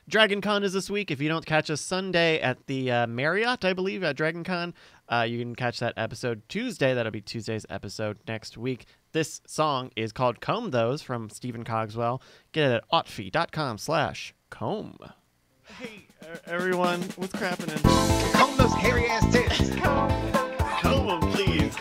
Dragon Con is this week. If you don't catch us Sunday at the Marriott, I believe, at Dragon Con, you can catch that episode Tuesday. That'll be Tuesday's episode next week. This song is called Comb Those from Stephen Cogswell. Get it at otfi.com/comb. Hey, everyone, what's crapping in? Comb those hairy ass tits. Comb them, please.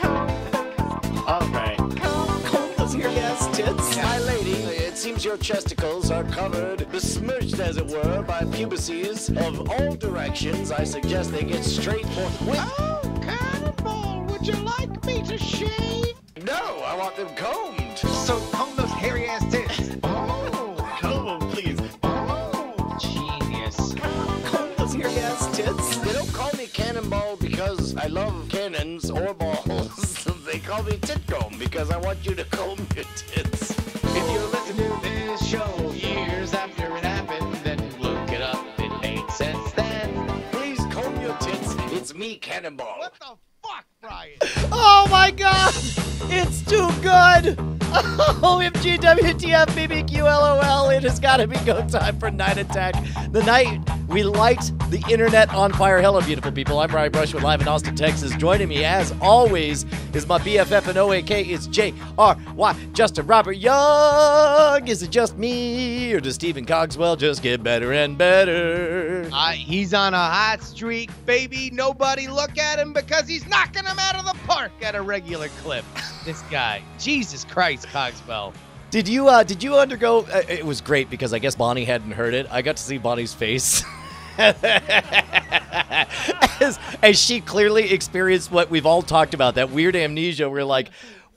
All right. Comb those hairy ass tits. My lady, it seems your chesticles are covered, besmirched as it were, by pubices of all directions. I suggest they get straight forthwith. Oh, Cannonball, would you like me to shave? No, I want them combed. So comb those hairy ass tits. Oh, comb them, please. Oh, genius. Comb those hairy ass tits. They don't call me Cannonball because I love cannons or balls. They call me Titcomb because I want you to comb your tits. If you're listening to this show years after it happened, then look it up. It made sense then. Please comb your tits. It's me, Cannonball. What the fuck, Brian? Oh my god! It's too good! OMG, WTF, BBQ, LOL. It has got to be go time for Night Attack. The night we light the internet on fire. Hello, beautiful people. I'm Brian Brushwood, live in Austin, Texas. Joining me, as always, is my BFF and OAK. It's J.R.Y. Justin Robert Young. Is it just me, or does Stephen Cogswell just get better and better? He's on a hot streak, baby. Nobody look at him because he's knocking them out of the park at a regular clip. This guy. Jesus Christ, Cogswell. Did you undergo? It was great because I guess Bonnie hadn't heard it. I got to see Bonnie's face as she clearly experienced what we've all talked about, that weird amnesia. We're like,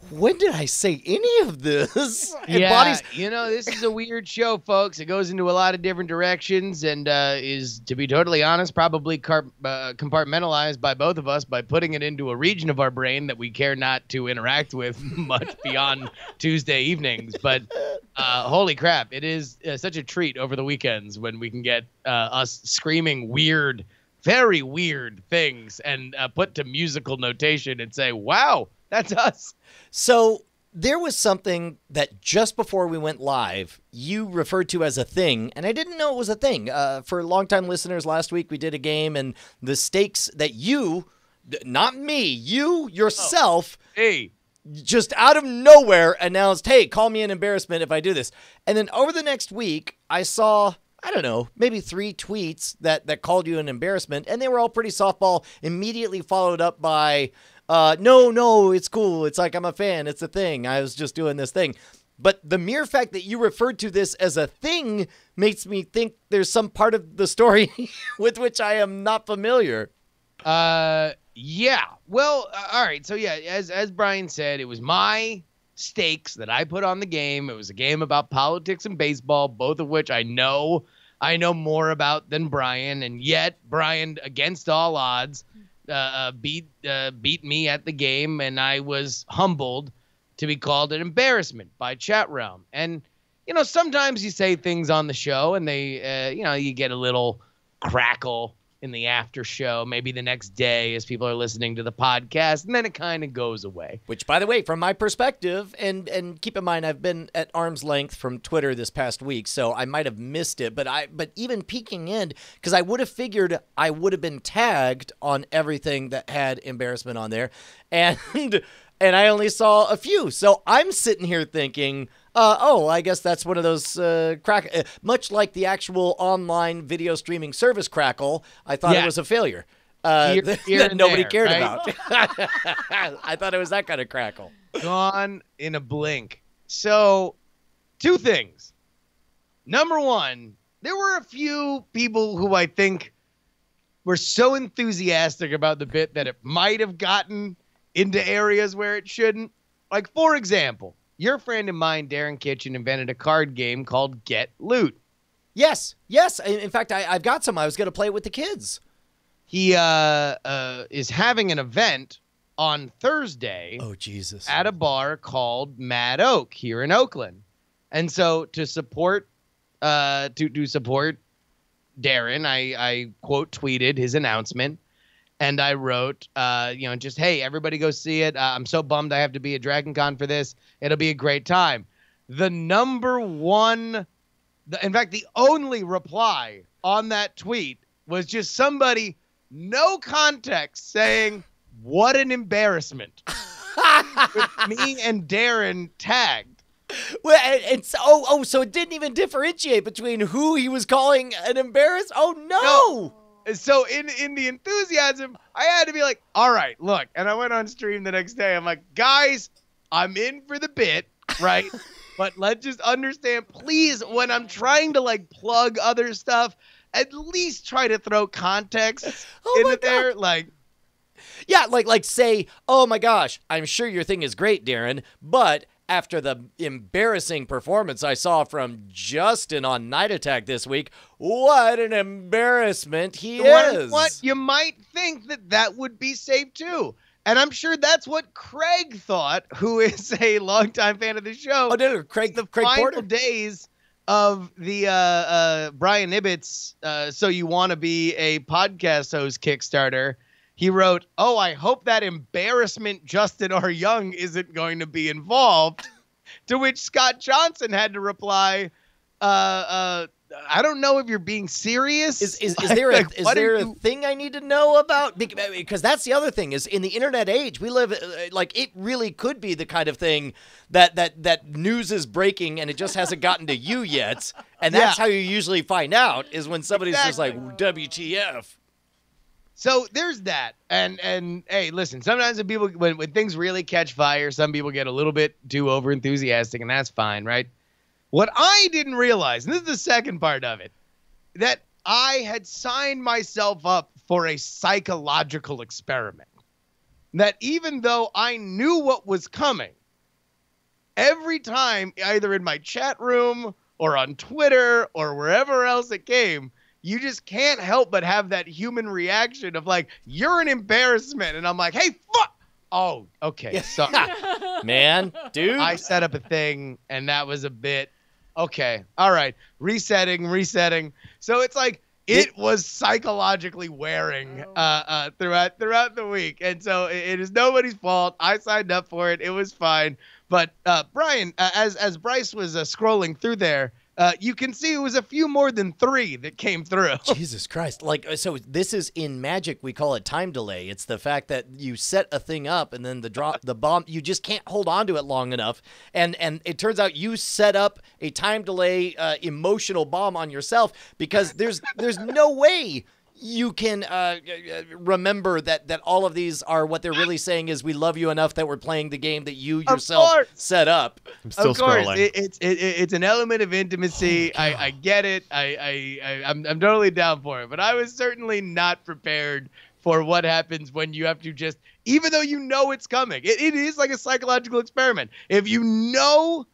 when did I say any of this? And Yeah, Bonnie's, this is a weird show, folks. It goes into a lot of different directions and is, to be totally honest, probably compartmentalized by both of us by putting it into a region of our brain that we care not to interact with much beyond Tuesday evenings. But holy crap, it is such a treat over the weekends when we can get us screaming weird, very weird things and put to musical notation and say, wow, that's us. so there was something that just before we went live, you referred to as a thing, and I didn't know it was a thing. For longtime listeners, last week we did a game, and the stakes that you, not me, you yourself, Hey. just out of nowhere announced, hey, call me an embarrassment if I do this. And then over the next week, I saw, I don't know, maybe 3 tweets that called you an embarrassment, and they were all pretty softball, immediately followed up by, no, it's cool. It's like, I'm a fan. It's a thing. I was just doing this thing. But the mere fact that you referred to this as a thing makes me think there's some part of the story with which I am not familiar. Yeah. Well, all right. So yeah, as Brian said, it was my stakes that I put on the game. It was a game about politics and baseball, both of which I know more about than Brian, and yet Brian, against all odds, beat me at the game, and I was humbled to be called an embarrassment by Chat Realm. And sometimes you say things on the show, and they you get a little crackle in the after show, maybe the next day as people are listening to the podcast, and then it kind of goes away. Which, by the way, from my perspective, and keep in mind, I've been at arm's length from Twitter this past week, so I might have missed it. But even peeking in, because I would have figured I would have been tagged on everything that had embarrassment on there, and I only saw a few. So I'm sitting here thinking, I guess that's one of those much like the actual online video streaming service Crackle. I thought it was a failure that nobody cared about. I thought it was that kind of Crackle. Gone in a blink. So, 2 things. Number 1, there were a few people who I think were so enthusiastic about the bit that it might have gotten into areas where it shouldn't. Like, for example, your friend of mine, Darren Kitchen, invented a card game called Get Loot. Yes. In fact, I've got some. I was going to play it with the kids. He is having an event on Thursday. Oh, Jesus. At a bar called Mad Oak here in Oakland. And so to support Darren, I quote tweeted his announcement. And I wrote, just, hey, everybody go see it. I'm so bummed I have to be at Dragon Con for this. It'll be a great time. The number one, in fact, the only reply on that tweet was just somebody, no context, saying, "What an embarrassment." With me and Darren tagged. Well, and so, so it didn't even differentiate between who he was calling an embarrass. Oh no! So in the enthusiasm, I had to be like, all right, look. And I went on stream the next day. I'm like, guys, I'm in for the bit, right? But let's just understand, please, when I'm trying to like plug other stuff, at least try to throw context into there. Like, yeah, like say, oh my gosh, I'm sure your thing is great, Darren, but after the embarrassing performance I saw from Justin on Night Attack this week, what an embarrassment he is. What you might think that would be safe too. And I'm sure that's what Craig thought, who is a longtime fan of the show. Oh, no, Craig final Porter? days of the Brian Ibbott's So You Want to Be a Podcast Host Kickstarter, he wrote, "Oh, I hope that embarrassment Justin R. Young isn't going to be involved." To which Scott Johnson had to reply, "I don't know if you're being serious. Is there a thing I need to know about? Because that's the other thing is in the internet age we live, like it really could be the kind of thing that news is breaking and it just hasn't gotten to you yet, and that's how you usually find out is when somebody's just like WTF." So there's that, and hey, listen. Sometimes when things really catch fire, some people get a little bit too over enthusiastic, and that's fine, right? What I didn't realize, and this is the second part of it, that I had signed myself up for a psychological experiment. That even though I knew what was coming, every time, either in my chat room or on Twitter or wherever else it came, you just can't help but have that human reaction of like, you're an embarrassment. And I'm like, hey, fuck. Oh, okay. Sorry. Man, dude. I set up a thing and that was a bit. Okay. All right. Resetting. So it's like it was psychologically wearing throughout the week. And so it is nobody's fault. I signed up for it. It was fine. But Brian, as Bryce was scrolling through there, you can see it was a few more than 3 that came through. Jesus Christ. Like, so this is in Magic, we call it time delay. It's the fact that you set a thing up and then the bomb, you just can't hold on to it long enough. And it turns out you set up a time delay emotional bomb on yourself because there's no way you can remember that all of these are what they're really saying is we love you enough that we're playing the game that you yourself set up. I'm still scrolling. It's an element of intimacy. I get it. I'm totally down for it. But I was certainly not prepared for what happens when you have to just, even though you know it's coming. It is like a psychological experiment. If you know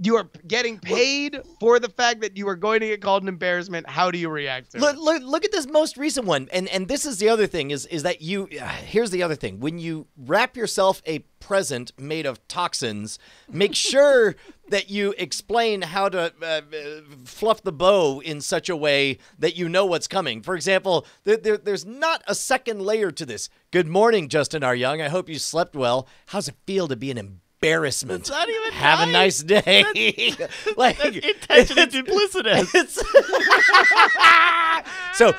you are getting paid for the fact that you are going to get called an embarrassment, how do you react to it? Look at this most recent one. And this is the other thing is that you, here's the other thing. When you wrap yourself a present made of toxins, make sure that you explain how to fluff the bow in such a way that you know what's coming. For example, there's not a second layer to this. Good morning, Justin R. Young. I hope you slept well. How's it feel to be an embarrassment? It's not even Have a nice day. That's intentionally duplicitous. So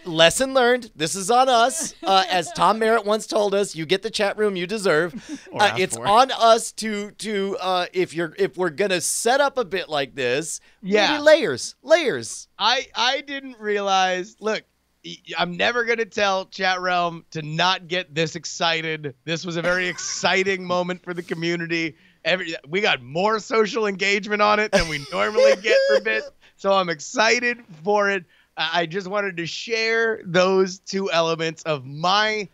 lesson learned. This is on us. As Tom Merritt once told us, you get the chat room you deserve. It's on us to if we're gonna set up a bit like this. Maybe layers. I didn't realize. Look, I'm never going to tell Chat Realm to not get this excited. This was a very exciting moment for the community. We got more social engagement on it than we normally get for bits. So I'm excited for it. I just wanted to share those 2 elements of my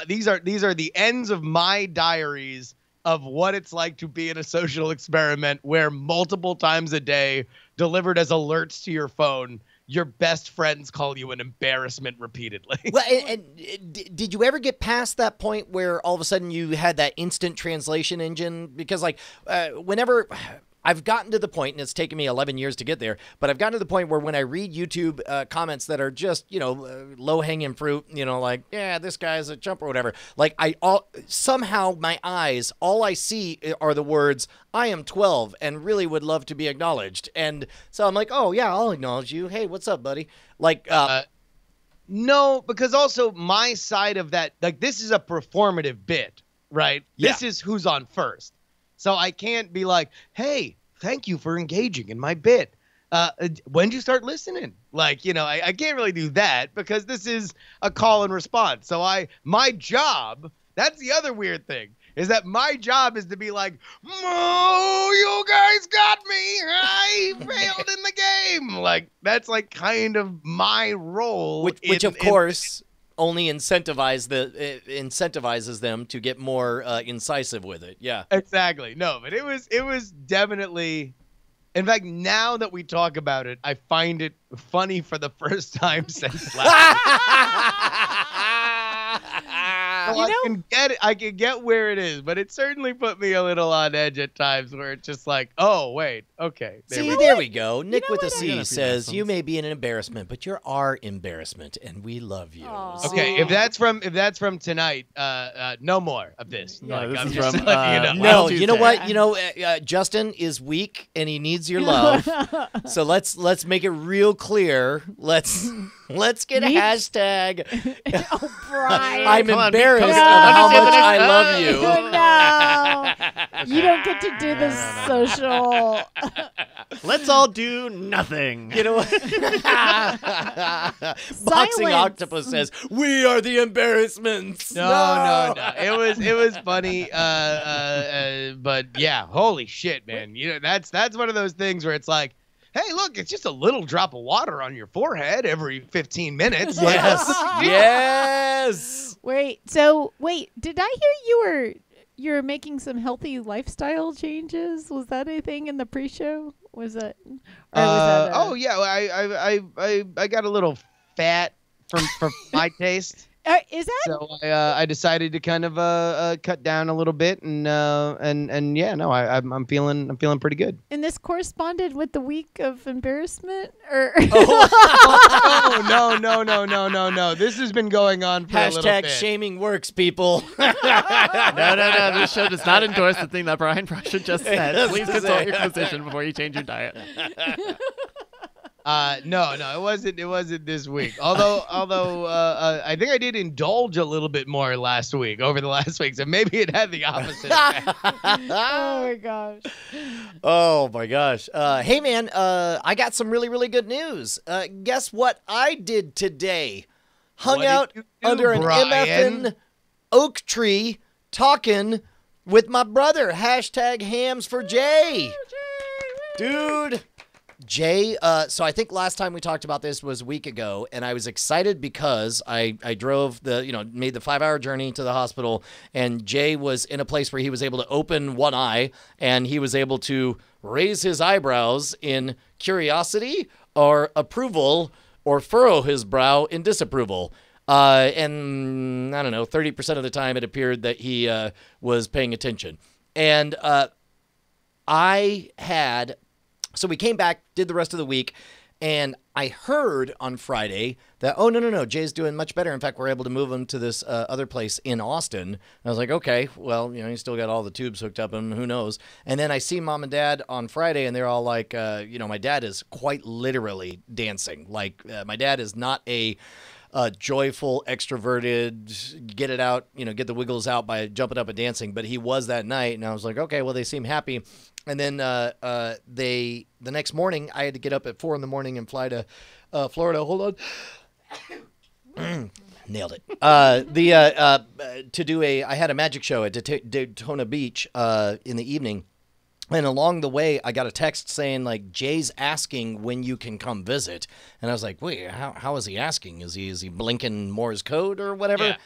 these are the ends of my diaries of what it's like to be in a social experiment where multiple times a day, delivered as alerts to your phone, your best friends call you an embarrassment repeatedly. Well, and did you ever get past that point where all of a sudden you had that instant translation engine? Because like whenever I've gotten to the point, and it's taken me 11 years to get there, but I've gotten to the point where when I read YouTube comments that are just, low-hanging fruit, like, yeah, this guy's a chump or whatever, like, somehow my eyes, all I see are the words, I am 12 and really would love to be acknowledged. And so I'm like, oh, yeah, I'll acknowledge you. Hey, what's up, buddy? Like, no, because also my side of that, like, this is a performative bit, right? Yeah. This is who's on first. So I can't be like, hey, thank you for engaging in my bit. When did you start listening? Like, I can't really do that because this is a call and response. So my job, that's the other weird thing, is that my job is to be like, "Moo, you guys got me. I failed in the game." Like, that's like kind of my role. Which of course only incentivizes them to get more incisive with it. Yeah. Exactly. No, but it was definitely. In fact, now that we talk about it, I find it funny for the first time since last. I can get where it is, but it certainly put me a little on edge at times where it's just like, oh, wait, okay. There we go. Nick with a I got C a few says, lessons. you may be an embarrassment, but you're our embarrassment, and we love you. Aw. Okay, if that's from tonight, no more of this. No, Like, this I'm is just from, letting you know. No, Wild you know Tuesday. what? Justin is weak, and he needs your love. So let's make it real clear. Let's get a Me- hashtag. Oh, Brian. I'm Come on, be embarrassed of cozy. how Let me see the much next- I love you. No. You don't get to do this social. Let's all do nothing. You know what? Boxing Silence. Octopus says, "We are the embarrassments." No. It was funny. But yeah, holy shit, man. That's one of those things where it's like, hey, look, it's just a little drop of water on your forehead every 15 minutes. Like, Yes. Yes. Wait, did I hear you were making some healthy lifestyle changes? Was that anything in the pre-show? Was it? Or was that oh yeah, I got a little fat for my taste. is that? So I decided to kind of cut down a little bit, and yeah, no, I'm feeling pretty good. And this corresponded with the week of embarrassment, or No. This has been going on for a little Hashtag bit. shaming works, people. No. This show does not endorse the thing that Brian Prussia just said. Please consult your physician before you change your diet. No, it wasn't this week. Although I think I did indulge a little bit more over the last week, so maybe it had the opposite effect. oh my gosh, Oh my gosh. Hey man, I got some really, really good news. Guess what I did today? Hung What did out you do, under an Brian? MFN oak tree talking with my brother. Hashtag hams for Jay. Dude. Jay, so I think last time we talked about this was a week ago, and I was excited because I drove made the 5-hour journey to the hospital, and Jay was in a place where he was able to open one eye, and he was able to raise his eyebrows in curiosity or approval or furrow his brow in disapproval. And I don't know, 30% of the time it appeared that he was paying attention. And so we came back, did the rest of the week, and I heard on Friday that, oh, no, Jay's doing much better. In fact, we're able to move him to this other place in Austin. And I was like, okay, well, he's still got all the tubes hooked up, and who knows. And then I see Mom and Dad on Friday, and they're all like, my dad is quite literally dancing. Like, my dad is not a joyful, extroverted, get it out, get the wiggles out by jumping up and dancing. But he was that night, and I was like, okay, well, they seem happy. And then the next morning, I had to get up at 4 a.m. and fly to Florida. Hold on. Nailed it. I had a magic show at Daytona Beach in the evening. And along the way, I got a text saying, like, Jay's asking when you can come visit. And I was like, wait, how is he asking? Is he blinking Morse code or whatever?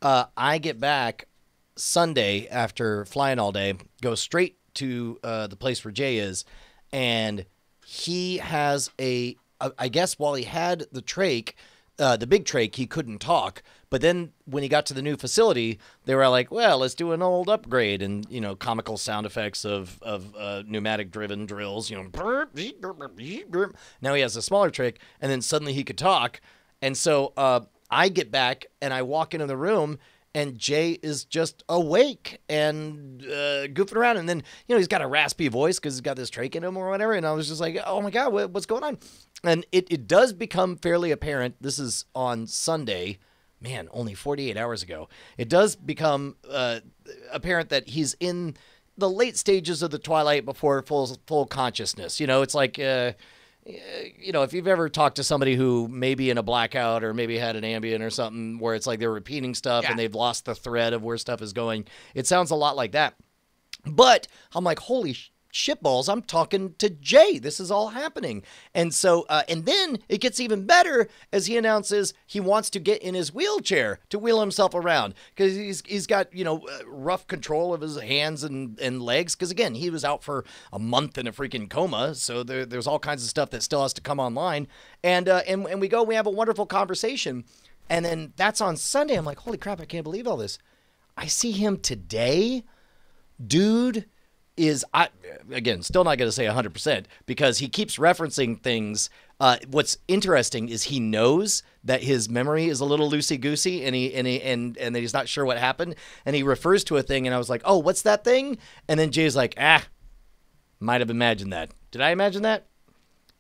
Yeah. I get back Sunday after flying all day, go straight to the place where Jay is, and he has I guess while he had the trach, the big trach, he couldn't talk. But then when he got to the new facility, they were like, well, let's do an old upgrade. And, comical sound effects of pneumatic-driven drills, burp, beep, burp, burp, beep, burp. Now he has a smaller trach, and then suddenly he could talk. And so I get back, and I walk into the room, and Jay is just awake and goofing around. And then, he's got a raspy voice because he's got this trach in him or whatever. And I was just like, oh, my God, what's going on? And it does become fairly apparent. This is on Sunday. Man, only 48 hours ago. It does become apparent that he's in the late stages of the twilight before full consciousness. It's like, if you've ever talked to somebody who may be in a blackout or maybe had an Ambien or something where it's like they're repeating stuff and they've lost the thread of where stuff is going. It sounds a lot like that. But I'm like, holy shitballs, I'm talking to Jay. This is all happening. And so, and then it gets even better as he announces he wants to get in his wheelchair to wheel himself around because he's got, rough control of his hands and legs. Because again, he was out for a month in a freaking coma. So there's all kinds of stuff that still has to come online. And we have a wonderful conversation. And then that's on Sunday. I'm like, holy crap, I can't believe all this. I see him today. Dude is, again, still not going to say 100% because he keeps referencing things. What's interesting is he knows that his memory is a little loosey-goosey and that he's not sure what happened. And he refers to a thing, and I was like, oh, what's that thing? And then Jay's like, might have imagined that. Did I imagine that?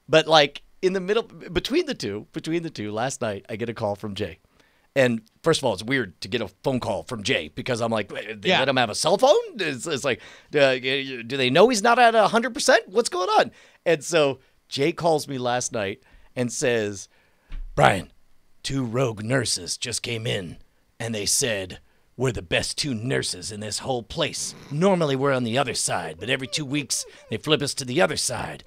But like in the middle, between the two, last night, I get a call from Jay. And first of all, it's weird to get a phone call from Jay because I'm like, they let him have a cell phone? It's like, do they know he's not at 100%? What's going on? And so Jay calls me last night and says, Brian, 2 rogue nurses just came in and they said, we're the best 2 nurses in this whole place. Normally we're on the other side, but every 2 weeks they flip us to the other side.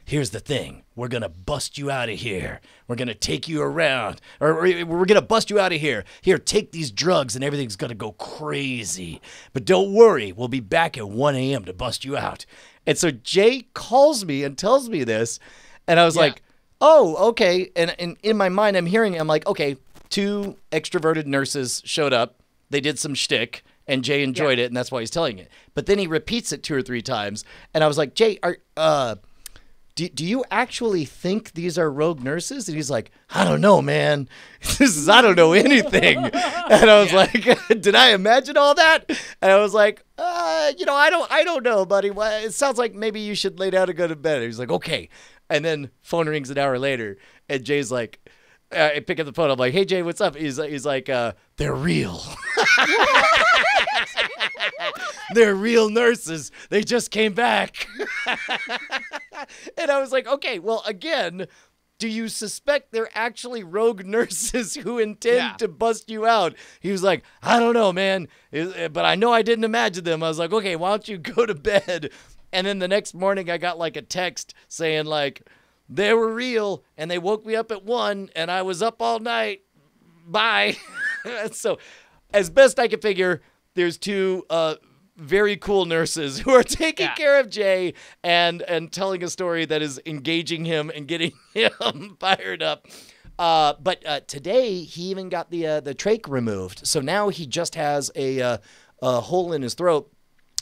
Here's the thing. We're going to bust you out of here. We're going to take you around. Or we're going to bust you out of here. Here, take these drugs and everything's going to go crazy. But don't worry. We'll be back at 1 a.m. to bust you out. And so Jay calls me and tells me this. And I was like, oh, okay. And in my mind, I'm like, okay, 2 extroverted nurses showed up. They did some shtick. And Jay enjoyed it. And that's why he's telling it. But then he repeats it 2 or 3 times. And I was like, Jay, do you actually think these are rogue nurses? And he's like, I don't know, man. I don't know anything. And I was like, did I imagine all that? And I was like, I don't know, buddy. It sounds like maybe you should lay down and go to bed. And he's like, okay. And then phone rings an hour later. And Jay's like, I pick up the phone. I'm like, hey, Jay, what's up? He's like, they're real. They're real nurses. They just came back. And I was like, okay, well, again, do you suspect they're actually rogue nurses who intend to bust you out? He was like, I don't know, man. But I know I didn't imagine them. I was like, okay, why don't you go to bed? And then the next morning I got like a text saying like, they were real and they woke me up at 1 and I was up all night. Bye. So as best I can figure, there's 2 very cool nurses who are taking care of Jay and telling a story that is engaging him and getting him fired up. But today he even got the trach removed. So now he just has a hole in his throat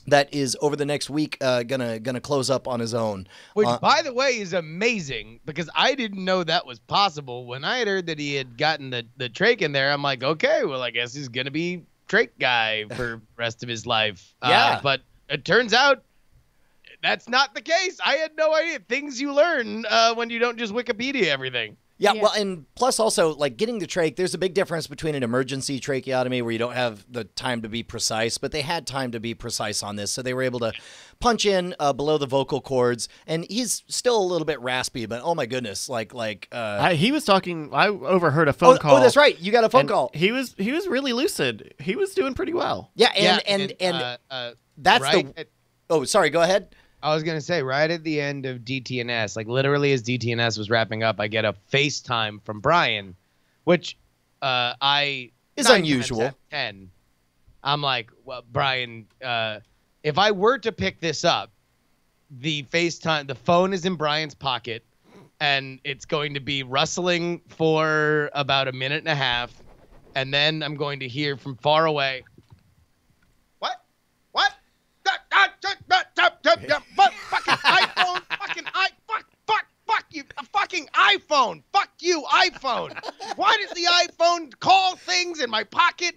that is over the next week gonna close up on his own. Which, by the way, is amazing because I didn't know that was possible. When I had heard that he had gotten the trach in there, I'm like, okay, well, I guess he's gonna be trach guy for the rest of his life. But it turns out that's not the case. I had no idea. Things you learn when you don't just Wikipedia everything. Yeah, well, and plus also, like, getting the trach, there's a big difference between an emergency tracheotomy where you don't have the time to be precise, but they had time to be precise on this, so they were able to punch in below the vocal cords, and he's still a little bit raspy, but oh my goodness, he was talking, I overheard a phone call. Oh, that's right, you got a phone call. He was really lucid. He was doing pretty well. Yeah, and that's right oh, sorry, go ahead. I was going to say, right at the end of DTNS, like literally as DTNS was wrapping up, I get a FaceTime from Brian, which is unusual. 10. I'm like, well, Brian, if I were to pick this up, the FaceTime, the phone is in Brian's pocket, and it's going to be rustling for about a minute and a half, and then I'm going to hear from far away. What? Fucking iPhone. Fuck you. A fucking iPhone. Fuck you, iPhone. Why does the iPhone call things in my pocket?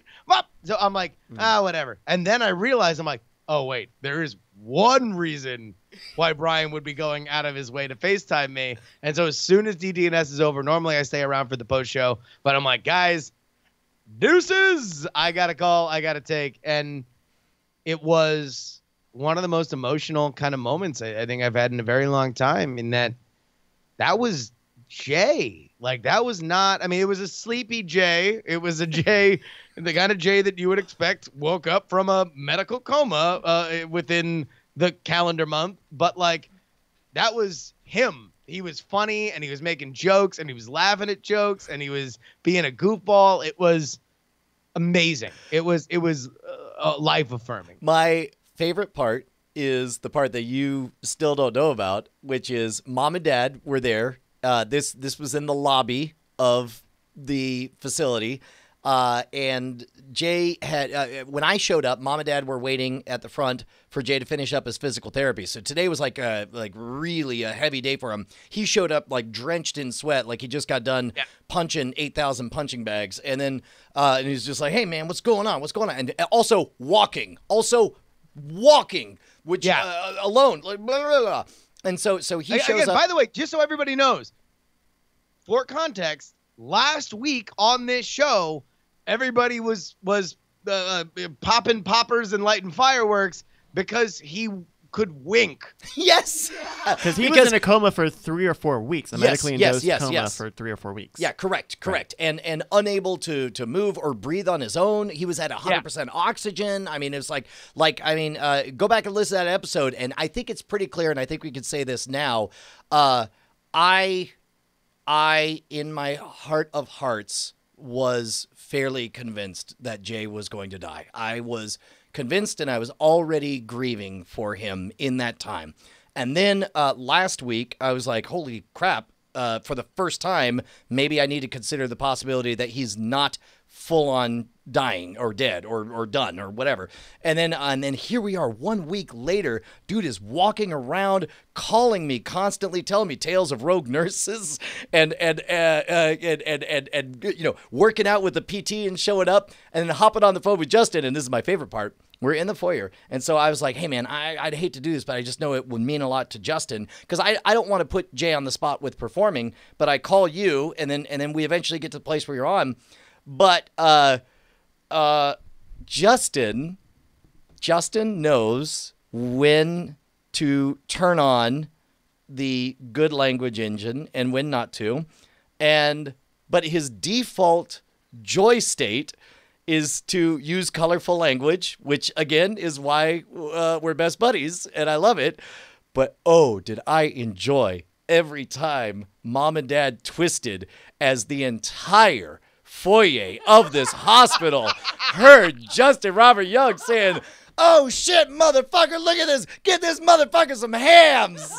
So I'm like, whatever. And then I realize, I'm like, oh, wait, there is one reason why Brian would be going out of his way to FaceTime me. And so as soon as DDNS is over, normally I stay around for the post show, but I'm like, guys, deuces. I got a call. I got to take. And it was one of the most emotional kind of moments I think I've had in a very long time, in that was Jay. Like, that was not, I mean, it was a sleepy Jay. It was a Jay, the kind of Jay that you would expect woke up from a medical coma within the calendar month. But, like, that was him. He was funny, and he was making jokes, and he was laughing at jokes, and he was being a goofball. It was amazing. It was life affirming. My favorite part is the part that you still don't know about, which is Mom and Dad were there. This was in the lobby of the facility. And Jay had, when I showed up, Mom and Dad were waiting at the front for Jay to finish up his physical therapy. So today was like really a heavy day for him. He showed up like drenched in sweat, like he just got done punching 8,000 punching bags. And then, and he's just like, hey man, what's going on? What's going on? And also walking, which alone, like blah, blah, blah. And so he shows again, up. by the way, just so everybody knows, for context, last week on this show, everybody was popping poppers and lighting fireworks because he could wink. Yes. Because he was in a coma for 3 or 4 weeks, a medically induced coma for 3 or 4 weeks. Yeah, correct. Right. And unable to move or breathe on his own. He was at 100% oxygen. I mean, it's go back and listen to that episode, and I think it's pretty clear, and I think we could say this now. I, in my heart of hearts, was fairly convinced that Jay was going to die. I was convinced, and I was already grieving for him in that time. And then last week, I was like, holy crap, for the first time, maybe I need to consider the possibility that he's not full on dying or dead or done or whatever. And then here we are 1 week later, dude is walking around calling me constantly, telling me tales of rogue nurses and you know, working out with the PT and showing up and then hopping on the phone with Justin. And this is my favorite part. We're in the foyer. And so I was like, hey man, I'd hate to do this, but I just know it would mean a lot to Justin, because I don't want to put Jay on the spot with performing, but I call you and then we eventually get to the place where you're on. But Justin knows when to turn on the good language engine and when not to. But his default joy state is to use colorful language, which again is why we're best buddies and I love it. But oh, did I enjoy every time Mom and Dad twisted as the entire foyer of this hospital heard Justin Robert Young saying, oh shit, motherfucker, look at this. Get this motherfucker some hams.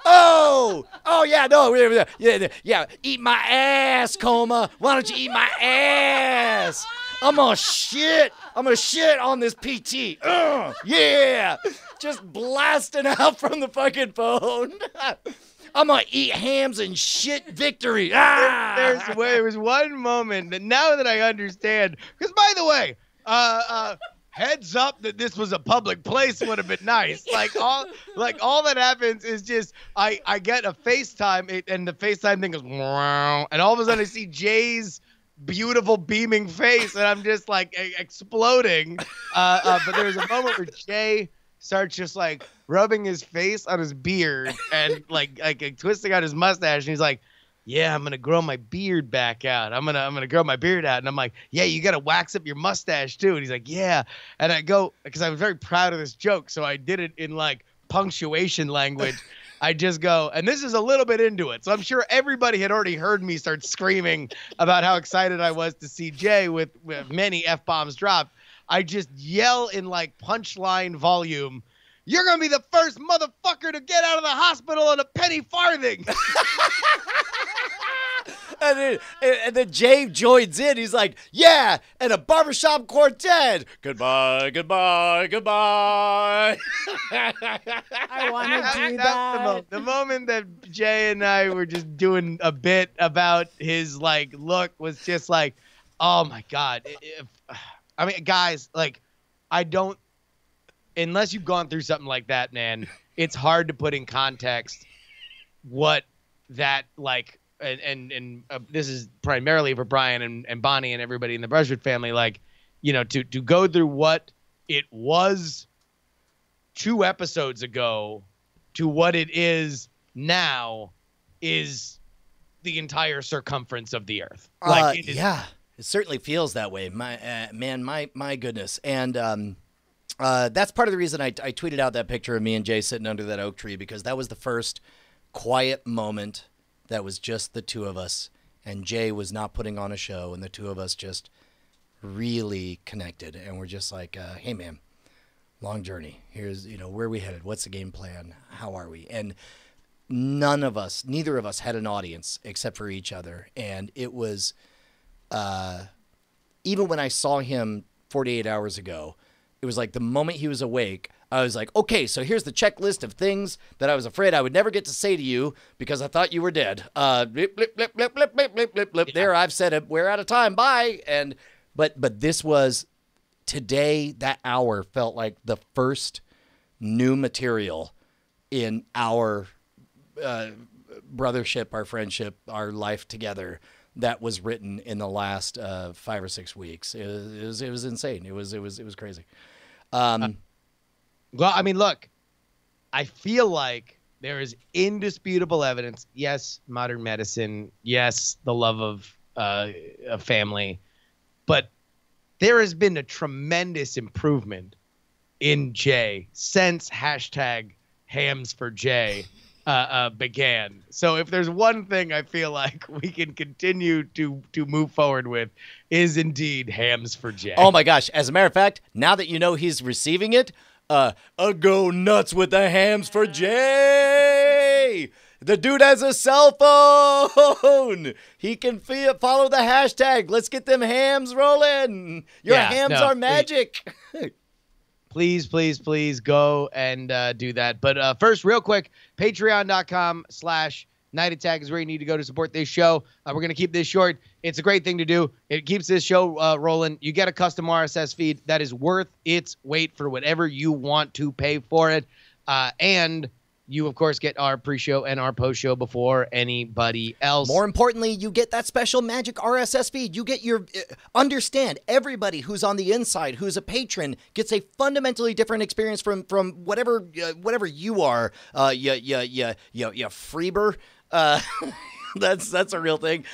Oh yeah, no, yeah, eat my ass, Coma. Why don't you eat my ass? I'm gonna shit on this PT. Yeah, just blasting out from the fucking phone. I'm gonna eat hams and shit victory. There was one moment that now that I understand, because by the way, heads up that this was a public place would have been nice. All that happens is just I get a FaceTime and the FaceTime thing goes wow, and all of a sudden I see Jay's beautiful beaming face and I'm just like exploding. But there was a moment where Jay starts just like rubbing his face on his beard and like twisting out his mustache, and he's like, yeah, I'm gonna grow my beard back out. I'm gonna grow my beard out. And I'm like, yeah, you gotta wax up your mustache too. And he's like, yeah. And I go, because I was very proud of this joke, so I did it in like punctuation language. I just go, and this is a little bit into it, so I'm sure everybody had already heard me start screaming about how excited I was to see Jay with many F-bombs dropped. I just yell in like punchline volume, you're going to be the first motherfucker to get out of the hospital on a penny farthing. And then Jay joins in. He's like, yeah, and a barbershop quartet. Goodbye, goodbye, goodbye. I want to do that. The moment that Jay and I were just doing a bit about his like look was just like, oh my God. I mean, guys, like, I don't, unless you've gone through something like that, man, it's hard to put in context what that like, and this is primarily for Brian and Bonnie and everybody in the Brushwood family, like, you know, to go through what it was 2 episodes ago to what it is now is the entire circumference of the earth. Like, yeah, it certainly feels that way. My goodness. And that's part of the reason I tweeted out that picture of me and Jay sitting under that oak tree, because that was the first quiet moment that was just the two of us, and Jay was not putting on a show, and the two of us just really connected, and we're just like, hey man, long journey. Here's, you know, where are we headed? What's the game plan? How are we? And neither of us had an audience except for each other. And it was, even when I saw him 48 hours ago, it was like the moment he was awake, I was like, okay, so here's the checklist of things that I was afraid I would never get to say to you because I thought you were dead. Blip, blip, blip, blip, blip, blip, blip, blip, blip. Yeah. There, I've said it. We're out of time. Bye. And but this was today. That hour felt like the first new material in our brothership, our friendship, our life together that was written in the last 5 or 6 weeks. It was insane. It was crazy. Well, I mean, look, I feel like there is indisputable evidence. Yes, modern medicine. Yes, the love of a family. But there has been a tremendous improvement in Jay since #HamsForJay began. So if there's one thing I feel like we can continue to move forward with is indeed Hams for Jay. Oh my gosh. As a matter of fact, now that you know he's receiving it, go nuts with the Hams for Jay. The dude has a cell phone. He can follow the hashtag. Let's get them hams rolling. Your hams are magic. Please go and do that. But first, real quick, patreon.com/Night Attack is where you need to go to support this show. We're going to keep this short. It's a great thing to do. It keeps this show rolling. You get a custom RSS feed that is worth its weight for whatever you want to pay for it. And you, of course, get our pre-show and our post-show before anybody else. More importantly, you get that special magic RSS feed. You get your understand. Everybody who's on the inside, who's a patron, gets a fundamentally different experience from whatever you are. Freeber. That's a real thing.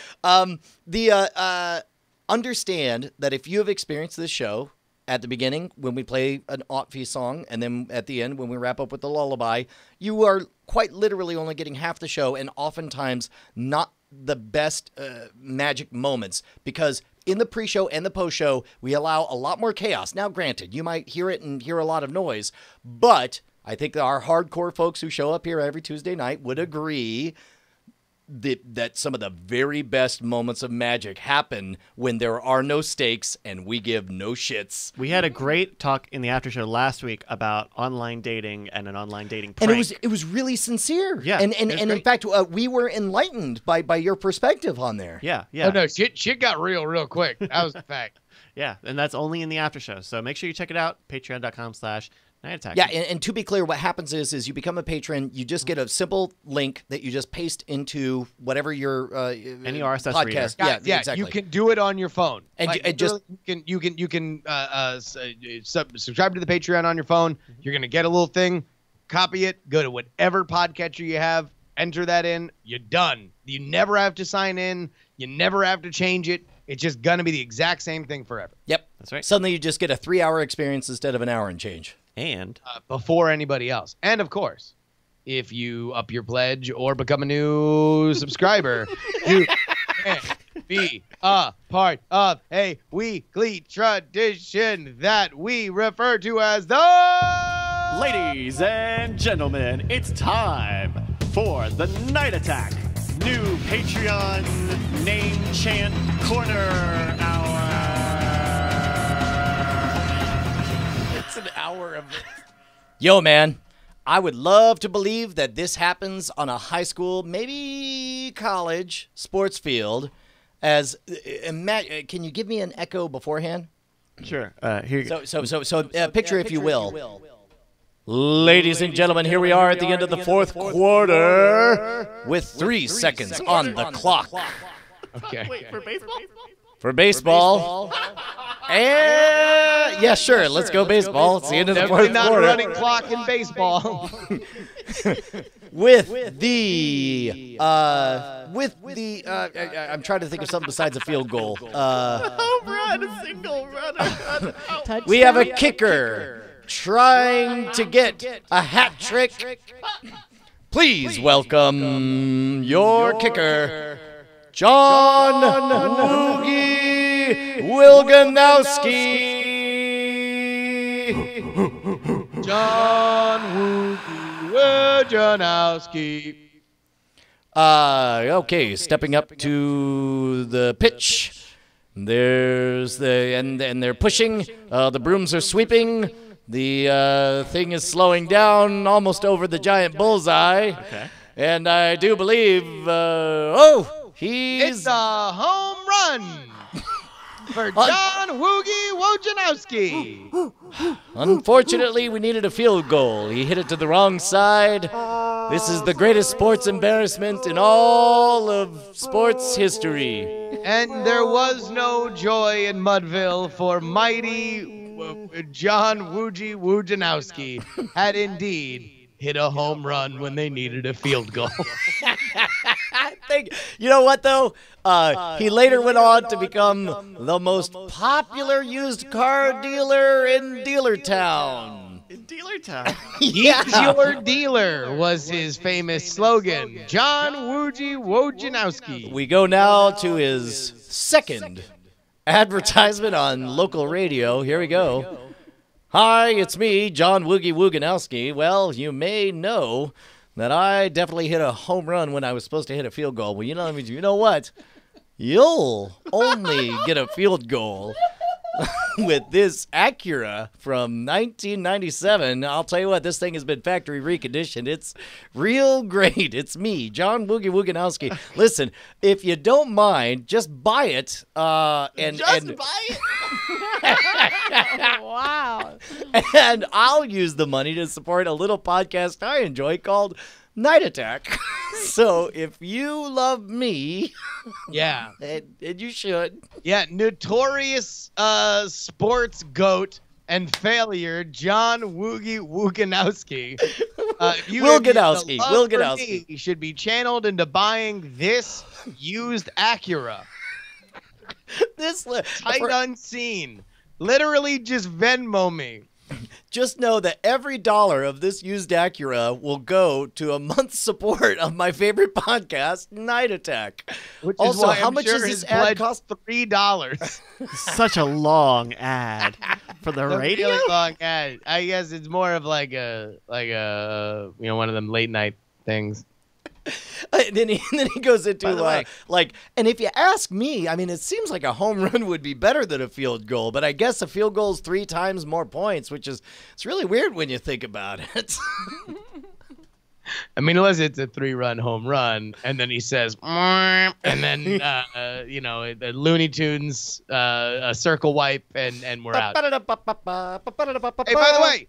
Understand that if you have experienced this show at the beginning, when we play an Otfi song, and then at the end, when we wrap up with the lullaby, you are quite literally only getting half the show, and oftentimes not the best magic moments, because in the pre-show and the post-show, we allow a lot more chaos. Now, granted, you might hear it and hear a lot of noise, but I think that our hardcore folks who show up here every Tuesday night would agree that some of the very best moments of magic happen when there are no stakes and we give no shits. We had a great talk in the after show last week about online dating and an online dating prank. And it was really sincere. Yeah, and in fact, we were enlightened by your perspective on there. Yeah. Oh no, shit got real quick. That was the fact. Yeah, and that's only in the after show. So make sure you check it out. Patreon.com/Night Attack. Yeah, and to be clear, what happens is you become a patron. You just get a simple link that you just paste into whatever your any RSS podcast. reader. Yeah, exactly. You can do it on your phone, and you can subscribe to the Patreon on your phone. You're gonna get a little thing, copy it, go to whatever podcatcher you have, enter that in. You're done. You never have to sign in. You never have to change it. It's just gonna be the exact same thing forever. Yep, that's right. Suddenly you just get a 3-hour experience instead of an hour and change. And before anybody else. And of course, if you up your pledge or become a new subscriber, you can be a part of a weekly tradition that we refer to as the Ladies and gentlemen, it's time for the Night Attack new Patreon name chant corner hour. It's an hour of it. Yo, man, I would love to believe that this happens on a high school, maybe college sports field. Can you give me an echo beforehand? Sure. Here you go. So picture, if you will. Ladies and gentlemen, here we are at the end of the fourth quarter with 3 seconds on the clock. Okay. Wait, for baseball? For baseball. And yeah, sure. Let's go baseball. It's the end of the fourth Definitely not quarter. running clock in baseball. I'm trying to think of something besides a field goal. Home run, a single run. Touchdown. We have a kicker trying to get a hat trick. Please welcome your kicker, John Woogie Wilganowski. John Woogie Wilganowski. Okay, stepping up to the pitch. There's and they're pushing. The brooms are sweeping. The thing is slowing down almost over the giant bullseye. Okay. And I do believe, It's a home run for John Woogie Wilganowski. Unfortunately, we needed a field goal. He hit it to the wrong side. This is the greatest sports embarrassment in all of sports history. And there was no joy in Mudville for mighty John Woogie Wilganowski had indeed hit a home run when they needed a field goal. You know what, though? He later went on to become the most popular used car dealer in Dealertown. In Dealertown. He's your dealer was his famous slogan. John Woogie Wilganowski. We go now to his second advertisement on local radio. Here we go. Hi, it's me, John Woogie Wilganowski. Well, you may know that I definitely hit a home run when I was supposed to hit a field goal. Well, you know what? You'll only get a field goal with this Acura from 1997. I'll tell you what, this thing has been factory reconditioned. It's real great. It's me, John Woogie Wilganowski. Listen, if you don't mind, just buy it. Buy it? Wow. And I'll use the money to support a little podcast I enjoy called Night Attack. So if you love me, Yeah. and you should. Yeah, notorious sports goat and failure, John Woogie Wilganowski. Wilganowski. Should be channeled into buying this used Acura. Sight unseen. Literally just Venmo me. Just know that every dollar of this used Acura will go to a month's support of my favorite podcast, Night Attack. Which is Also, why how I'm much sure does his this ad pledge cost? $3. Such a long ad for the That's a radio. really long ad. I guess it's more of like a one of them late night things. And then he goes into By the way. and if you ask me, I mean, it seems like a home run would be better than a field goal, but I guess a field goal is 3 times more points, it's really weird when you think about it. I mean, unless it's a 3-run home run, and then he says, and then the Looney Tunes a circle wipe, and we're out. Hey, by the way,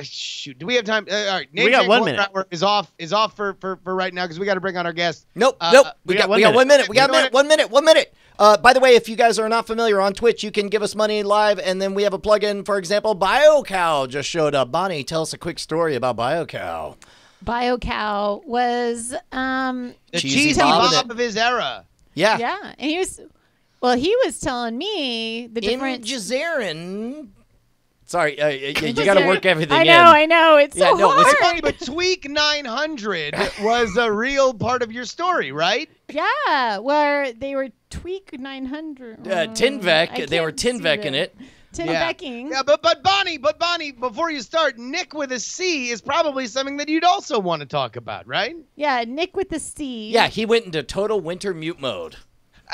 shoot, do we have time? All right, We got 1 minute. Is off for right now because we got to bring on our guest. Nope. We got 1 minute. We got 1 minute. 1 minute. By the way, if you guys are not familiar on Twitch, you can give us money live, and then we have a plug-in. For example, BioCow just showed up. Bonnie, tell us a quick story about BioCow. BioCow was The Cheesy cheesy Bob Bob of his era. Yeah. yeah, and he was telling me the difference. Jazarin. Sorry, you got to work everything I know. It's Yeah, so no, it's hard. Funny, but Tweak 900 was a real part of your story, right? Yeah, where they were Tweak 900. Tinvec. They were can't see Tinvec in that. it. Tinbecking. Yeah, but Bonnie, before you start, Nick with a C is probably something that you'd also want to talk about, right? Yeah, Nick with the C. Yeah, he went into total winter mute mode.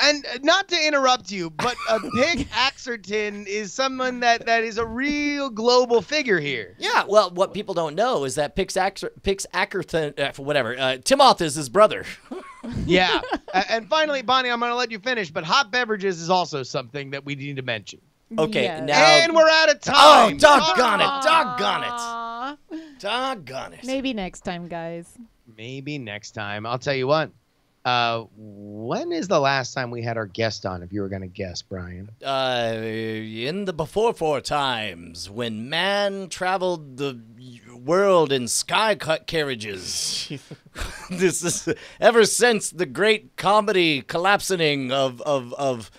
And not to interrupt you, but Pig Axerton is someone that is a real global figure here. Yeah, well, what people don't know is that Pix Ackerton, whatever, Timoth is his brother. Yeah. And finally, Bonnie, I'm going to let you finish, but hot beverages is also something that we need to mention. Okay, Yes. now. And we're out of time. Oh, doggone it, Aw. doggone it. Maybe next time, guys. Maybe next time. I'll tell you what. When is the last time we had our guest on, if you were going to guess, Brian? In the before times, when man traveled the world in sky carriages. This is ever since the great comedy collapsing of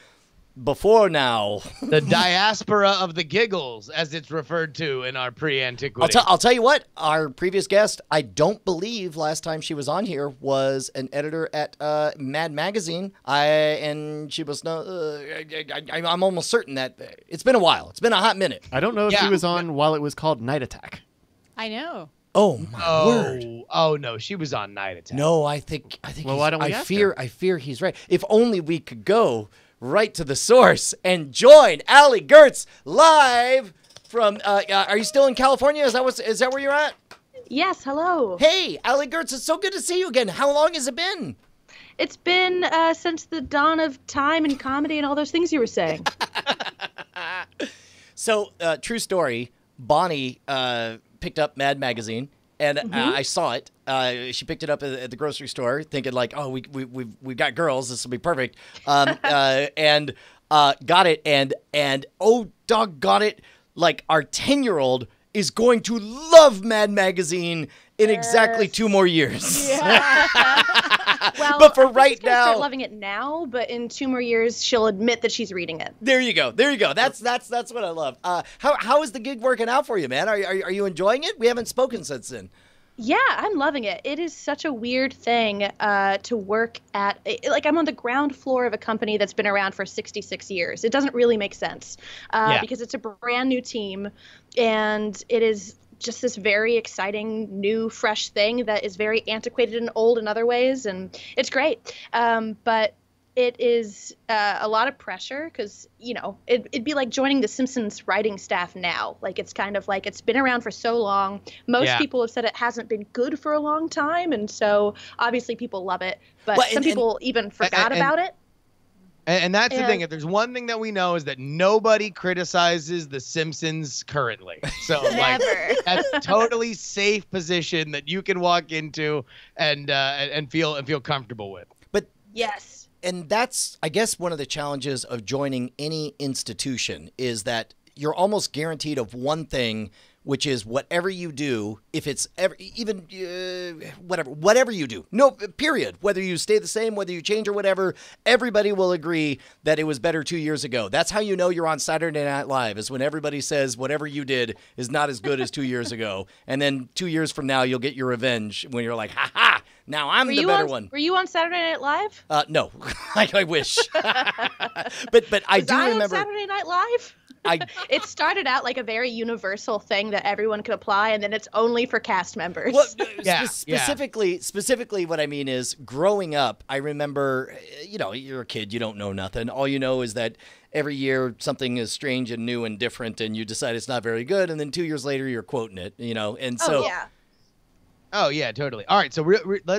before now. The diaspora of the giggles, as it's referred to in our pre-antiquity. I'll tell you what, our previous guest, I don't believe last time she was on here was an editor at Mad Magazine. And she was I'm almost certain that it's been a while. It's been a hot minute. I don't know if Yeah. she was on while it was called Night Attack. I know. Oh my word. Oh no, she was on Night Attack. No, I think Well, why don't we ask her? I fear he's right. If only we could go right to the source and join Allie Goertz live from are you still in California? Is that where you're at? Yes, hello. Hey, Allie Goertz, it's so good to see you again. How long has it been? It's been since the dawn of time and comedy and all those things you were saying. So, true story, Bonnie picked up Mad Magazine, and I saw it. She picked it up at the grocery store, thinking like, "Oh, we've got girls. This will be perfect." And got it, and oh, doggone it! Like our 10-year-old is going to love Mad Magazine in exactly 2 more years. Well, But for I think right she's gonna now- start loving it now, but in 2 more years, she'll admit that she's reading it. There you go. That's what I love. How is the gig working out for you, man? Are you enjoying it? We haven't spoken since then. Yeah, I'm loving it. It is such a weird thing to work at. Like, I'm on the ground floor of a company that's been around for 66 years. It doesn't really make sense because it's a brand new team, and it is just this very exciting, new, fresh thing that is very antiquated and old in other ways, and it's great. But it is a lot of pressure because, it'd be like joining the Simpsons writing staff now. Like, it's kind of like it's been around for so long. Most people have said it hasn't been good for a long time, and so obviously people love it. But Well, some people even forgot about it. And that's the And- thing. If there's one thing that we know is that nobody criticizes The Simpsons currently. So like Never. that's a totally safe position that you can walk into and feel comfortable with. But Yes. and that's, I guess, one of the challenges of joining any institution is that you're almost guaranteed of one thing, which is whatever you do, if it's whatever you do, no, period, whether you stay the same, whether you change or whatever, everybody will agree that it was better 2 years ago. That's how you know you're on Saturday Night Live, is when everybody says whatever you did is not as good as 2 years ago. And then 2 years from now, you'll get your revenge when you're like, ha ha, now I'm the better one. Were you on Saturday Night Live? No, I wish. but I Was do I remember. on Saturday Night Live? It started out like a very universal thing that everyone could apply, and then it's only for cast members. Well, Yeah, specifically, what I mean is, growing up, I remember, you're a kid, you don't know nothing. All you know is that every year something is strange and new and different, and you decide it's not very good, and then 2 years later you're quoting it, and so. Oh, yeah. Oh yeah, totally. All right, so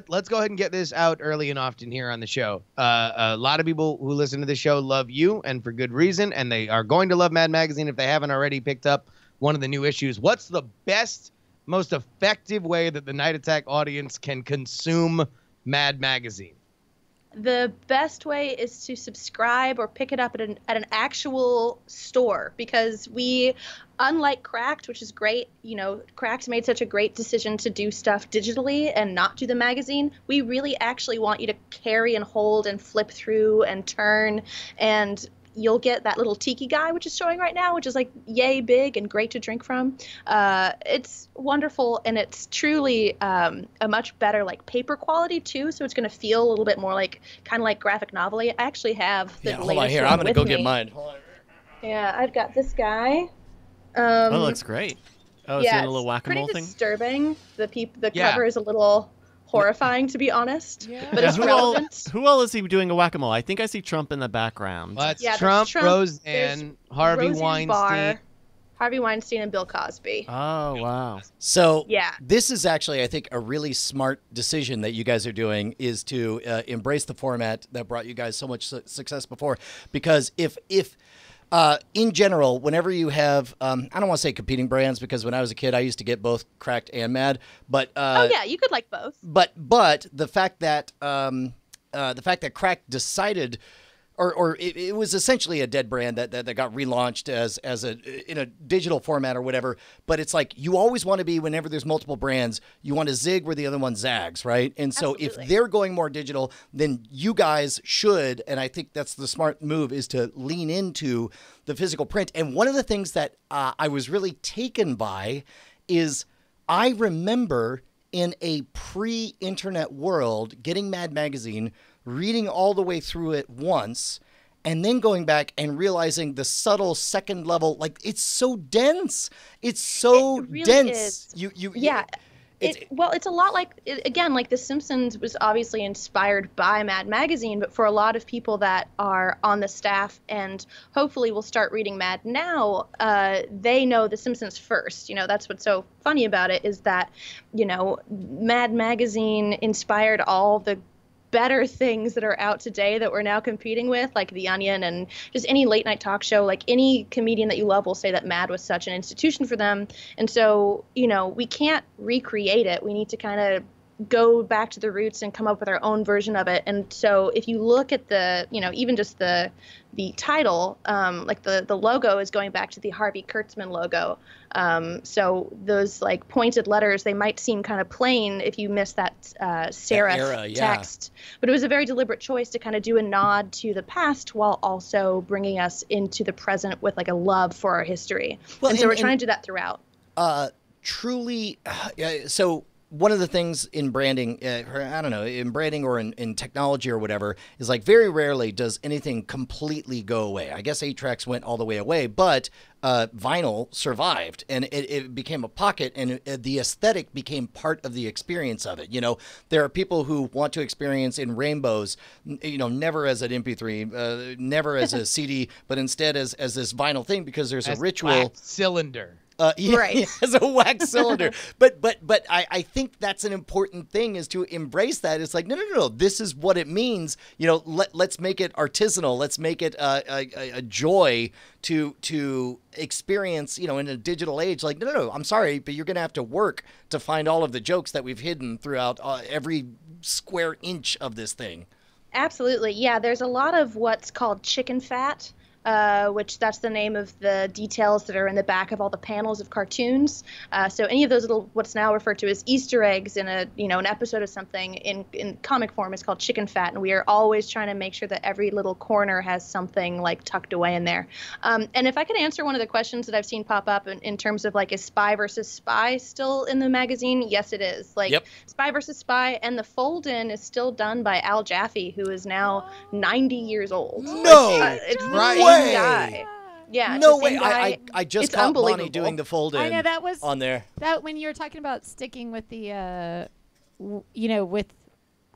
let's go ahead and get this out early and often here on the show. A lot of people who listen to the show love you, and for good reason, and they are going to love Mad Magazine if they haven't already picked up one of the new issues. What's the best, most effective way that the Night Attack audience can consume Mad Magazine? The best way is to subscribe or pick it up at an actual store, because we, unlike Cracked, which is great, Cracked made such a great decision to do stuff digitally and not do the magazine. We really actually want you to carry and hold and flip through and turn, and you'll get that little tiki guy, which is showing right now, which is like yay big and great to drink from. It's wonderful, and it's truly a much better like paper quality too. So it's going to feel a little bit more like kind of like graphic novel. I actually have the Yeah, hold latest on here. one I'm going to with go get me. mine. Hold on. Yeah, I've got this guy. Oh, it looks great. Oh, it's Yeah, doing a little it's whack-a-mole pretty thing. disturbing. The Yeah. cover is a little horrifying, to be honest. Yeah. But it's relevant. Who all is he doing a whack-a-mole? I think I see Trump in the background. Well, that's Yeah, that's Trump, Trump. Roseanne, There's Harvey Roseanne Weinstein. Barr, Harvey Weinstein, and Bill Cosby. Oh, wow. So Yeah. this is actually, I think, a really smart decision that you guys are doing is to embrace the format that brought you guys so much success before. Because if in general, whenever you have, I don't want to say competing brands because when I was a kid, I used to get both Cracked and Mad. But Oh yeah, you could like both. But the fact that Cracked decided, or it was essentially a dead brand that got relaunched as in a digital format or whatever. But it's like you always want to be, whenever there's multiple brands, you want to zig where the other one zags, right? And so Absolutely. if they're going more digital, then you guys should, and I think that's the smart move, is to lean into the physical print. And one of the things that I was really taken by is I remember in a pre-internet world getting Mad Magazine, reading all the way through it once, and then going back and realizing the subtle second level, like it's so dense. It's so It really dense. is. You Yeah. It's, It's a lot like, again, like The Simpsons was obviously inspired by Mad Magazine, but for a lot of people that are on the staff and hopefully will start reading Mad now, they know The Simpsons first. That's what's so funny about it is that, Mad Magazine inspired all the better things that are out today that we're now competing with, like The Onion and just any late night talk show. Like any comedian that you love will say that Mad was such an institution for them. And so, we can't recreate it. We need to kind of go back to the roots and come up with our own version of it. And so if you look at the, even just the title, like the logo is going back to the Harvey Kurtzman logo. So those like pointed letters, they might seem kind of plain if you miss that serif era, yeah. text, but it was a very deliberate choice to kind of do a nod to the past while also bringing us into the present with like a love for our history. Well, and so we're trying to do that throughout. truly, so one of the things in branding, I don't know, in branding or in technology or whatever, is like very rarely does anything completely go away. I guess 8-tracks went all the way away, but vinyl survived, and it became a pocket, and the aesthetic became part of the experience of it. There are people who want to experience in rainbows, never as an MP3, never as a CD, but instead as this vinyl thing, because there's As a ritual. wax cylinder. Right. As a wax cylinder. But I think that's an important thing, is to embrace that. It's like, no. This is what it means. Let's make it artisanal. Let's make it a joy to experience, in a digital age. Like, no, I'm sorry, but you're going to have to work to find all of the jokes that we've hidden throughout every square inch of this thing. Absolutely. Yeah, there's a lot of what's called chicken fat, which that's the name of the details that are in the back of all the panels of cartoons. So any of those little, what's now referred to as Easter eggs in an episode of something in comic form is called chicken fat. And we are always trying to make sure that every little corner has something like tucked away in there. And if I could answer one of the questions that I've seen pop up in terms of like, is Spy versus Spy still in the magazine? Yes, it is. Like Yep. Spy versus Spy, and the fold-in is still done by Al Jaffe, who is now 90 years old. No It's Right. the way. same guy. Yeah, it's No the same way. guy. I just It's caught Bonnie unbelievable. doing the fold-in I know that was on there. that when you were talking about sticking with the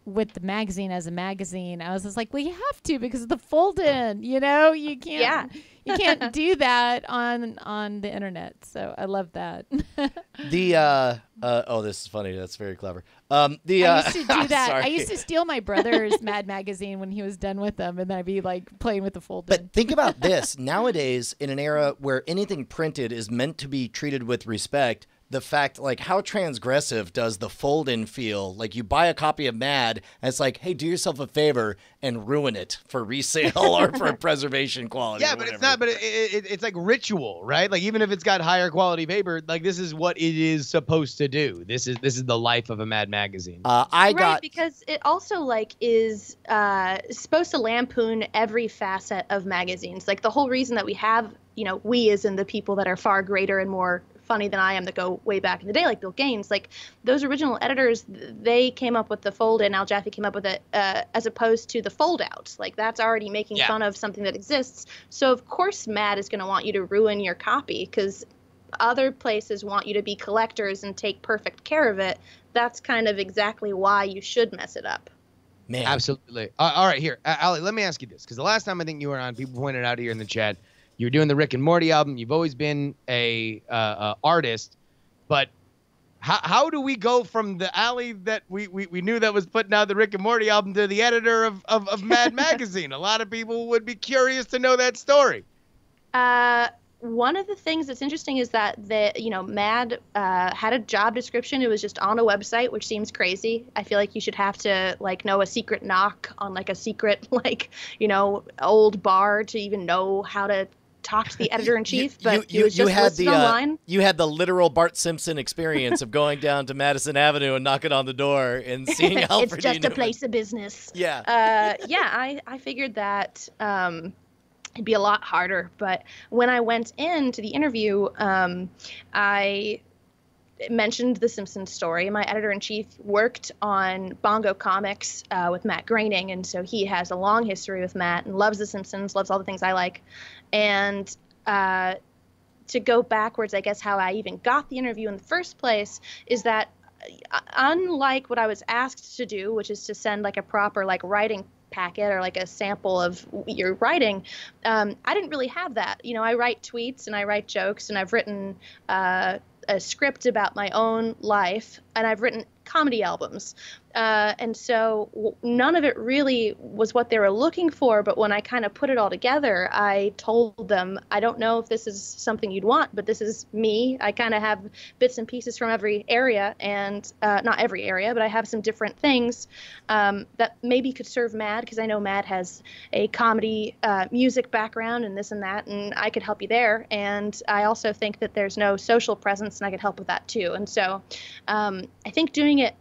with the magazine as a magazine, I was just like, well, you have to, because of the fold-in. You can't you can't do that on the internet. So I love that. This is funny. That's very clever. I used to do that. Sorry. I used to steal my brother's Mad magazine when he was done with them, and then I'd be like playing with the fold-in. But think about this. Nowadays, in an era where anything printed is meant to be treated with respect, the fact, like, how transgressive does the fold-in feel? Like, you buy a copy of Mad, and it's like, hey, do yourself a favor and ruin it for resale or for preservation quality. Yeah, or but it's whatever. not. But it's like ritual, right? Like even if it's got higher quality paper, like this is what it is supposed to do. This is the life of a Mad magazine. Right, because it also like is supposed to lampoon every facet of magazines. Like the whole reason that we have, we as in the people that are far greater and more funny than I am that go way back in the day, like Bill Gaines. Like those original editors, they came up with the fold in. Al Jaffe came up with it as opposed to the fold out. Like that's already making fun of something that exists. So of course Mad is going to want you to ruin your copy because other places want you to be collectors and take perfect care of it. That's kind of exactly why you should mess it up. Man. Absolutely. All right, here, Allie, let me ask you this, because the last time I think you were on, people pointed out here in the chat, you were doing the Rick and Morty album. You've always been a artist, but how do we go from the Allie that we knew that was putting out the Rick and Morty album to the editor of Mad Magazine? A lot of people would be curious to know that story. One of the things that's interesting is that Mad had a job description. It was just on a website, which seems crazy. I feel like you should have to know a secret knock on a secret old bar to even know how to talk to the editor in chief. But it was just listed online. You had the literal Bart Simpson experience of going down to Madison Avenue and knocking on the door and seeing Alfred. It's just a place of business. Yeah. I figured that. It'd be a lot harder. But when I went into the interview, I mentioned the Simpsons story. My editor-in-chief worked on Bongo Comics with Matt Groening, and so he has a long history with Matt and loves the Simpsons, loves all the things I like. And to go backwards, I guess how I even got the interview in the first place is that unlike what I was asked to do, which is to send a proper writing packet or a sample of your writing, I didn't really have that. I write tweets and I write jokes, and I've written a script about my own life, and I've written comedy albums. And so none of it really was what they were looking for. But when I kind of put it all together, I told them, I don't know if this is something you'd want, but this is me. I kind of have bits and pieces from every area, and not every area, but I have some different things that maybe could serve Mad, because I know Mad has a comedy music background and this and that, and I could help you there. And I also think that there's no social presence, and I could help with that too. And so I think doing it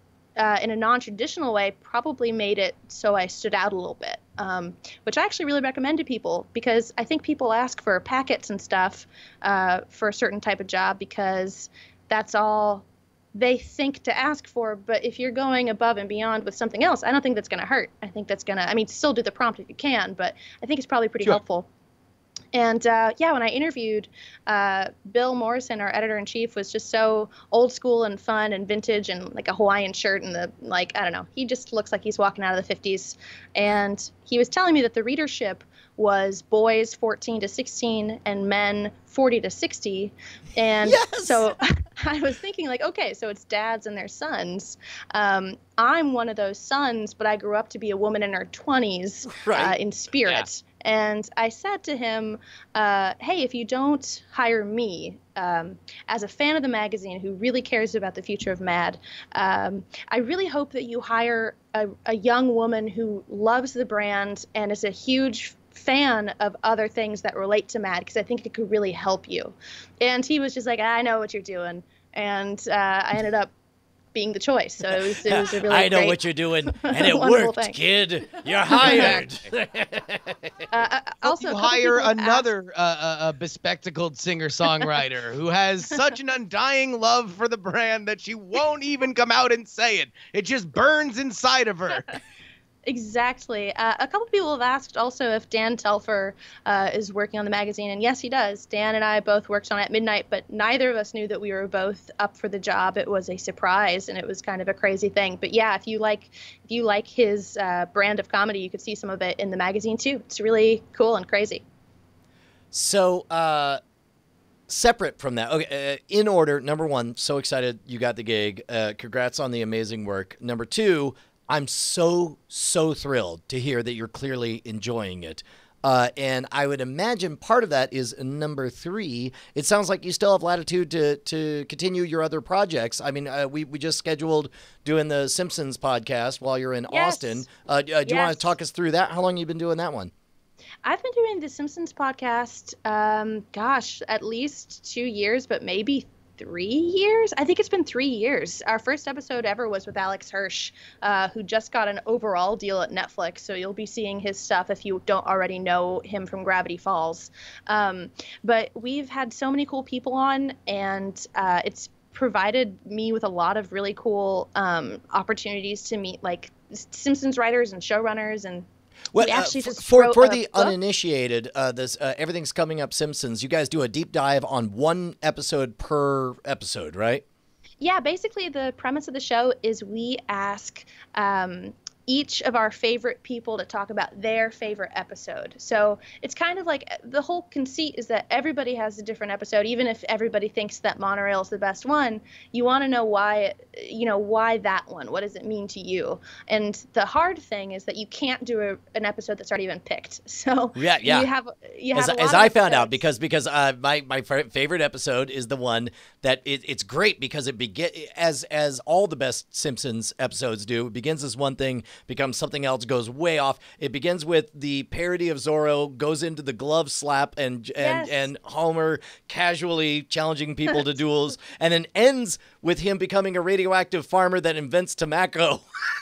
in a non-traditional way probably made it so I stood out a little bit, which I actually really recommend to people, because I think people ask for packets and stuff for a certain type of job because that's all they think to ask for. But if you're going above and beyond with something else, I don't think that's going to hurt. I think that's going to, still do the prompt if you can, but I think it's probably pretty helpful. And when I interviewed, Bill Morrison, our editor-in-chief, was just so old school and fun and vintage, and a Hawaiian shirt and I don't know, he just looks like he's walking out of the 50s. And he was telling me that the readership was boys 14 to 16 and men 40 to 60. And so I was thinking okay, so it's dads and their sons. I'm one of those sons, but I grew up to be a woman in her 20s in spirit. Yeah. And I said to him, hey, if you don't hire me as a fan of the magazine who really cares about the future of Mad, I really hope that you hire a young woman who loves the brand and is a huge fan of other things that relate to Mad, because I think it could really help you. And he was just I know what you're doing. And I ended up being the choice. So it was a really I know what you're doing, and it worked, kid. You're hired. Also, you hire another bespectacled singer-songwriter who has such an undying love for the brand that she won't even come out and say it. It just burns inside of her. Exactly. A couple people have asked also if Dan Telfer is working on the magazine, and yes, he does. Dan and I both worked on it at midnight, but neither of us knew that we were both up for the job. It was a surprise, and it was kind of a crazy thing. But yeah, if you like his brand of comedy, you could see some of it in the magazine too. It's really cool and crazy. So, separate from that, okay, in order, number one, so excited you got the gig. Congrats on the amazing work. Number two, I'm so thrilled to hear that you're clearly enjoying it. And I would imagine part of that is number three. It sounds like you still have latitude to continue your other projects. We just scheduled doing the Simpsons podcast while you're in Austin. Do you want to talk us through that? How long have you been doing that one? I've been doing the Simpsons podcast, at least 2 years, but maybe 3 years. I think it's been 3 years. Our first episode ever was with Alex Hirsch, who just got an overall deal at Netflix. So you'll be seeing his stuff if you don't already know him from Gravity Falls. But we've had so many cool people on, and it's provided me with a lot of really cool opportunities to meet like Simpsons writers and showrunners, and Well, we actually just for wrote the a book. uninitiated, this Everything's Coming Up Simpsons. You guys do a deep dive on one episode per episode, right? Yeah, basically the premise of the show is we ask each of our favorite people to talk about their favorite episode. So it's kind of like the whole conceit is that everybody has a different episode. Even if everybody thinks that Monorail is the best one, you want to know why, why that one? What does it mean to you? And the hard thing is that you can't do an episode that's already been picked. So Yeah. you have As I found out, because my favorite episode is the one that it's great because it as all the best Simpsons episodes do. It begins as one thing, becomes something else, goes way off. It begins with the parody of Zorro, goes into the glove slap and Homer casually challenging people to duels, and then ends with him becoming a radioactive farmer that invents tobacco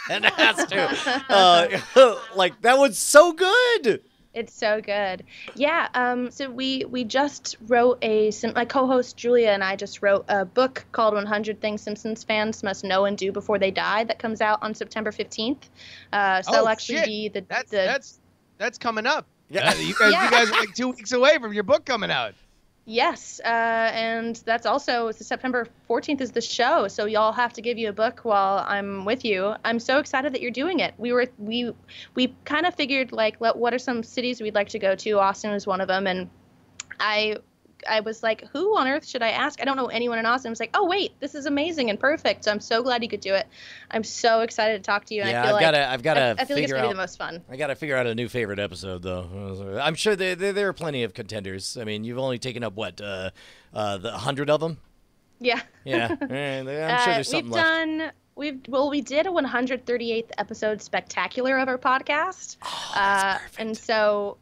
and has to like that was so good. It's so good. Yeah. So we just wrote my co-host Julia and I just wrote a book called 100 Things Simpsons Fans Must Know and Do Before They Die that comes out on September 15th. So that'll actually be that's coming up. Yeah. You guys are like 2 weeks away from your book coming out. Yes, and that's also September 14th is the show, so y'all have to give you a book while I'm with you. I'm so excited that you're doing it. We kind of figured like what are some cities we'd like to go to. Austin is one of them, and I was like, who on earth should I ask? I don't know anyone in Austin. I was like, oh wait, this is amazing and perfect. So I'm so glad you could do it. I'm so excited to talk to you. And Yeah, I feel I feel like it's gonna be the most fun. I gotta figure out a new favorite episode though. I'm sure there are plenty of contenders. I mean, you've only taken up the 100 of them. Yeah. Yeah, I'm sure there's something left. We did a 138th episode spectacular of our podcast. Oh, that's perfect. And so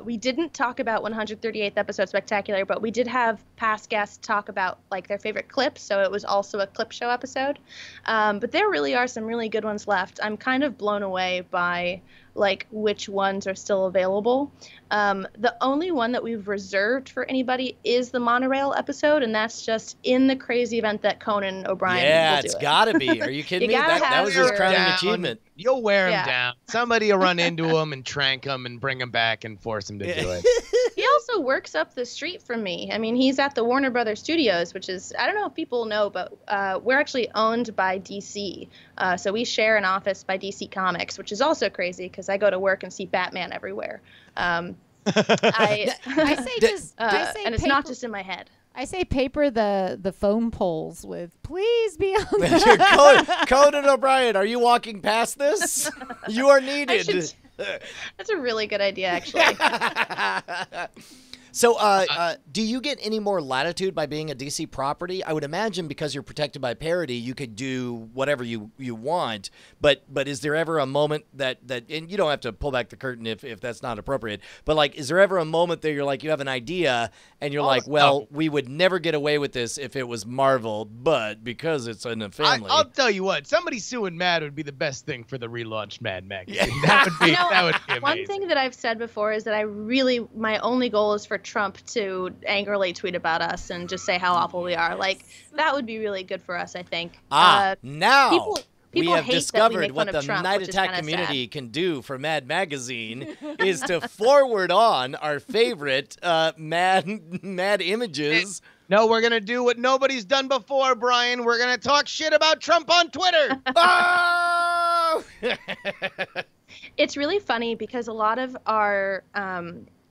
we didn't talk about 138th episode spectacular, but we did have past guests talk about like their favorite clips. So it was also a clip show episode. But there really are some really good ones left. I'm kind of blown away by like which ones are still available. The only one that we've reserved for anybody is the monorail episode, and that's just in the crazy event that Conan O'Brien will do it's it. gotta be. Are you kidding me? That was his crowning achievement. You'll wear him down. Somebody will run into him and trank him and bring him back and force him to do it. He also works up the street from me. I mean, he's at the Warner Brothers Studios, which is, I don't know if people know, but we're actually owned by DC. So we share an office by DC Comics, which is also crazy because I go to work and see Batman everywhere. I say and it's not just in my head. I say paper the phone poles with please be on the Conan O'Brien, are you walking past this? You are needed. That's a really good idea, actually. So, do you get any more latitude by being a DC property? I would imagine because you're protected by parody, you could do whatever you want. But is there ever a moment that and you don't have to pull back the curtain if that's not appropriate. But like, is there ever a moment that you're like you have an idea and you're like, well, we would never get away with this if it was Marvel, but because it's in a family. I'll tell you what, somebody suing Mad would be the best thing for the relaunched Mad magazine. That would be amazing. One thing that I've said before is that my only goal is for Trump to angrily tweet about us and just say how awful we are. Like, that would be really good for us, I think. Now people we have hate discovered that we make what fun the of Trump, Night which is Attack kinda community sad. can do for Mad Magazine is to forward on our favorite Mad images. No, we're going to do what nobody's done before, Brian. We're going to talk shit about Trump on Twitter. Oh! It's really funny because a lot of our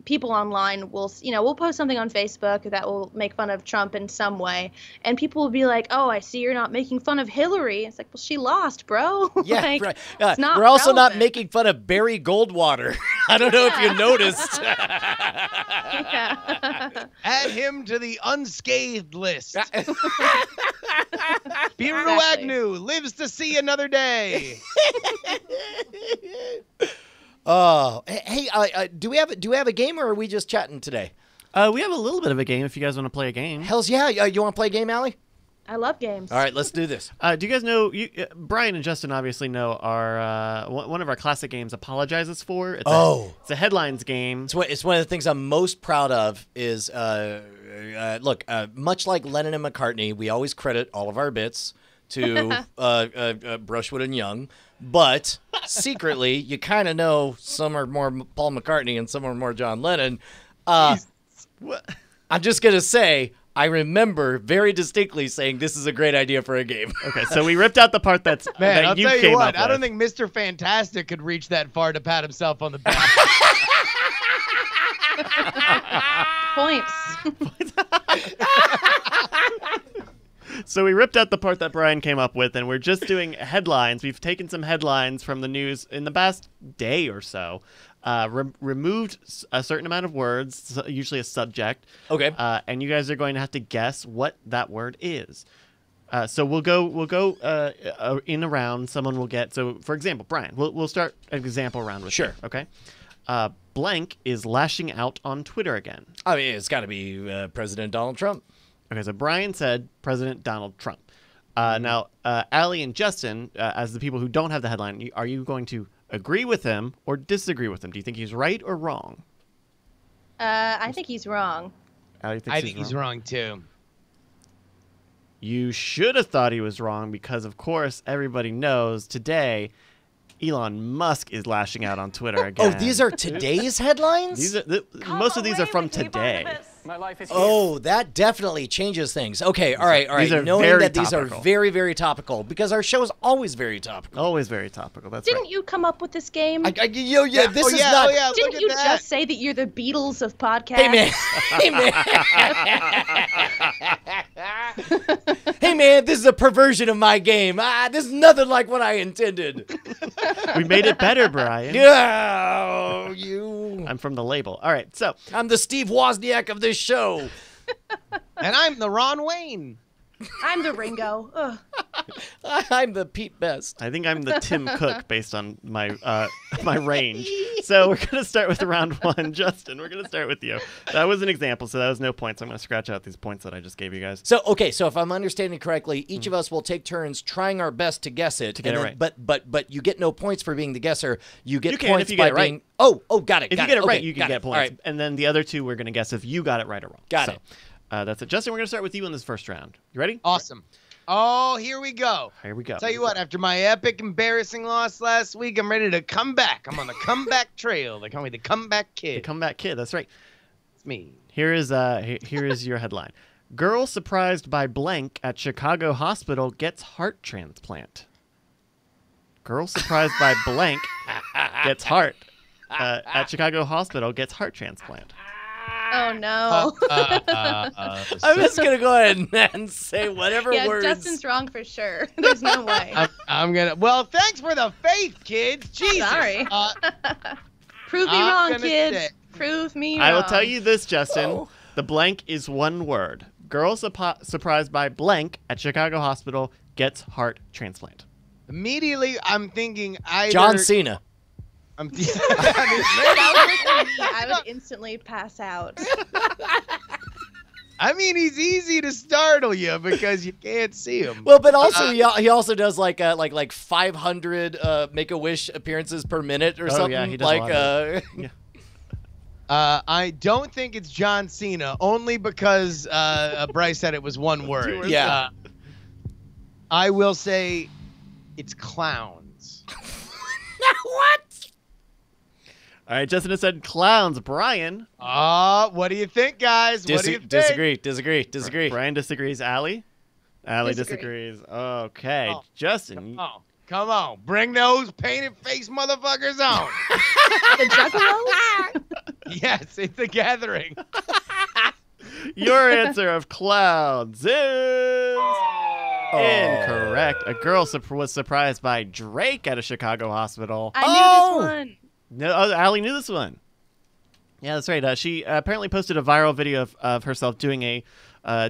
people online will, we'll post something on Facebook that will make fun of Trump in some way, and people will be like, "Oh, I see you're not making fun of Hillary." It's like, well, she lost, bro. Yeah, like, right. It's not we're also not relevant. making fun of Barry Goldwater. I don't know if you noticed. Yeah. Add him to the unscathed list. Biru Exactly. Agnew lives to see another day. Oh, hey, do we have a game, or are we just chatting today? We have a little bit of a game if you guys want to play a game. Hells yeah! You want to play a game, Allie? I love games. All right, let's do this. Do you guys know? Brian and Justin obviously know our one of our classic games, Apologize Us For. It's a headlines game. It's one of the things I'm most proud of is, look, much like Lennon and McCartney, we always credit all of our bits to Brushwood and Young, but secretly, you kind of know some are more Paul McCartney and some are more John Lennon. I'm just going to say, I remember very distinctly saying this is a great idea for a game. Okay, so we ripped out the part Man, that I'll you tell came you what, up I don't with. think Mr. Fantastic could reach that far to pat himself on the back. Points. So we ripped out the part that Brian came up with, and we're just doing headlines. We've taken some headlines from the news in the past day or so, removed a certain amount of words, usually a subject. Okay. And you guys are going to have to guess what that word is. So we'll go in a round. Someone will get. So for example, Brian, we'll start an example round with Sure. you, okay. Blank is lashing out on Twitter again. I mean, it's got to be President Donald Trump. Okay, so Brian said President Donald Trump. Now, Allie and Justin, as the people who don't have the headline, are you going to agree with him or disagree with him? Do you think he's right or wrong? I think he's wrong. Allie thinks I think he's wrong, too. You should have thought he was wrong because, of course, everybody knows today Elon Musk is lashing out on Twitter again. Oh, these are today's headlines? These are most of these are from today. My life is Oh, that definitely changes things. Okay, all right. These are Knowing very that these are topical. very, very topical because our show is always very topical. Always very topical. That's Didn't right. you come up with this game? This is not. Didn't you just say that you're the Beatles of podcasts? Hey man, hey man, hey man! This is a perversion of my game. This is nothing like what I intended. We made it better, Brian. Oh, you! I'm from the label. All right, so I'm the Steve Wozniak of this show. And I'm the Ron Wayne. I'm the Ringo. Ugh. I'm the Pete Best. I think I'm the Tim Cook based on my my range. So we're gonna start with round one. Justin, we're gonna start with you. That was an example, so that was no points. I'm gonna scratch out these points that I just gave you guys. So if I'm understanding correctly, each of us will take turns trying our best to guess it. To get it right. But you get no points for being the guesser. You get You can points if you by get it right. being. Oh, got it. If got you get it right, Okay, you can got get it. points. All right. And then the other two we're gonna guess if you got it right or wrong. Got it. That's it. Justin, we're gonna start with you in this first round. You ready? Awesome. Oh, here we go. Here we go. Tell you what, after my epic, embarrassing loss last week, I'm ready to come back. I'm on the comeback trail. They call me the comeback The kid. comeback kid. That's right. It's me. Here is your headline. Girl surprised by blank at Chicago hospital gets heart transplant. Girl surprised by blank gets heart at Chicago hospital gets heart transplant. Oh no. I'm just gonna go ahead and say whatever Yeah, words. Justin's wrong for sure. There's no way. I'm gonna. Well, thanks for the faith, kids. Jesus. Sorry. Prove me I'm wrong, gonna kids. say- Prove me wrong. I will tell you this, Justin. Oh. The blank is one word. Girl surprised by blank at Chicago hospital gets heart transplant. Immediately, I'm thinking either John Cena. I'm I would instantly pass out. I mean, he's easy to startle you because you can't see him. Well, but also he also does like 500 Make-A-Wish appearances per minute or something. yeah, he does a lot of I don't think it's John Cena, only because Bryce said it was one word. Yeah. I will say it's clowns. What? All right, Justin has said clowns. Brian. What do you think, guys? What do you think? Disagree. Brian disagrees. Allie? Allie Disagree. disagrees. Okay. Oh, Justin. Come on. Bring those painted face motherfuckers on. The Juggalos? Yes, it's the gathering. Your answer of clowns is incorrect. A girl was surprised by Drake at a Chicago hospital. I knew this one. No, Allie knew this one. Yeah, that's right. She apparently posted a viral video of herself doing a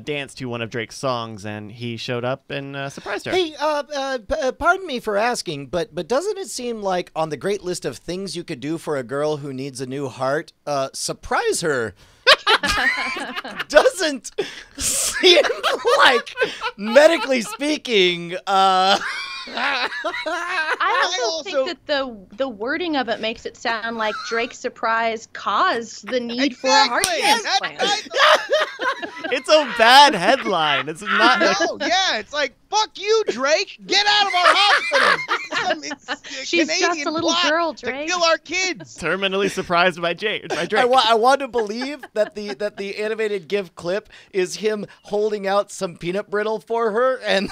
dance to one of Drake's songs, and he showed up and surprised her. Hey, pardon me for asking, but doesn't it seem like on the great list of things you could do for a girl who needs a new heart, surprise her doesn't seem like, medically speaking, I also think that the wording of it makes it sound like Drake's surprise caused the need for a heart transplant. It's a bad headline. It's not. No, yeah, it's like, fuck you, Drake. Get out of our hospital. She's Canadian just a little plot girl, to Drake. kill our kids. Terminally surprised by Drake. I want to believe that the animated GIF clip is him holding out some peanut brittle for her, and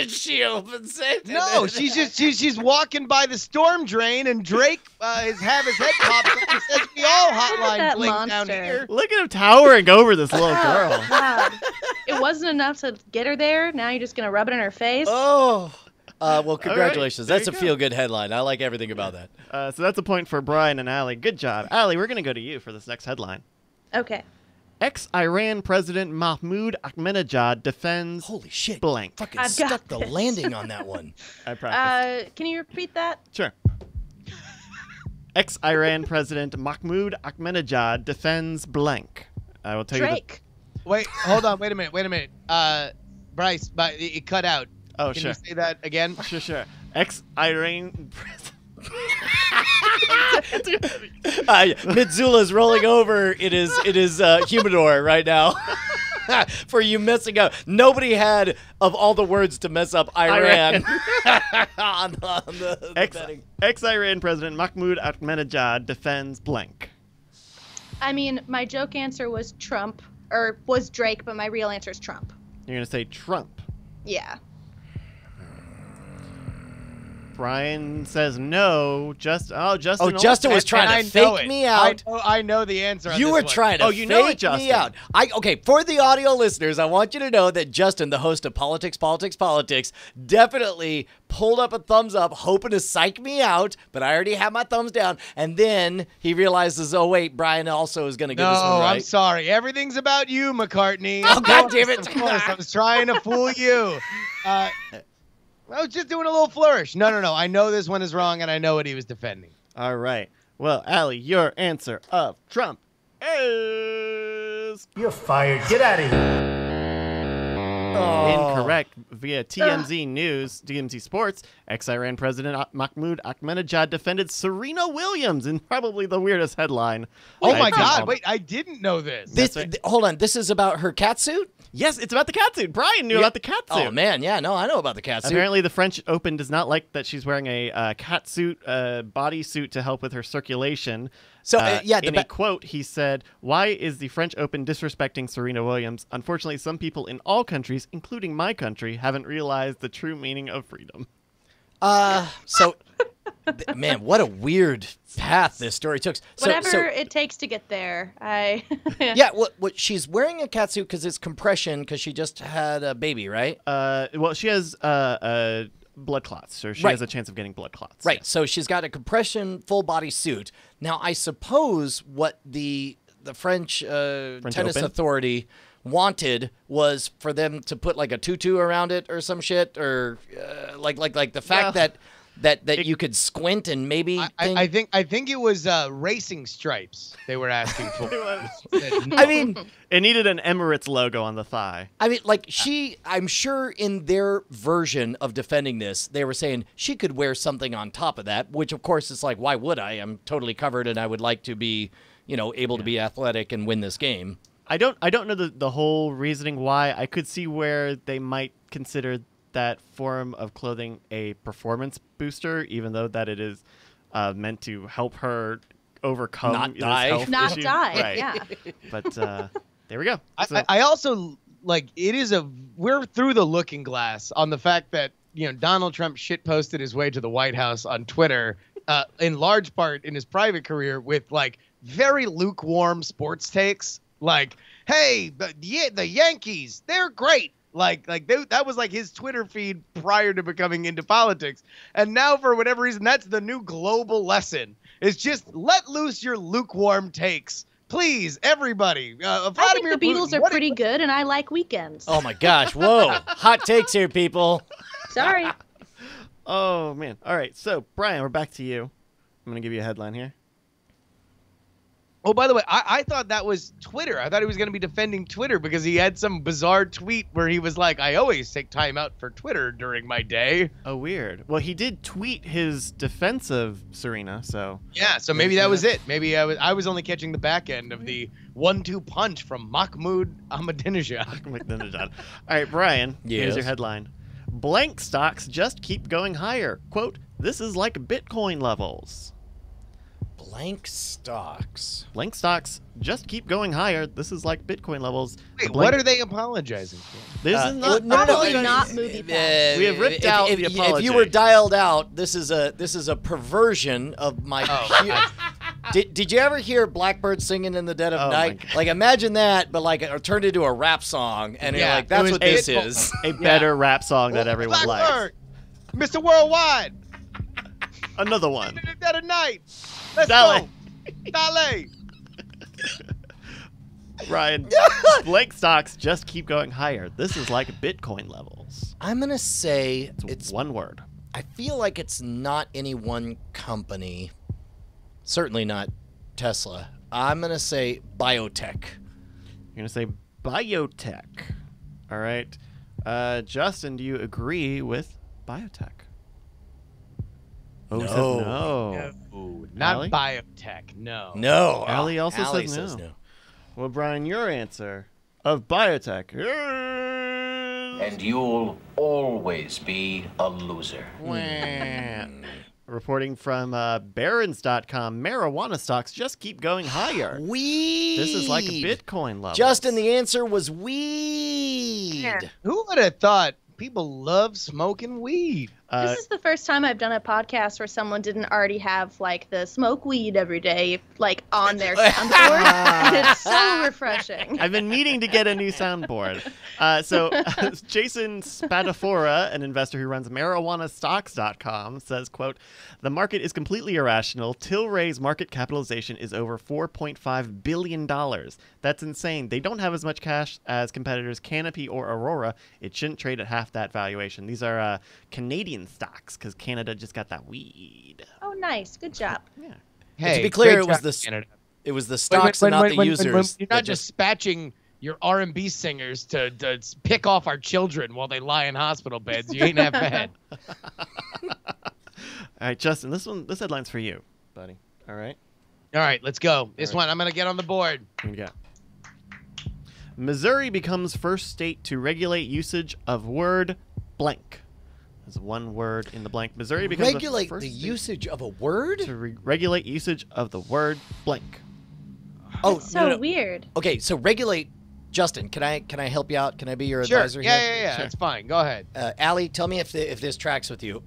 she opens it. No, she's walking by the storm drain, and Drake have his head popped up and says, "We all hotline that bling down monster. here." Look at him towering over this little girl. Oh, God. It wasn't enough to get her there. Now you're just going to rub it in her face. Oh. Well, congratulations. There That's a you go. feel-good headline. I like everything about that. So that's a point for Brian and Allie. Good job. Allie, we're going to go to you for this next headline. Okay. Ex-Iran President Mahmoud Ahmadinejad defends Holy shit. blank. Fucking I've got stuck the this. landing on that one. I practiced. Can you repeat that? Sure. Ex-Iran President Mahmoud Ahmadinejad defends blank. I will tell you Drake. Wait, hold on. Wait a minute. Bryce, but it cut out. Oh, Can sure. you say that again? Sure. Ex-Iran President. Mitsula's rolling over. It is humidor right now. For you messing up. Nobody had, of all the words to mess up, Iran. on the betting. Ex-Iran President Mahmoud Ahmadinejad defends blank. I mean, my joke answer was Trump, or was Drake, but my real answer is Trump. You're going to say Trump. Yeah. Brian says no. Justin. Justin was trying to fake me out. I know the answer. On You this were one. trying to Oh, you know it, fake Justin. me out. Okay, for the audio listeners, I want you to know that Justin, the host of Politics, definitely pulled up a thumbs up, hoping to psych me out, but I already had my thumbs down, and then he realizes, oh wait, Brian also is going to get this one right. I'm sorry. Everything's about you, McCartney. Oh, God damn it. Of course, I was trying to fool you. I was just doing a little flourish. No. I know this one is wrong, and I know what he was defending. All right. Well, Allie, your answer of Trump is You're fired. Get out of here. incorrect. Via TMZ News, TMZ Sports, ex-Iran President Mahmoud Ahmadinejad defended Serena Williams in probably the weirdest headline. Oh, I my think God. of- Wait, I didn't know this. Hold on, this is about her cat suit? Yes, it's about the cat suit. Brian knew about the cat suit. Oh, man, yeah, no, I know about the cat suit. Apparently, the French Open does not like that she's wearing a cat suit, body suit to help with her circulation. So, in a quote, he said, "Why is the French Open disrespecting Serena Williams? Unfortunately, some people in all countries, including my country, haven't realized the true meaning of freedom." Man, what a weird path this story took. Whatever it takes to get there. Yeah, what she's wearing a catsuit because it's compression because she just had a baby, right? Well, she has blood clots, or she Right. has a chance of getting blood clots. Right. Yeah. So she's got a compression full body suit. Now, I suppose what the French tennis Open? authority wanted was for them to put like a tutu around it or some shit, or like the fact that you could squint and maybe. I think it was racing stripes they were asking for. I mean, It needed an Emirates logo on the thigh. I'm sure in their version of defending this, they were saying she could wear something on top of that, which of course is like, why would I? I'm totally covered and I would like to be, able to be athletic and win this game. I don't know the whole reasoning why. I could see where they might consider that form of clothing a performance booster, even though that it is meant to help her overcome Not this die. health Not issue. die, Right. yeah. But there we go. So- I also we're through the looking glass on the fact that Donald Trump shitposted his way to the White House on Twitter, in large part in his private career with very lukewarm sports takes, like, hey, the Yankees, they're great. That was his Twitter feed prior to becoming into politics. And now, for whatever reason, that's the new global lesson. It's just let loose your lukewarm takes. Please, everybody. I think the Beatles are pretty good, and I like Weekends. Oh my gosh! Whoa! Hot takes here, people. Sorry. Oh, man. All right. So, Brian, we're back to you. I'm going to give you a headline here. Oh, by the way, I thought that was Twitter. I thought he was going to be defending Twitter because he had some bizarre tweet where he was like, I always take time out for Twitter during my day. Oh, weird. Well, he did tweet his defense of Serena, so. Yeah, so maybe that was it. Maybe I was only catching the back end of the 1-2 punch from Mahmoud Ahmadinejad. All right, Brian, here's Yes. your headline. Blank stocks just keep going higher. Quote, this is like Bitcoin levels. Blank stocks. Blank stocks just keep going higher. This is like Bitcoin levels. Wait, what are they apologizing for? This is not Probably apologizing. not movie pass. We have ripped out the If apology. you were dialed out, this is a perversion of my. Did you ever hear Blackbird singing in the dead of Oh, my night? God. Like imagine that, but like it turned into a rap song, and you're Yeah, like, it that's was what this Pitbull. is. a better rap song that everyone likes. Blackbird, Mr. Worldwide, Another one. in the dead of night. Let's Dale. go. Dale. Ryan, blank stocks just keep going higher. This is like Bitcoin levels. I'm gonna say It's one word. I feel like it's not any one company. Certainly not Tesla. I'm gonna say biotech. You're going to say biotech. All right. Justin, do you agree with biotech? Oh, he says no. No, not Allie? biotech. No. No. Allie also Allie says says no. no. Well, Brian, your answer of biotech is... And you'll always be a loser. Wah. Reporting from Barron's.com, marijuana stocks just keep going higher. Weed. This is like Bitcoin level. Justin, the answer was weed. Who would have thought people love smoking weed? This is the first time I've done a podcast where someone didn't already have like the smoke weed every day like on their soundboard. And it's so refreshing. I've been meaning to get a new soundboard. So Jason Spadafora, an investor who runs marijuanastocks.com, says, quote, the market is completely irrational. Tilray's market capitalization is over $4.5 billion. That's insane. They don't have as much cash as competitors Canopy or Aurora. It shouldn't trade at half that valuation. These are Canadian stocks because Canada just got that weed. Oh, nice. Good job. Yeah. To be clear, great it was job, the Canada. it was the stocks and not the users. You're that not just dispatching your R&B singers to pick off our children while they lie in hospital beds. You ain't that bad. All right, Justin, this headline's for you, buddy. All right. All right, let's go. This right. one, I'm going to get on the board. Here we go. Missouri becomes first state to regulate usage of word blank. There's one word in the blank. Missouri becomes regulate first the state usage of a word. to regulate usage of the word blank. Oh, That's so weird. Okay, so regulate. Justin, can I help you out? Can I be your Sure. advisor Yeah, here? yeah, yeah. Sure. That's fine. Go ahead. Allie, tell me if this tracks with you.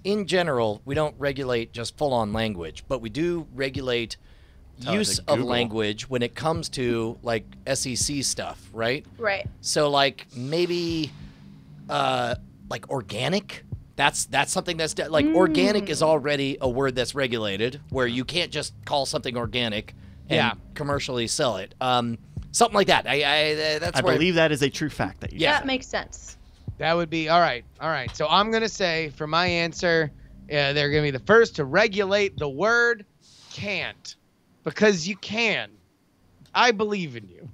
In general, we don't regulate just full-on language, but we do regulate Tell it use to of Google. language when it comes to like SEC stuff, right? Right. So like maybe like organic. That's something that's like organic is already a word that's regulated where you can't just call something organic and commercially sell it. Something like that. That's I where believe that is a true fact that you Yeah. That makes sense. That would be all right. All right. So I'm going to say for my answer, they're going to be the first to regulate the word can't because you can. I believe in you.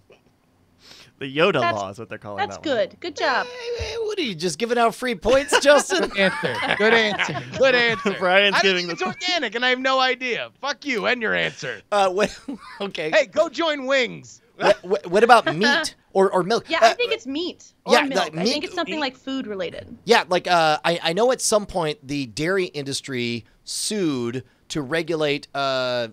The Yoda That's- law is what they're calling That's that one. good. Good job. Hey, what are you just giving out free points, Justin? Good answer. Good answer. Good answer. Brian's I giving think the it's organic and I have no idea. Fuck you and your answer. Okay. Hey, go join Wings. What about meat or milk? Yeah, I think it's meat or yeah, milk. like I think meat- it's something like food related. Yeah, like I know at some point the dairy industry sued to regulate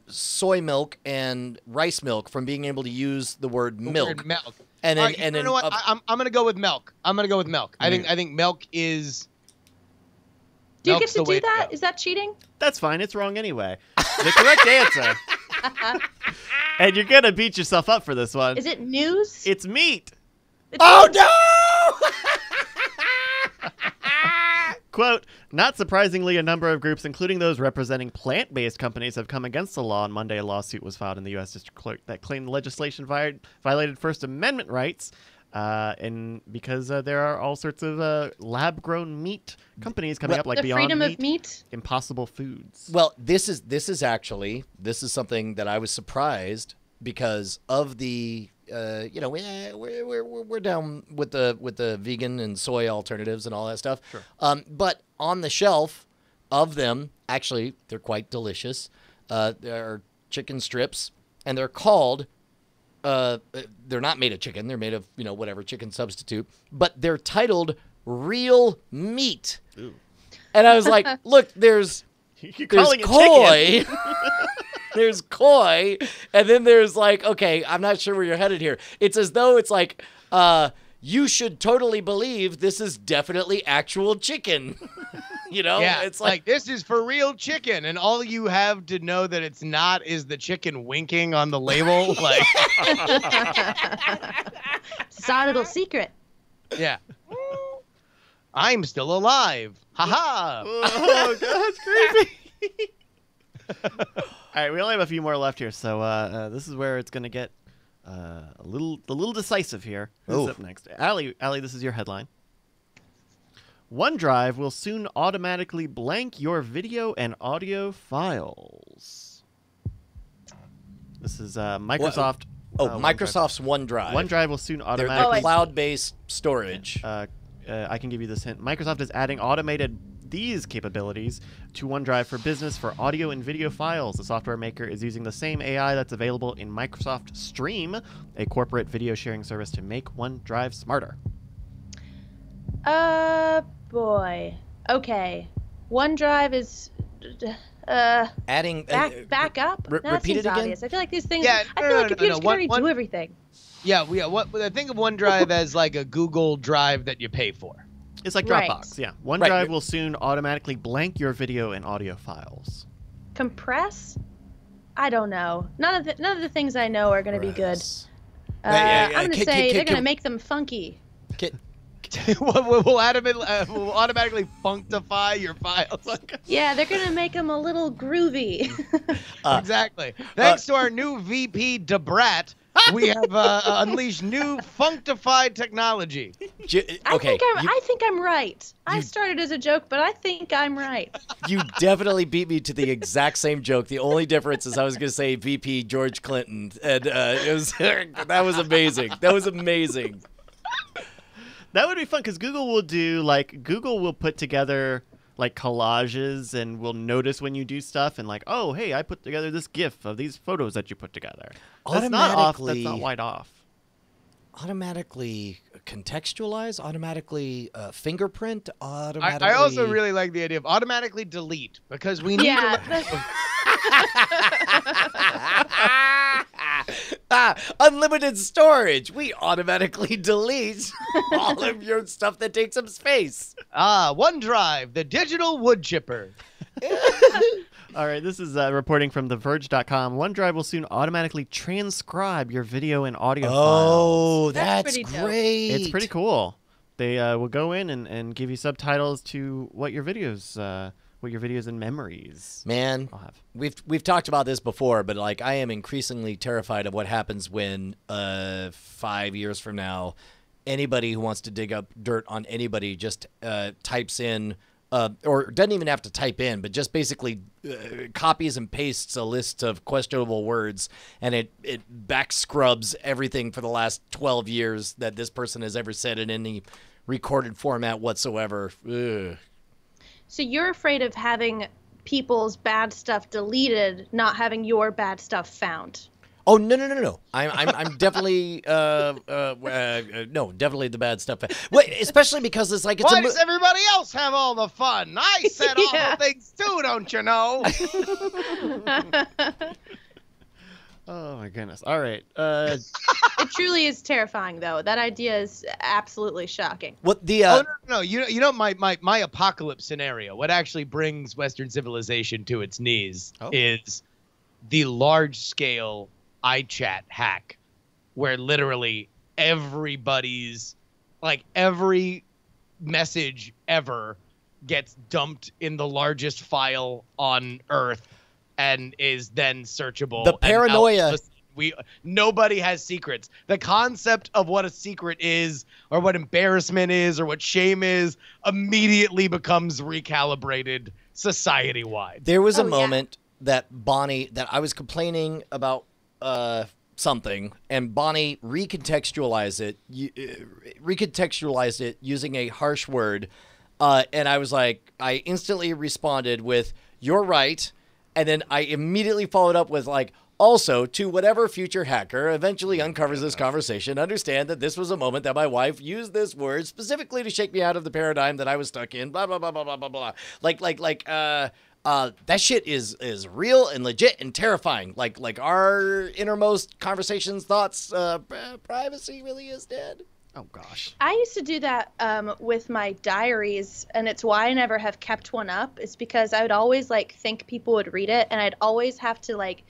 soy milk and rice milk from being able to use the word milk. Word milk. And then, All right, and you then know what? I'm going to go with milk. I'm going to go with milk. I think milk is. Do you milk's get the to way do that? go. Is that cheating? That's fine. It's wrong anyway. The correct answer. And you're going to beat yourself up for this one. Is it news? It's meat. It's oh meat. no! Quote, not surprisingly, a number of groups, including those representing plant-based companies, have come against the law. On Monday, a lawsuit was filed in the U.S. District Court that claimed the legislation violated First Amendment rights, and because there are all sorts of lab-grown meat companies coming up, like The Beyond freedom Meat, of meat. Impossible Foods. Well, this is something that I was surprised because of the we're down with the vegan and soy alternatives and all that stuff. Sure. But on the shelf of them, actually, they're quite delicious. They're chicken strips, and they're called. They're not made of chicken. They're made of whatever chicken substitute, but they're titled real meat. Ooh. And I was like, look, there's koi. There's koi, and then there's like, okay, I'm not sure where you're headed here. It's as though it's like, you should totally believe this is definitely actual chicken. Yeah, it's like this is for real chicken, and all you have to know that it's not is the chicken winking on the label. Like, It's our little secret. yeah, I'm still alive. Ha ha. Oh, God, that's creepy. All right, we only have a few more left here, so this is where it's going to get a little decisive here. Who's up next? Allie, this is your headline. OneDrive will soon automatically blank your video and audio files. This is Microsoft. Microsoft's OneDrive. OneDrive will soon Their automatically cloud-based storage. I can give you this hint. Microsoft is adding automated these capabilities to OneDrive for Business for audio and video files. The software maker is using the same AI that's available in Microsoft Stream, a corporate video sharing service, to make OneDrive smarter. Boy. Okay. OneDrive is Adding back up. That repeat seems it again? obvious. I feel like these things. Yeah, I feel like computers can already do everything. Yeah. What I think of OneDrive as like a Google Drive that you pay for. It's like Right. Dropbox, yeah. OneDrive will soon automatically blank your video and audio files. Compress? I don't know. None of the things I know are going to be good. Yeah, I'm going to say they're going to make them funky. We'll automatically functify your files. Yeah, they're going to make them a little groovy. Exactly. Thanks to our new VP, Debrat, we have unleashed new functified technology. I think I'm right. I started as a joke, but I think I'm right. You definitely beat me to the exact same joke. The only difference is I was going to say VP George Clinton, and that was amazing. That was amazing. That would be fun because Google will put together like collages and will notice when you do stuff and like, oh, hey, I put together this GIF of these photos that you put together. That's not wide off. Automatically contextualize, automatically fingerprint, automatically. I also really like the idea of automatically delete because we need unlimited storage. We automatically delete all of your stuff that takes up space. OneDrive, the digital wood chipper. All right, this is reporting from TheVerge.com. OneDrive will soon automatically transcribe your video and audio files. Oh, that's pretty dope. great. It's pretty cool. They will go in and give you subtitles to what your videos and memories. Man, I'll have. we've talked about this before, but like I am increasingly terrified of what happens when 5 years from now, anybody who wants to dig up dirt on anybody just types in. Or doesn't even have to type in, but just basically copies and pastes a list of questionable words, and it back scrubs everything for the last 12 years that this person has ever said in any recorded format whatsoever. Ugh. So you're afraid of having people's bad stuff deleted, not having your bad stuff found. Oh no! I'm definitely no, definitely the bad stuff. Wait, especially because it's like Why does everybody else have all the fun? I said all the things too, don't you know? Oh my goodness! All right. It truly is terrifying, though. That idea is absolutely shocking. What the? No. You know my apocalypse scenario. What actually brings Western civilization to its knees is the large scale iChat hack, where literally everybody's every message ever gets dumped in the largest file on Earth and is then searchable. The paranoia. Nobody has secrets. The concept of what a secret is, or what embarrassment is, or what shame is, immediately becomes recalibrated society-wide. There was a moment that Bonnie, that I was complaining about something, and Bonnie recontextualized it using a harsh word, and I was like, I instantly responded with, "You're right," and then I immediately followed up with like, "Also, to whatever future hacker eventually uncovers this conversation, understand that this was a moment that my wife used this word specifically to shake me out of the paradigm that I was stuck in." Blah blah blah blah blah blah blah. That shit is real and legit and terrifying. Like our innermost conversations, thoughts, privacy really is dead. Oh gosh. I used to do that with my diaries, and it's why I never have kept one up. It's because I would always like think people would read it, and I'd always have to like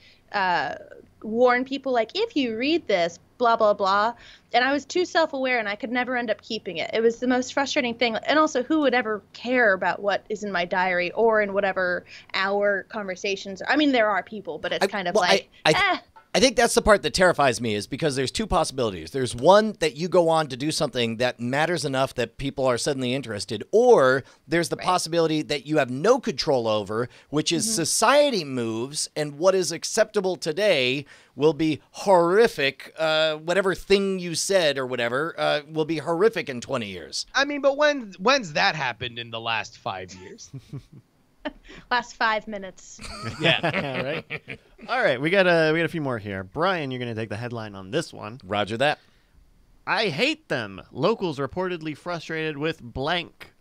warn people like, if you read this, blah blah blah. And I was too self-aware, and I could never end up keeping it. It was the most frustrating thing. And also, who would ever care about what is in my diary or in whatever our conversations are? I mean, there are people, but it's kind of I think that's the part that terrifies me, is because there's two possibilities. There's one, that you go on to do something that matters enough that people are suddenly interested, or there's the possibility that you have no control over, which is society moves, and what is acceptable today will be horrific. Whatever thing you said or whatever will be horrific in 20 years. I mean, but when's that happened in the last 5 years? Last 5 minutes. Yeah. Right. All right, we got a few more here. Brian, you're going to take the headline on this one. Roger that. I hate them. Locals reportedly frustrated with blank.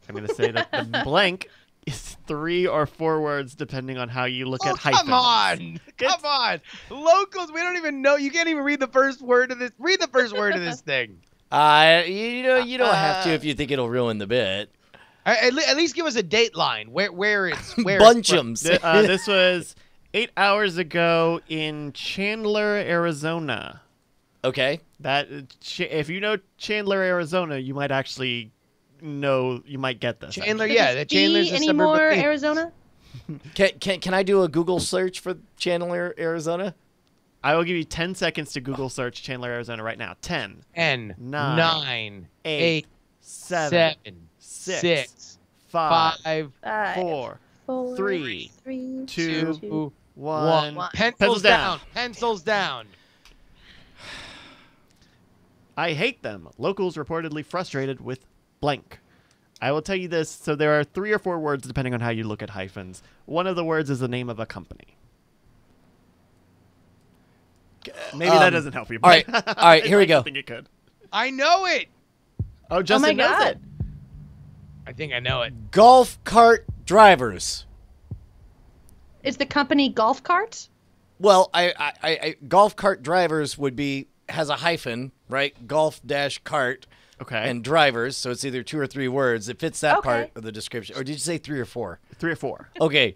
I'm going to say that the blank is 3 or 4 words depending on how you look at hyphens. Come on. Locals, we don't even know. You can't even read the first word of this. Read the first word of this thing. You don't have to if you think it'll ruin the bit. At least give us a dateline where it's Bunchums. This was 8 hours ago in Chandler, Arizona. Okay. That if you know Chandler, Arizona, you might actually know. You might get this. Chandler, yeah. Chandler's a any suburb more of Phoenix. Arizona? Can I do a Google search for Chandler, Arizona? I will give you 10 seconds to Google search Chandler, Arizona right now. 10, 9, 9, 8, 7, 6, 5, 5, 4, 3, 2, 2, 1. Pencils down. Pencils down. I hate them. Locals reportedly frustrated with blank. I will tell you this. So there are 3 or 4 words depending on how you look at hyphens. One of the words is the name of a company. Maybe that doesn't help you. All right, here we go. I think it could. I know it. Oh, Justin knows it. I think I know it. Golf cart drivers. Is the company Golf Carts? Well, I golf cart drivers has a hyphen, right? Golf-cart. Okay. And drivers, so it's either 2 or 3 words. It fits that Okay. part of the description. Or did you say 3 or 4? 3 or 4. Okay.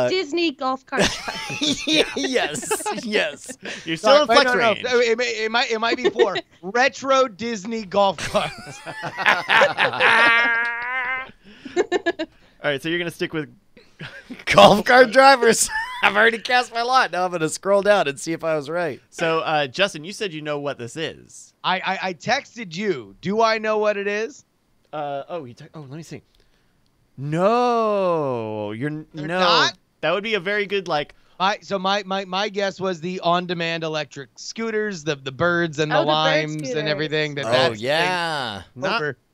Disney Golf Cart drivers. yes. You're still in flex No. range. It might be 4. Retro Disney golf carts. All right, so you're going to stick with Golf cart drivers. I've already cast my lot. Now I'm going to scroll down and see if I was right. So, Justin, you said you know what this is. I texted you. Do I know what it is? Let me see. No, no. Not? That would be a very good My guess was the on-demand electric scooters, the birds and the bird limes and scooters. everything. Yeah.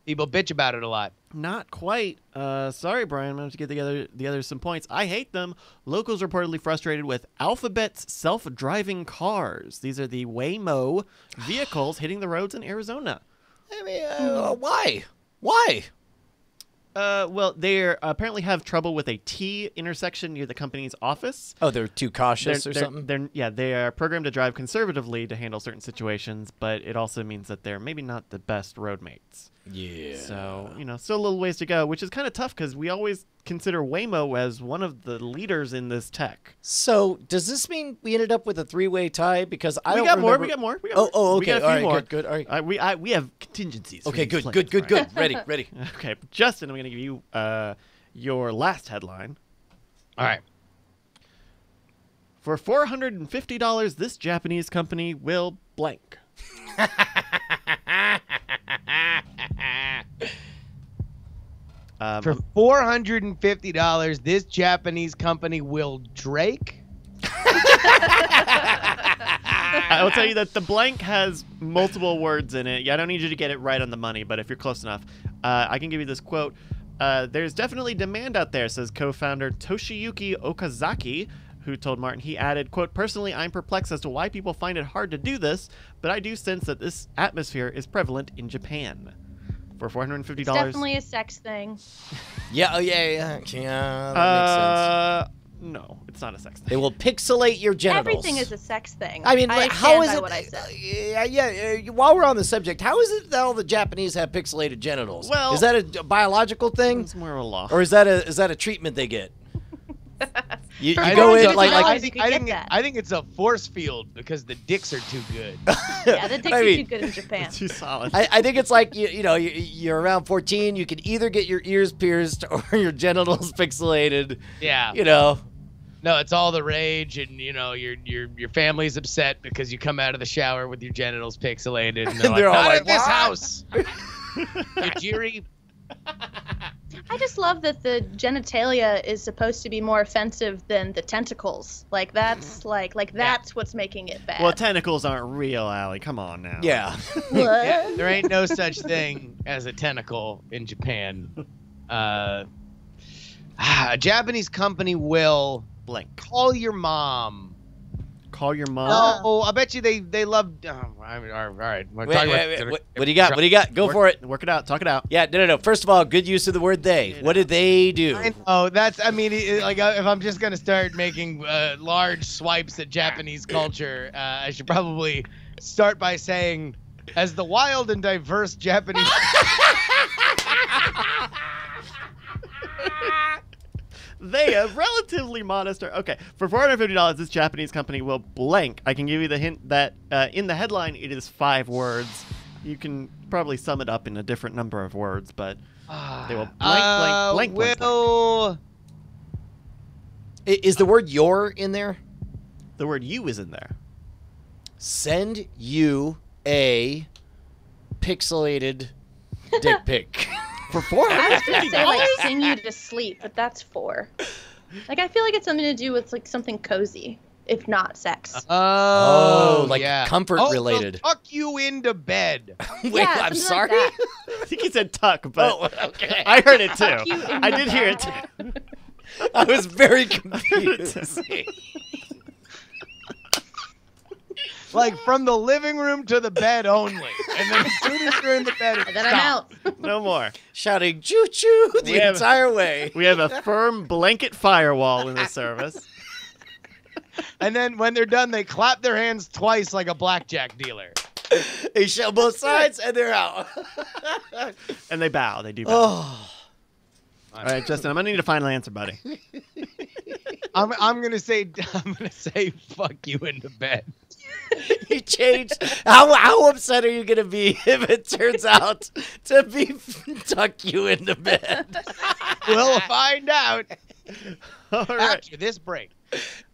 People bitch about it a lot. Not quite. Sorry, Brian. I'm going to have to get the other some points. I hate them. Locals reportedly frustrated with Alphabet's self-driving cars. These are the Waymo vehicles hitting the roads in Arizona. I mean, why? Why? Well, they apparently have trouble with a T intersection near the company's office. Oh, they're too cautious or something? They are programmed to drive conservatively to handle certain situations, but it also means that they're maybe not the best road mates. Yeah. So, still a little ways to go, which is kind of tough because we always consider Waymo as one of the leaders in this tech. So, does this mean we ended up with a 3-way tie? Because I don't got more. remember... We got more. Oh, okay. We got a few all right, more. Good. All right. We have contingencies. Okay, good. Ready. Okay, Justin, I'm going to give you your last headline. All right. For $450, this Japanese company will blank. For $450, this Japanese company will Drake. I will tell you that the blank has multiple words in it. Yeah, I don't need you to get it right on the money, but if you're close enough, I can give you this quote. There's definitely demand out there, says co-founder Toshiyuki Okazaki, who told Martin. He added, quote, personally, I'm perplexed as to why people find it hard to do this, but I do sense that this atmosphere is prevalent in Japan. For $450. It's definitely a sex thing. Yeah, that makes sense. No, it's not a sex thing. They will pixelate your genitals. Everything is a sex thing. I mean, I how is stand it? by what I said. While we're on the subject, how is it that all the Japanese have pixelated genitals? Well, is that a biological thing, it's more of a law. or is that a treatment they get? You I go think in it's like not- I you think could I get think that. I think it's a force field because the dicks are too good. Yeah, the dicks I are mean- too good in Japan. Too solid. I think it's like you're around 14. You can either get your ears pierced or your genitals pixelated. Yeah. No, it's all the rage, and your family's upset because you come out of the shower with your genitals pixelated, and they're, They're all "Not like, in this "What?" house." Yujiri. I just love that the genitalia is supposed to be more offensive than the tentacles. Like that's that's what's making it bad. Well, tentacles aren't real, Allie. Come on now. Yeah. What? Yeah, there ain't no such thing as a tentacle in Japan. A Japanese company will Blank. call your mom. Call your mom. Oh, I bet you they love. All right. We're talking about- What do you got? What do you got? Go for it. Work it out. Talk it out. Yeah, no. First of all, good use of the word they. What did they do? I know that's. I mean, like if I'm just gonna start making large swipes at Japanese culture, I should probably start by saying, as the wild and diverse Japanese. They have relatively modest. Okay, for $450, this Japanese company will blank. I can give you the hint that in the headline it is 5 words. You can probably sum it up in a different number of words, but they will blank. Is the word your in there? The word you is in there. Send you a pixelated dick pic. For I was gonna say $450? like sing you to sleep, but that's 4. Like I feel like it's something to do with like something cozy, if not sex. Oh, like yeah. comfort they'll related. tuck you into bed. Wait, Yeah, I'm something sorry. like I think he said tuck, but Oh, okay. I heard it Tuck too. you in I the did hear it bed. too. I was very confused. Like from the living room to the bed only, and then as soon as you're in the bed, And then I'm out. No more. Shouting choo choo the We have- entire way. We have a firm blanket firewall in this service. And then when they're done, they clap their hands twice like a blackjack dealer. They show both sides and they're out. And they bow. They do bow. Oh. All right, Justin, I'm going to need a final answer, buddy. I'm gonna say fuck you into bed. You changed. How upset are you gonna be if it turns out to be tuck you into bed? We'll find out All right. after this break.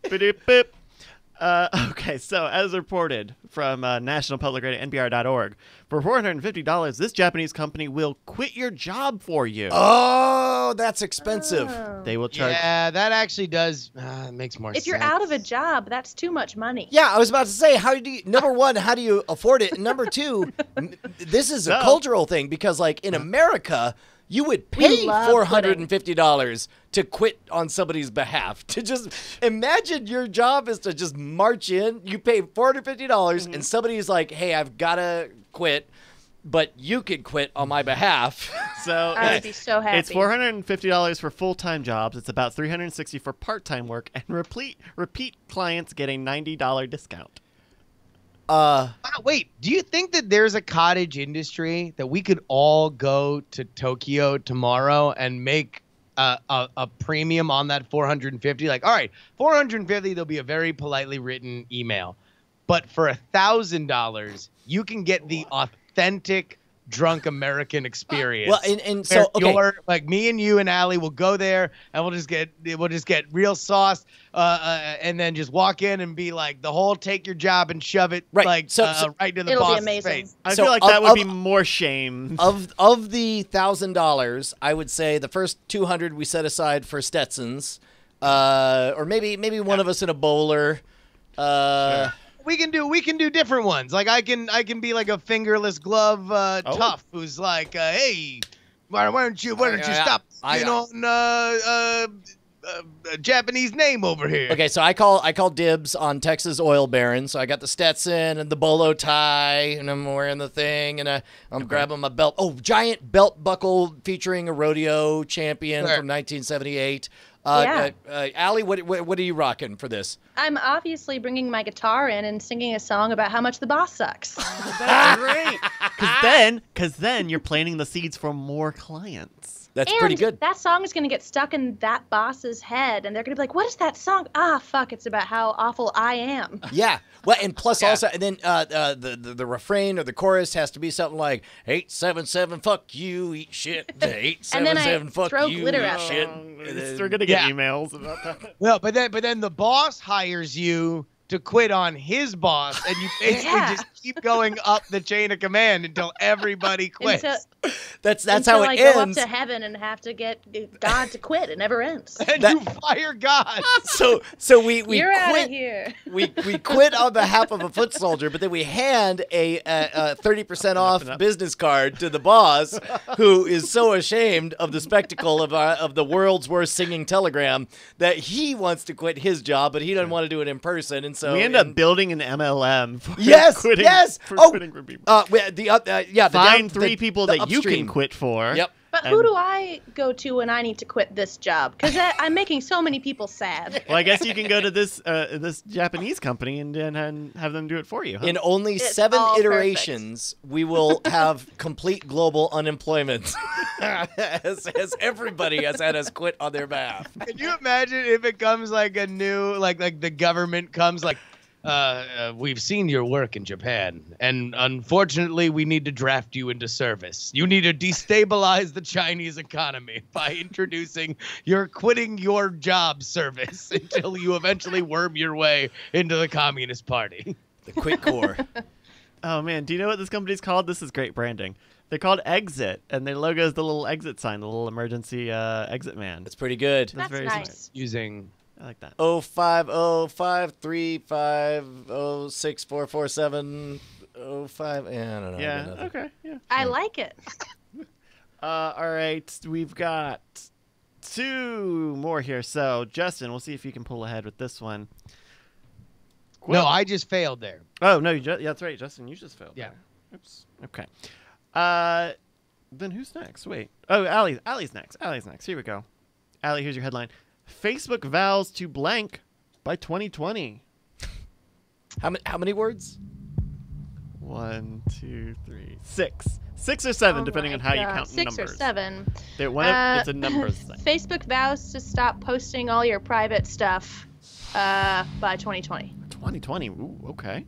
Beep. Okay, so as reported from National Public Radio, NPR.org, for $450, this Japanese company will quit your job for you. Oh, that's expensive. They will charge. Yeah, that actually does makes more sense. If you're out of a job, that's too much money. Yeah, I was about to say, number one, how do you afford it? And number two, this is a No. cultural thing because, like, in America, you would pay love $450 to quit on somebody's behalf. To just imagine your job is to just march in, you pay $450, and somebody's like, hey, I've got to quit, but you can quit on my behalf. So I would be so happy. it's $450 for full-time jobs. It's about $360 for part-time work, and repeat clients get a $90 discount. Wait, do you think that there's a cottage industry that we could all go to Tokyo tomorrow and make a premium on that 450? Like, all right, 450, there'll be a very politely written email. But for $1,000, you can get the authentic drunk American experience. Well, and so, okay. Like me and you and Allie will go there and we'll just get real sauce, and then just walk in and be like the whole take your job and shove it Right. like So right to the It'll be boss's amazing. face. I So feel like of- that would of- be more shame. Of the $1,000, I would say the first $200 we set aside for Stetsons, or maybe one of us in a bowler. we can do different ones. Like I can be like a fingerless glove tough who's like, hey, why don't you stop on a Japanese name over here? Okay, so I call dibs on Texas oil baron. So I got the Stetson and the bolo tie, and I'm wearing the thing, and I'm grabbing my belt. Oh, giant belt buckle featuring a rodeo champion from 1978. Allie, what are you rocking for this? I'm obviously bringing my guitar in and singing a song about how much the boss sucks. That's great. Because then you're planting the seeds for more clients. That's pretty good. That song is going to get stuck in that boss's head, and they're going to be like, what is that song? Ah, fuck, it's about how awful I am. Yeah. Well, and plus also, and then the refrain or the chorus has to be something like 877 fuck you, eat shit. 877 fuck throw you, glitter eat at shit. We're going to get emails about that. Well, but then the boss hires you to quit on his boss, and you basically just keep going up the chain of command until everybody quits. That's until how it I ends. go up to heaven and have to get God to quit. It never ends. And you fire God. So we You're quit. out of here. We quit on behalf of a foot soldier, but then we hand a 30% off business card to the boss, who is so ashamed of the spectacle of the world's worst singing telegram that he wants to quit his job, but he doesn't want to do it in person, and so we end up building an MLM for quitting for people. Find three people that you can quit for. Yep. But who do I go to when I need to quit this job? Because I'm making so many people sad. Well, I guess you can go to this Japanese company and have them do it for you. Huh? In only It's 7 all iterations, we will have complete global unemployment, as everybody has had us quit on their behalf. Can you imagine if it comes like a new, like the government comes like, we've seen your work in Japan, and unfortunately, we need to draft you into service. You need to destabilize the Chinese economy by introducing your quitting your job service until you eventually worm your way into the Communist Party. The Quit Corps. Oh, man. Do you know what this company's called? This is great branding. They're called Exit, and their logo is the little exit sign, the little emergency exit man. That's pretty good. That's very nice. smart. Using... I like that. 0505350644705. Yeah, I don't know. Yeah. Okay. Yeah. I like it. All right. We've got 2 more here. So, Justin, we'll see if you can pull ahead with this one. No, I just failed there. Oh, no. Yeah, that's right. Justin, you just failed. Yeah. There. Oops. Okay. Then who's next? Wait. Oh, Allie's next. Here we go. Allie, here's your headline. Facebook vows to blank by 2020. How many words? 1, 2, 3, 6. 6 or 7, depending on how you count 6 numbers. or 7. It's a numbers thing. Facebook vows to stop posting all your private stuff by 2020. 2020. Ooh, okay.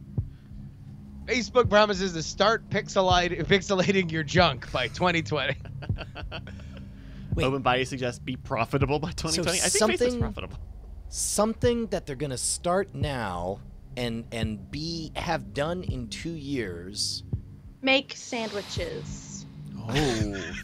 Facebook promises to start pixelating your junk by 2020. Open Bayou suggests be profitable by 2020. I think Facebook's profitable. Something that they're going to start now and have done in 2 years. Make sandwiches. Oh,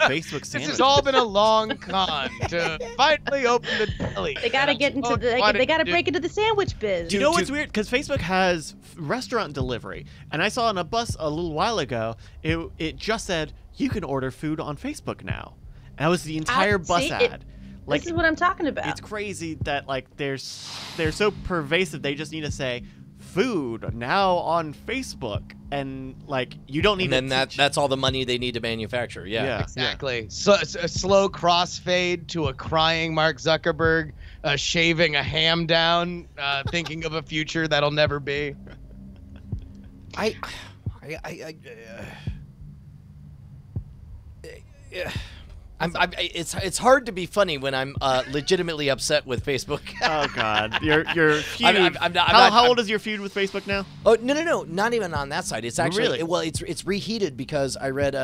Facebook sandwich. This has all been a long con to finally open the deli. They got to get into they got to break into the sandwich biz. Do you know what's weird? Because Facebook has restaurant delivery, and I saw on a bus a little while ago, it just said you can order food on Facebook now. And that was the entire bus ad. This is what I'm talking about. It's crazy that they're so pervasive. They just need to say food now on Facebook, and you don't need. And then that's all the money they need to manufacture. Yeah, exactly. So a slow crossfade to a crying Mark Zuckerberg shaving a ham down, thinking of a future that'll never be. It's hard to be funny when I'm legitimately upset with Facebook. Oh God, your feud. How old is your feud with Facebook now? Oh no, not even on that side. It's actually really? It's reheated because I read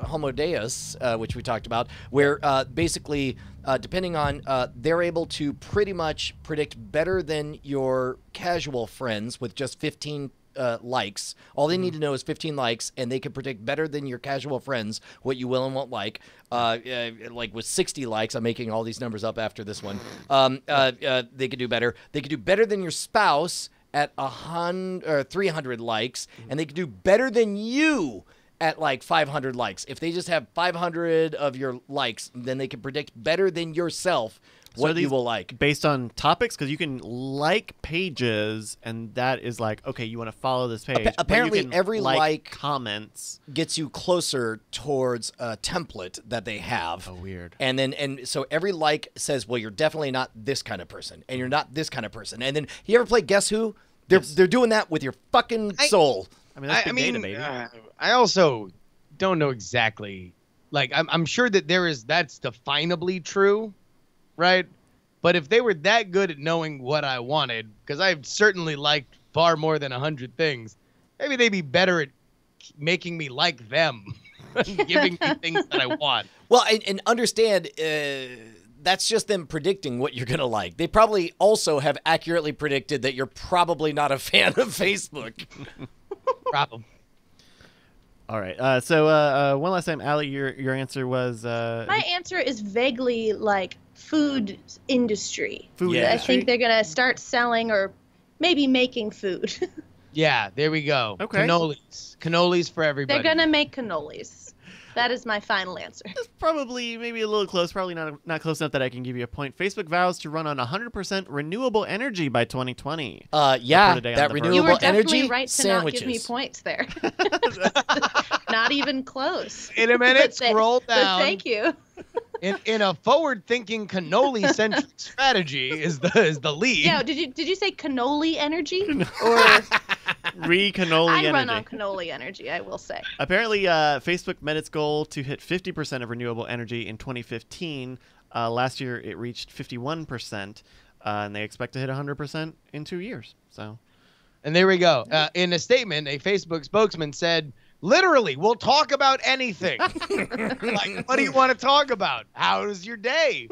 Homo Deus, which we talked about, where basically depending on they're able to pretty much predict better than your casual friends with just 15 likes. All they need to know is 15 likes, and they can predict better than your casual friends what you will and won't like. Like with 60 likes, I'm making all these numbers up after this one. They could do better. They could do better than your spouse at 100 or 300 likes, and they can do better than you at like 500 likes. If they just have 500 of your likes, then they can predict better than yourself what you will like. Based on topics? Because you can like pages, and that is like, okay, you want to follow this page. Apparently, every like comments gets you closer towards a template that they have. Oh, weird. And so every like says, well, you're definitely not this kind of person, and you're not this kind of person. And then you ever play Guess Who? They're doing that with your fucking soul. I mean, that's big data, baby. I also don't know exactly. Like, I'm sure that that's definably true, right? But if they were that good at knowing what I wanted, because I've certainly liked far more than 100 things, maybe they'd be better at making me like them, giving me things that I want. Well, and understand, that's just them predicting what you're going to like. They probably also have accurately predicted that you're probably not a fan of Facebook. Problem. All right. So one last time, Allie, your answer was... My answer is vaguely like food industry. Food I industry? think they're going to start selling or maybe making food. Yeah, there we go. Okay. Cannolis for everybody. They're going to make cannolis. That is my final answer. It's probably maybe a little close, probably not close enough that I can give you a point. Facebook vows to run on 100% renewable energy by 2020. Yeah, Reported that on the renewable You were definitely energy right to sandwiches. not give me points there. Not even close. In a minute, scroll But down. thank you. In a forward-thinking cannoli-centric strategy is the lead. Yeah, did you say cannoli energy? Or Re-cannoli I energy. run on cannoli energy, I will say. Apparently, Facebook met its goal to hit 50% of renewable energy in 2015. Last year, it reached 51%, and they expect to hit 100% in 2 years. So, And there we go. In a statement, a Facebook spokesman said, literally, we'll talk about anything. Like, what do you want to talk about? How was your day?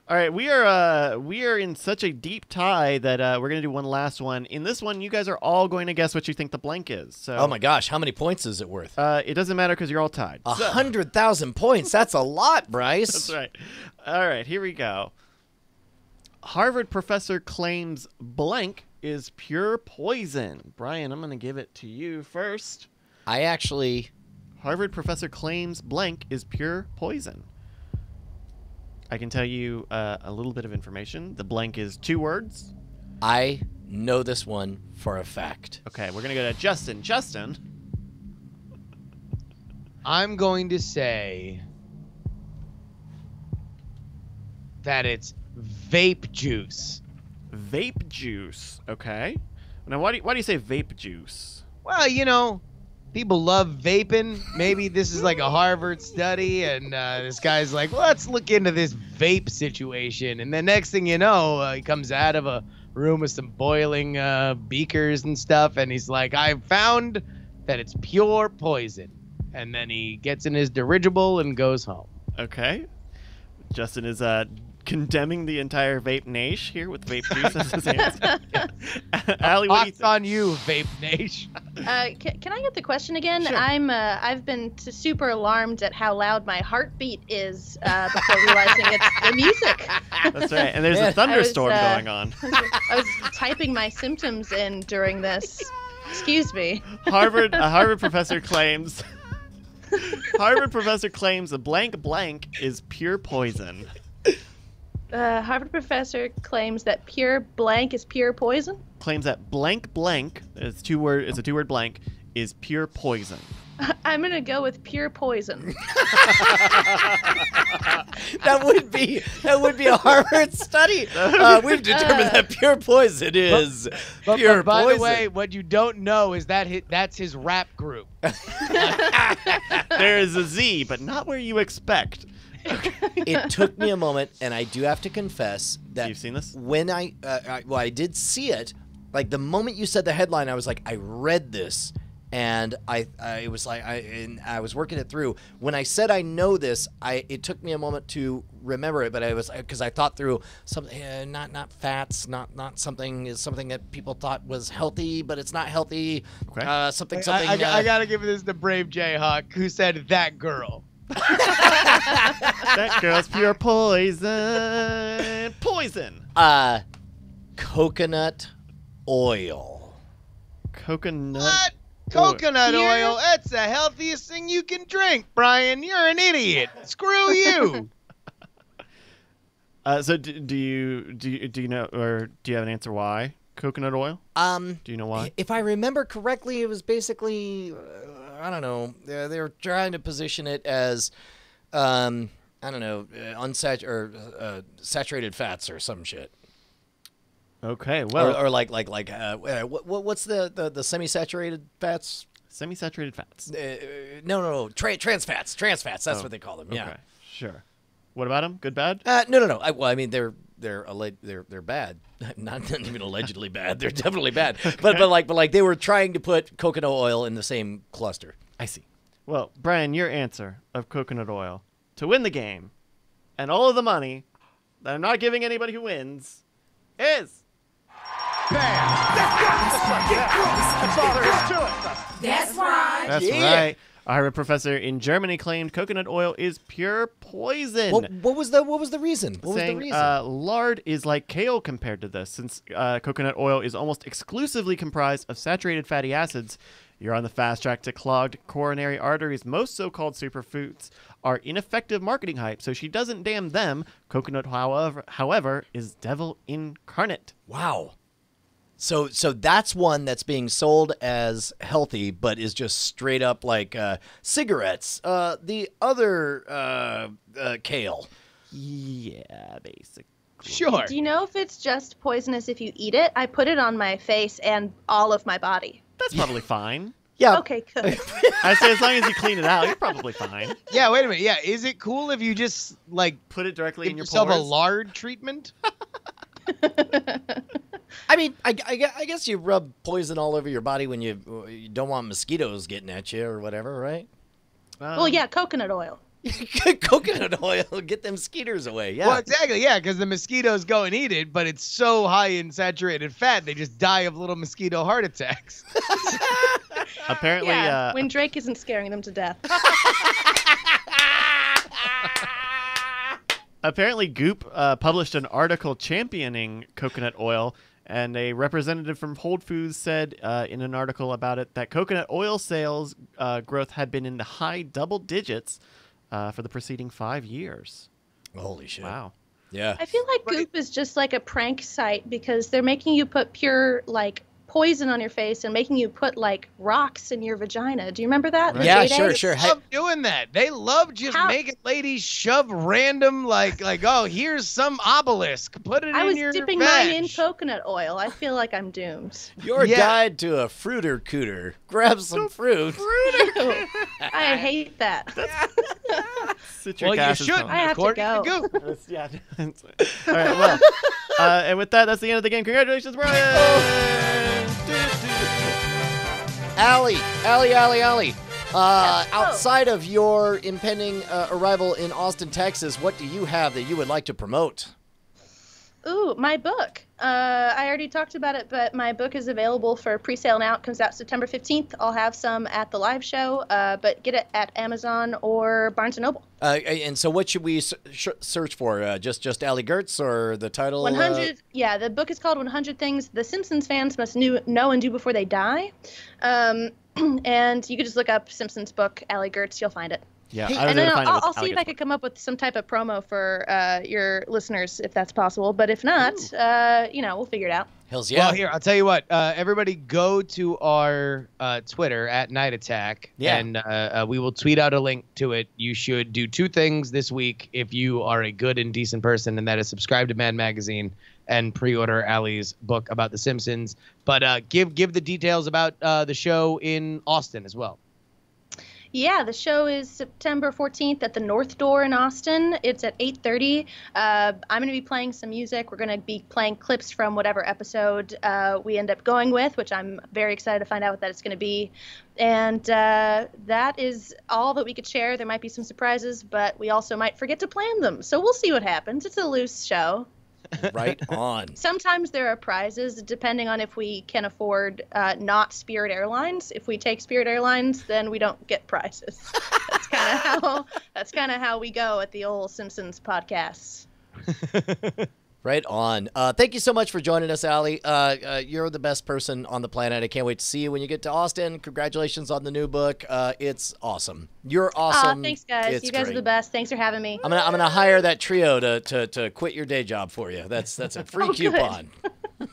all right, we are in such a deep tie that we're gonna do one last one. In this one, you guys are all going to guess what you think the blank is. So, Oh my gosh, how many points is it worth? it doesn't matter because you're all tied. 100,000 points. That's a lot, Bryce. That's right. All right, here we go. Harvard professor claims blank is pure poison. Brian, I'm going to give it to you first. Harvard professor claims blank is pure poison. I can tell you a little bit of information. The blank is 2 words. I know this one for a fact. Okay, we're going to go to Justin. Justin. I'm going to say that it's vape juice. Vape juice. Okay. Now, why do you say vape juice? Well, you know, people love vaping. Maybe this is like a Harvard study, and this guy's like, let's look into this vape situation. And the next thing you know, he comes out of a room with some boiling beakers and stuff, and he's like, I found that it's pure poison. And then he gets in his dirigible and goes home. Okay. Justin is condemning the entire vape nation here with vape juice as his answer. Allie, what do you think? on you, vape nation. Can I get the question again? Sure. I've been super alarmed at how loud my heartbeat is before realizing it's the music. That's right. And there's a thunderstorm going on. I was typing my symptoms in during this. Excuse me. A Harvard professor claims a blank blank is pure poison. Harvard professor claims that pure blank is pure poison. Claims that blank blank, it's a 2-word blank, is pure poison. I'm gonna go with pure poison. That would be a Harvard study. We've determined that pure poison is pure But by poison. the way, what you don't know is that that's his rap group. There is a Z, but not where you expect. It took me a moment, and I do have to confess that You've seen this? when I did see it, like the moment you said the headline, I was like, I read this, and I was like, I was working it through. When I said I know this, it took me a moment to remember it, but I was because I thought through something, not fats, not something is something that people thought was healthy, but it's not healthy. Okay. Something. I gotta give this to Brave Jayhawk, who said that girl. That girl's pure poison. Poison. Coconut oil. Coconut. What? Coconut Beer? oil? That's the healthiest thing you can drink, Brian. You're an idiot. Screw you. So do you know, or do you have an answer why coconut oil? Do you know why? If I remember correctly, it was basically, I don't know, they were trying to position it as, I don't know, saturated fats or some shit. Okay, well, Or what's the semi-saturated fats? semi-saturated fats. No, trans fats. Trans fats. That's what they call them. Yeah. Okay, sure. What about them? Good, bad? No. I mean, they're bad. Not even allegedly bad. They're definitely bad. But like they were trying to put coconut oil in the same cluster. I see. Well, Brian, your answer of coconut oil to win the game and all of the money that I'm not giving anybody who wins is. That's all there is to it. That's right. That's right. Our professor in Germany claimed coconut oil is pure poison. What was the reason? What was the saying reason? lard is like kale compared to this, since coconut oil is almost exclusively comprised of saturated fatty acids. You're on the fast track to clogged coronary arteries. Most so-called superfoods are ineffective marketing hype, so she doesn't damn them. Coconut, however, is devil incarnate. Wow. So that's one that's being sold as healthy, but is just straight up like cigarettes. The other kale. Yeah, basically. Sure. Do you know if it's just poisonous if you eat it? I put it on my face and all of my body. That's probably fine. Yeah. Okay, good. I say as long as you clean it out, you're probably fine. Yeah, wait a minute. Yeah, is it cool if you just like Put it directly give in your yourself pores. a lard treatment? I mean, I guess you rub poison all over your body when you don't want mosquitoes getting at you or whatever, right? Well, yeah, coconut oil. Coconut oil, get them skeeters away. Yeah. Well, exactly. Yeah, because the mosquitoes go and eat it, but it's so high in saturated fat they just die of little mosquito heart attacks. Apparently, Yeah, when Drake isn't scaring them to death. Apparently, Goop published an article championing coconut oil, and a representative from Whole Foods said in an article about it that coconut oil sales growth had been in the high double digits for the preceding 5 years. Holy shit. Wow. Yeah. I feel like Goop is just like a prank site because they're making you put pure like poison on your face and making you put like rocks in your vagina. Do you remember that? Right. Yeah, J-Day? sure. They love doing that. They love just making ladies shove random like oh, here's some obelisk. Put it I in was your dipping vag. mine in coconut oil. I feel like I'm doomed. Your Yeah. guide to a fruiter cooter. Grab some fruit. I hate that. Citric Well, you acid should. foam. I have to according go. Goop. Yeah. All right. Well, and with that, that's the end of the game. Congratulations, Brian. Allie. Outside of your impending arrival in Austin, Texas, what do you have that you would like to promote? Ooh, my book. I already talked about it, but my book is available for pre-sale now. It comes out September 15th. I'll have some at the live show, but get it at Amazon or Barnes & Noble. And so what should we search for? Just Allie Goertz or the title? 100. Yeah, the book is called 100 Things The Simpsons Fans Must Know and Do Before They Die. And you could just look up Simpsons book, Allie Goertz. You'll find it. Yeah, Hey, I was and able then to find it with I'll see if I alligator. could come up with some type of promo for your listeners, if that's possible. But if not, we'll figure it out. Hells yeah. Well, here, I'll tell you what. Everybody go to our Twitter at Night Attack, Yeah. and we will tweet out a link to it. You should do two things this week if you are a good and decent person, and that is subscribe to Mad Magazine and pre-order Allie's book about The Simpsons. But give the details about the show in Austin as well. Yeah, the show is September 14th at the North Door in Austin. It's at 8:30. I'm going to be playing some music. We're going to be playing clips from whatever episode we end up going with, which I'm very excited to find out what that is going to be. And that is all that we could share. There might be some surprises, but we also might forget to plan them. So we'll see what happens. It's a loose show. Right on. Sometimes there are prizes depending on if we can afford not Spirit Airlines. If we take Spirit Airlines, then we don't get prizes. That's kind of how we go at the old Simpsons podcasts. Right on. Thank you so much for joining us, Allie. You're the best person on the planet. I can't wait to see you when you get to Austin. Congratulations on the new book. It's awesome. You're awesome. Thanks, guys. It's you guys great. are the best. Thanks for having me. I'm gonna hire that trio to quit your day job for you. That's a free coupon. All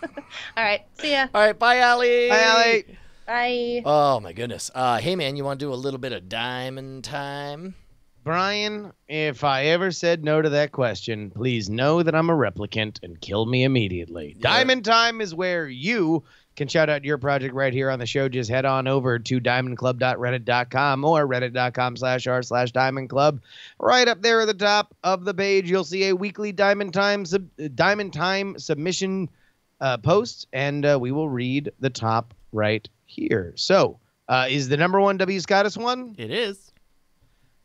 right. See ya. All right. Bye, Allie. Bye, Allie. Bye. Oh my goodness. Hey man, you want to do a little bit of diamond time? Brian, if I ever said no to that question, please know that I'm a replicant and kill me immediately. Yeah. Diamond Time is where you can shout out your project right here on the show. Just head on over to diamondclub.reddit.com or reddit.com/r/diamondclub. Right up there at the top of the page, you'll see a weekly Diamond Time submission post, and we will read the top right here. So, is the number one W. Scottus one? It is.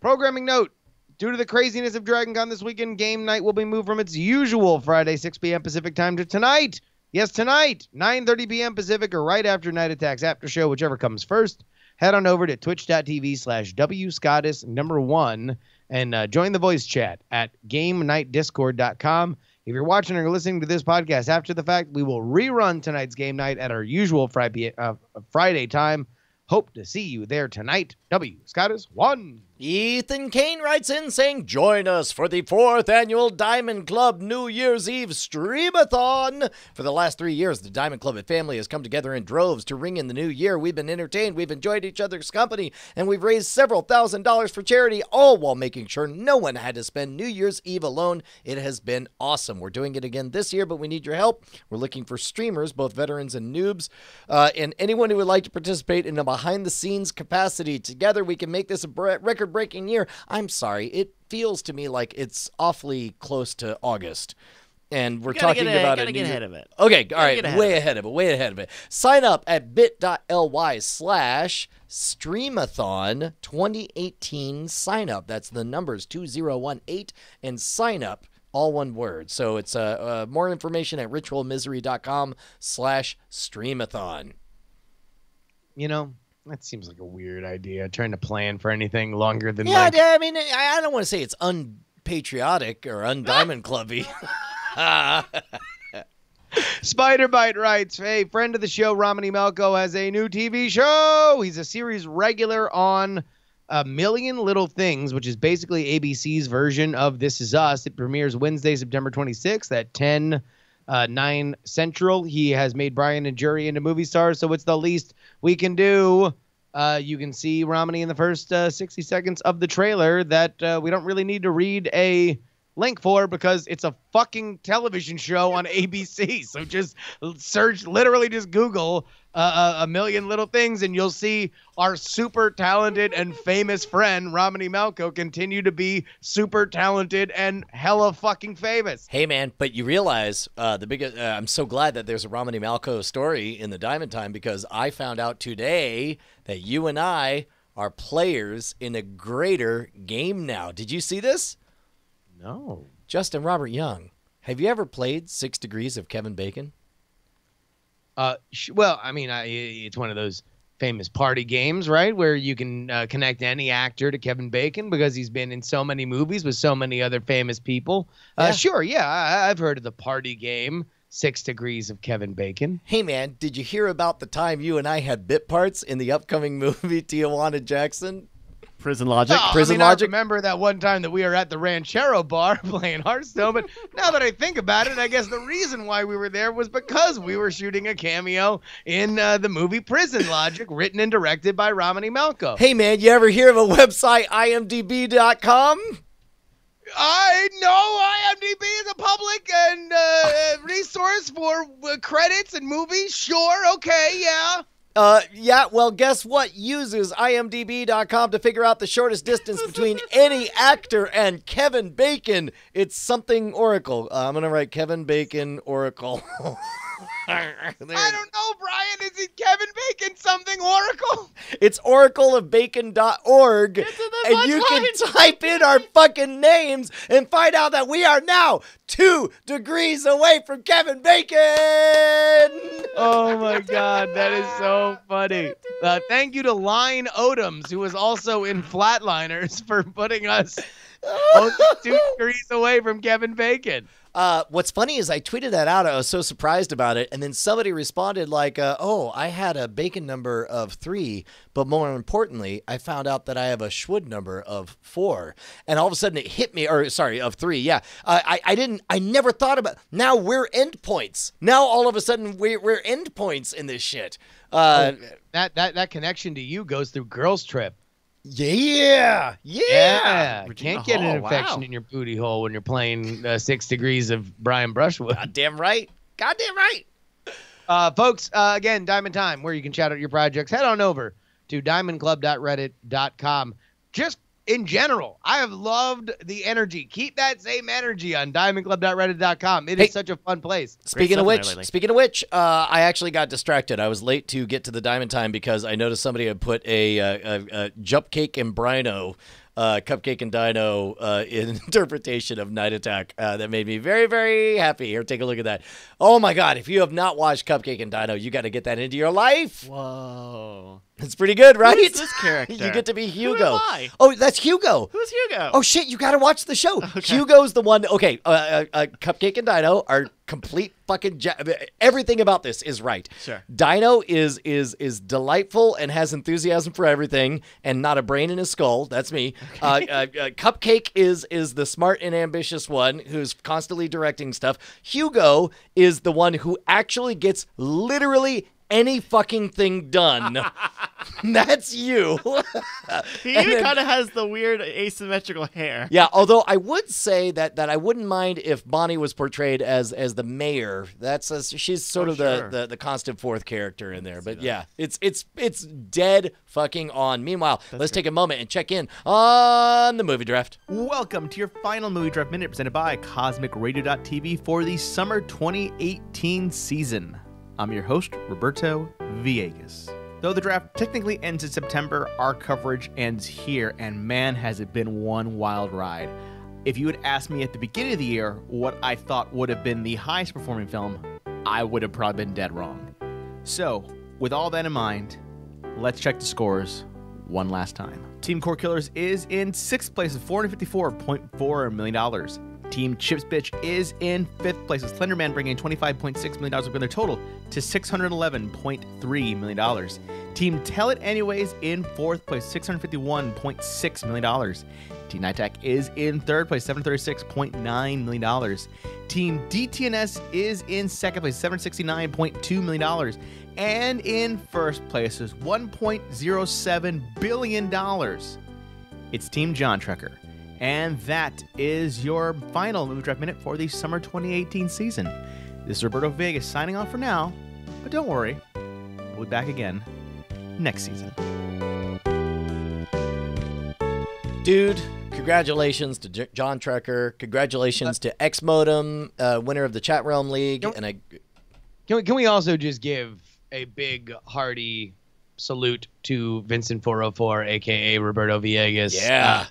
Programming note. Due to the craziness of DragonCon this weekend, game night will be moved from its usual Friday 6 p.m. Pacific time to tonight. Yes, tonight, 9:30 p.m. Pacific or right after Night Attack's after show, whichever comes first. Head on over to twitch.tv/WScottus1 and join the voice chat at GameNightDiscord.com. If you're watching or listening to this podcast after the fact, we will rerun tonight's game night at our usual Friday time. Hope to see you there tonight. W. Scottus 1. Ethan Kane writes in saying, join us for the 4th annual Diamond Club New Year's Eve Streamathon. For the last 3 years, the Diamond Club family has come together in droves to ring in the new year. We've been entertained, we've enjoyed each other's company, and we've raised several $1,000s for charity, all while making sure no one had to spend New Year's Eve alone. It has been awesome. We're doing it again this year, but we need your help. We're looking for streamers, both veterans and noobs, and anyone who would like to participate in a behind-the-scenes capacity. Together, we can make this a record-breaking year. I'm sorry, it feels to me like it's awfully close to August, and we're talking about it. Get ahead of it. Okay, all right, way ahead of it. Sign up at bit.ly/Streamathon 2018. Sign up. That's the numbers 2018 and sign up. All one word. So it's more information at ritualmisery.com/Streamathon. You know, that seems like a weird idea, trying to plan for anything longer than Yeah, I mean, I don't want to say it's unpatriotic or undiamond clubby. Spiderbite writes, hey, friend of the show, Romany Malco, has a new TV show. He's a series regular on A Million Little Things, which is basically ABC's version of This Is Us. It premieres Wednesday, September 26th at 9 Central. He has made Brian and Jury into movie stars, so it's the least we can do. You can see Romany in the first 60 seconds of the trailer that we don't really need to read a link for because it's a fucking television show on ABC. So just search, literally just Google A Million Little Things and you'll see our super talented and famous friend Romany Malco continue to be super talented and hella fucking famous. Hey man, but you realize the biggest I'm so glad that there's a Romany Malco story in the Diamond Time because I found out today that you and I are players in a greater game now. Did you see this? No. Justin Robert Young, have you ever played 6 Degrees of Kevin Bacon? Well, I mean, it's one of those famous party games, right, where you can connect any actor to Kevin Bacon because he's been in so many movies with so many other famous people. Yeah. Sure, yeah, I've heard of the party game, 6 Degrees of Kevin Bacon. Hey, man, did you hear about the time you and I had bit parts in the upcoming movie Tijuana Jackson? Prison Logic. No, Prison I Logic. remember that one time that we were at the Ranchero bar playing Hearthstone, but now that I think about it, I guess the reason why we were there was because we were shooting a cameo in the movie Prison Logic, written and directed by Romany Malco. Hey, man, you ever hear of a website, imdb.com? I know IMDb is a public and resource for credits and movies. Sure, okay, yeah. Yeah, well, guess what uses imdb.com to figure out the shortest distance between any actor and Kevin Bacon? It's something Oracle. I'm going to write Kevin Bacon Oracle. I don't know, Brian. Is it Kevin Bacon something Oracle? It's oracleofbacon.org. And you can type in our fucking names and find out that we are now 2 degrees away from Kevin Bacon. Oh, my God. That is so funny. Thank you to Line Odoms, who was also in Flatliners, for putting us only 2 degrees away from Kevin Bacon. What's funny is I tweeted that out. I was so surprised about it. And then somebody responded like, oh, I had a bacon number of 3, but more importantly, I found out that I have a Schwood number of 4. And all of a sudden it hit me, or sorry, of 3. Yeah. I never thought about, now we're endpoints. Now all of a sudden we're endpoints in this shit. That connection to you goes through Girls Trip. Yeah. You can't get an infection in your booty hole when you're playing 6 Degrees of Brian Brushwood. Goddamn right. Folks, again, Diamond Time, where you can shout out your projects. Head on over to diamondclub.reddit.com. Just in general, I have loved the energy. Keep that same energy on diamondclub.reddit.com. It is such a fun place. Speaking of which, I actually got distracted. I was late to get to the Diamond Time because I noticed somebody had put a Jump Cake and Brino, Cupcake and Dino interpretation of Night Attack that made me very, very happy. Here, take a look at that. Oh my God, if you have not watched Cupcake and Dino, you got to get that into your life. Whoa. It's pretty good, right? Who is this character? You get to be Hugo. Who am I? Oh, that's Hugo. Who's Hugo? Oh, shit, you got to watch the show. Okay. Hugo's the one. Okay, Cupcake and Dino are complete fucking... everything about this is right. Sure. Dino is delightful and has enthusiasm for everything and not a brain in his skull. That's me. Okay. Cupcake is the smart and ambitious one who's constantly directing stuff. Hugo is the one who actually gets literally any fucking thing done. That's you. He even kind of has the weird asymmetrical hair. Yeah, although I would say that I wouldn't mind if Bonnie was portrayed as the mayor. She's sort of the constant fourth character in there. But yeah, it's dead fucking on. Meanwhile, let's take a moment and check in on the movie draft. Welcome to your final movie draft minute presented by CosmicRadio.tv for the summer 2018 season. I'm your host, Roberto Villegas. Though the draft technically ends in September, our coverage ends here, and man, has it been one wild ride. If you had asked me at the beginning of the year what I thought would have been the highest performing film, I would have probably been dead wrong. So, with all that in mind, let's check the scores one last time. Team Core Killers is in 6th place with $454.4 million. Team Chips Bitch is in 5th place with Slenderman bringing in $25.6 million, bringing their total to $611.3 million. Team Tell It Anyways in 4th place, $651.6 million. Team Night Attack is in 3rd place, $736.9 million. Team DTNS is in 2nd place, $769.2 million. And in 1st place is $1.07 billion. It's Team John Trekker. And that is your final Movie Draft Minute for the summer 2018 season. This is Roberto Vegas signing off for now, but don't worry, we'll be back again next season. Dude, congratulations to John Trekker. Congratulations to X Modem, winner of the Chat Realm League. Can we also just give a big, hearty salute to Vincent 404, a.k.a. Roberto Villegas? Yeah.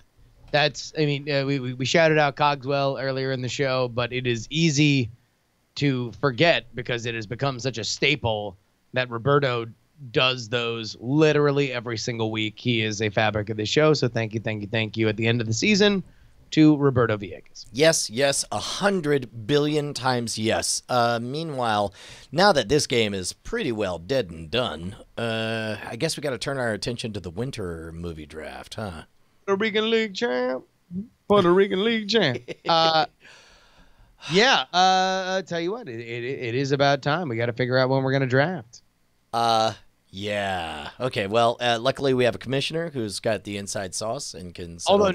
We shouted out Cogswell earlier in the show, but it is easy to forget because it has become such a staple that Roberto does those literally every single week. He is a fabric of the show, so thank you at the end of the season to Roberto Villegas. Yes, 100 billion times yes. Meanwhile, now that this game is pretty well dead and done, I guess we got to turn our attention to the winter movie draft, huh? Puerto Rican League champ. Yeah. Tell you what, it is about time. We got to figure out when we're going to draft. Yeah. Okay. Well, luckily we have a commissioner who's got the inside sauce and can. Although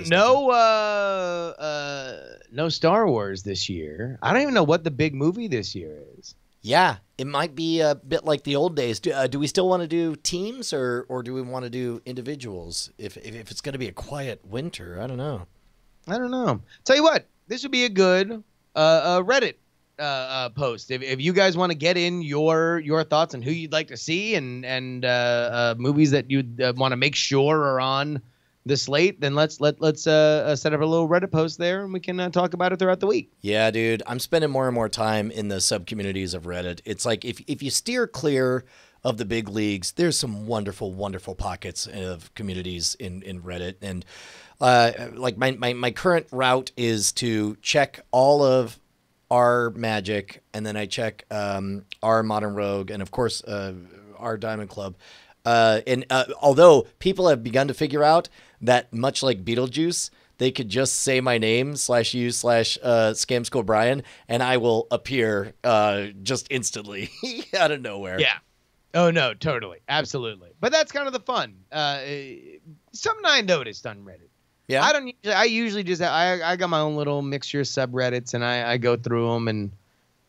no Star Wars this year. I don't even know what the big movie this year is. Yeah, it might be a bit like the old days. Do we still want to do teams or do we want to do individuals? If it's going to be a quiet winter, I don't know. Tell you what, this would be a good Reddit post. If you guys want to get in your thoughts on who you'd like to see and movies that you'd want to make sure are on the slate, then let's set up a little Reddit post there and we can talk about it throughout the week. Yeah, dude, I'm spending more and more time in the sub communities of Reddit. It's like if you steer clear of the big leagues, there's some wonderful pockets of communities in Reddit. And like my current route is to check all of R Magic, and then I check R Modern Rogue, and of course R Diamond Club. And although people have begun to figure out that much like Beetlejuice, they could just say my name /u/Scam School Brian, and I will appear just instantly out of nowhere. Yeah. Oh no, totally, absolutely. But that's kind of the fun. Something I noticed on Reddit. Yeah. I usually just I got my own little mixture of subreddits, and I go through them, and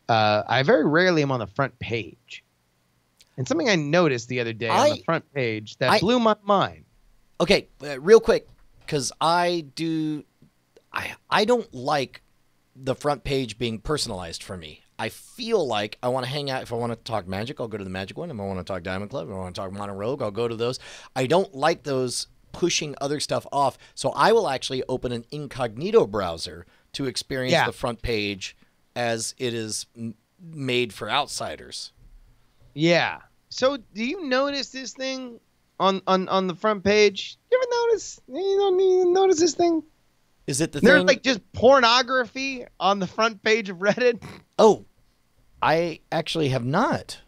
I very rarely am on the front page. And something I noticed the other day on the front page that blew my mind. Okay, real quick, because I don't like the front page being personalized for me. I feel like I want to hang out. If I want to talk Magic, I'll go to the Magic one. If I want to talk Diamond Club, if I want to talk Modern Rogue, I'll go to those. I don't like those pushing other stuff off, so I will actually open an incognito browser to experience the front page as it is made for outsiders. Yeah. So do you notice this thing on the front page? You ever notice? You don't even notice this thing? Is it the There's thing? like just pornography on the front page of Reddit. Oh, I actually have not.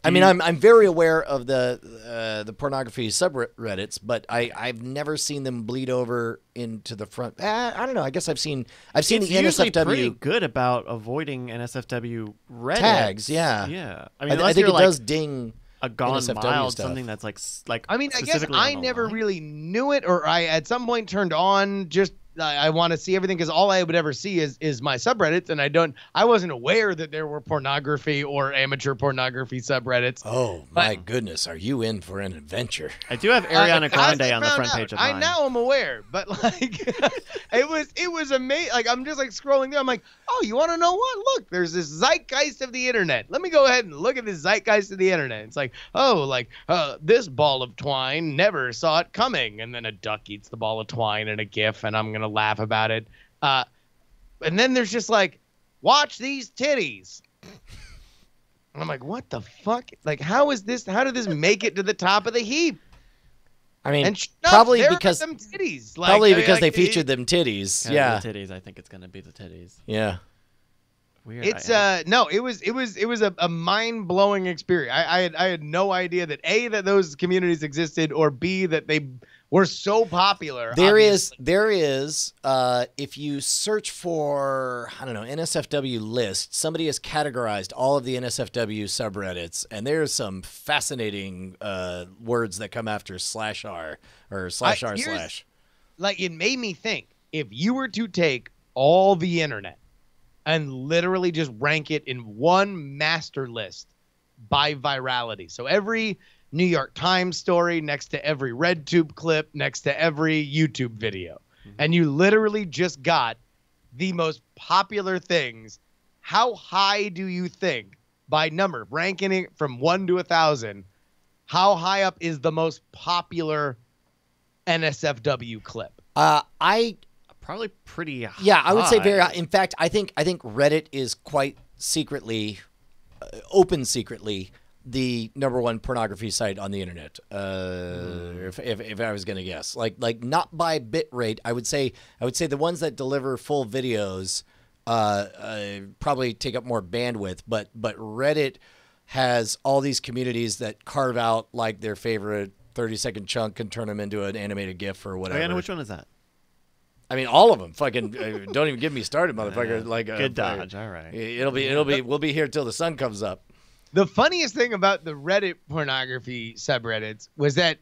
I mean, I'm very aware of the pornography subreddits, but I've never seen them bleed over into the front. I don't know. I guess I've seen the NSFW. Pretty good about avoiding NSFW Reddit tags. Yeah, yeah. I mean, I think it does ding a Gone NSFW Wild, stuff. something that's like. I mean, I guess I never really knew it, or I at some point turned on just. I want to see everything because all I would ever see is my subreddits, and I wasn't aware that there were pornography or amateur pornography subreddits. Oh my goodness, are you in for an adventure? I do have Ariana Grande on the front page of mine. I now am aware, but like it was amazing. Like I'm just like scrolling there. I'm like, oh, you want to know what? Look, there's this zeitgeist of the internet. Let me go ahead and look at this zeitgeist of the internet. It's like, oh, like this ball of twine never saw it coming, and then a duck eats the ball of twine in a GIF, and I'm gonna laugh about it. And then there's just like, watch these titties. And I'm like, what the fuck? Like, how did this make it to the top of the heap? I mean, and probably because them titties. they featured them titties. Yeah, the titties. I think it's gonna be the titties. Yeah. Weird. It's no, it was a mind blowing experience. I had no idea that A, that those communities existed, or B, that they were so popular. There is if you search for, I don't know, NSFW list, somebody has categorized all of the NSFW subreddits, and there's some fascinating words that come after /r or /r/. Like, it made me think, if you were to take all the internet and literally just rank it in one master list by virality. So every New York Times story next to every RedTube clip, next to every YouTube video. Mm-hmm. And you literally just got the most popular things. How high do you think, by number, ranking it from 1 to 1,000, how high up is the most popular NSFW clip? Probably pretty high. Yeah, I would say very high. In fact, I think Reddit is quite secretly, open secretly, the #1 pornography site on the internet. If I was going to guess, like not by bit rate, I would say the ones that deliver full videos probably take up more bandwidth. But Reddit has all these communities that carve out like their favorite 30-second chunk and turn them into an animated GIF or whatever. Oh, yeah, which one is that? I mean, all of them. Fucking don't even get me started, motherfucker. Like good dodge. All right. We'll be here till the sun comes up. The funniest thing about the Reddit pornography subreddits was that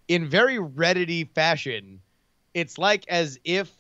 in very Reddit-y fashion, it's like as if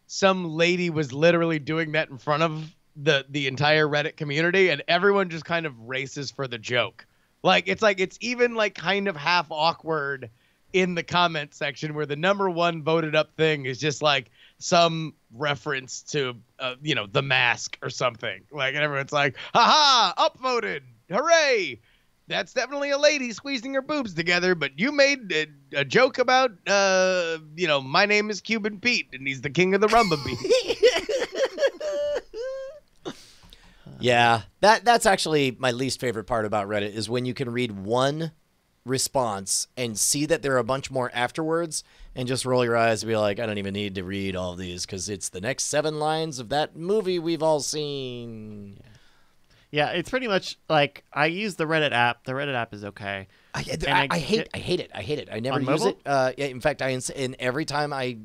some lady was literally doing that in front of the entire Reddit community, and everyone just kind of races for the joke. Like it's even like kind of half awkward in the comment section where the #1 voted up thing is just like some reference to The Mask or something. Like, and everyone's like, haha, upvoted. Hooray! That's definitely a lady squeezing her boobs together, but you made a joke about, my name is Cuban Pete, and he's the king of the rumba beat. Yeah, that's actually my least favorite part about Reddit is when you can read one response and see that there are a bunch more afterwards and just roll your eyes and be like, I don't even need to read all of these because it's the next 7 lines of that movie we've all seen. Yeah, it's pretty much like I use the Reddit app. The Reddit app is okay. I hate it. I never On use mobile? it. In fact, and every time I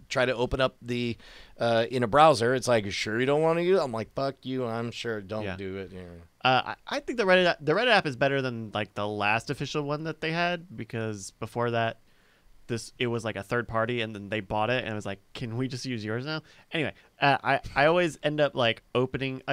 try to open up the in a browser, it's like, sure you don't want to use it? I'm like, fuck you. I'm sure don't do it. Yeah. I think the Reddit app is better than like the last official one that they had, because before that, it was like a third party, and then they bought it, and it was like, can we just use yours now? Anyway, I always end up like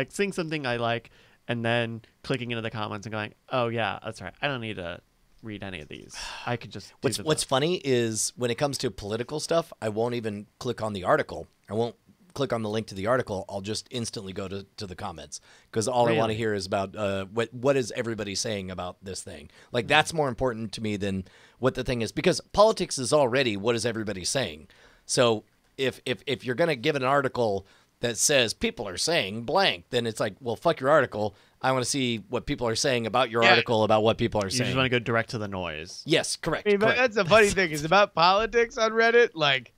seeing something I like, and then clicking into the comments and going, oh yeah, that's right. I don't need to read any of these. I could just. What's funny is when it comes to political stuff, I won't even click on the article. I won't click on the link to the article. I'll just instantly go to the comments, because all I want to hear is about what is everybody saying about this thing. Like that's more important to me than what the thing is, because politics is already what is everybody saying. So if you're going to give an article that says people are saying blank, then it's like, well, fuck your article. I want to see what people are saying about your article about what people are saying. You just want to go direct to the noise. Yes, correct. But correct. that's the funny thing is about politics on Reddit. Like,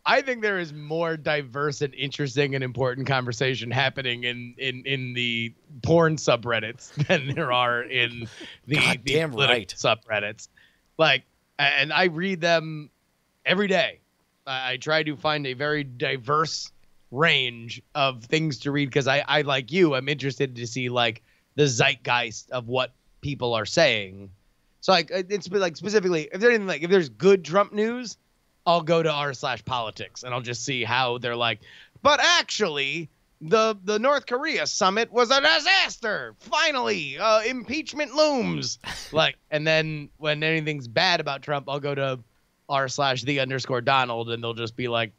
I think there is more diverse and interesting and important conversation happening in the porn subreddits than there are in the subreddits. Like, and I read them every day. I try to find a very diverse range of things to read, because I like you, I'm interested to see like the zeitgeist of what people are saying. So like it's like specifically if there's anything, like if there's good Trump news, I'll go to r/politics and I'll just see how they're like, but actually the North Korea summit was a disaster. Finally, impeachment looms. Like, and then when anything's bad about Trump, I'll go to r/the_Donald, and they'll just be like,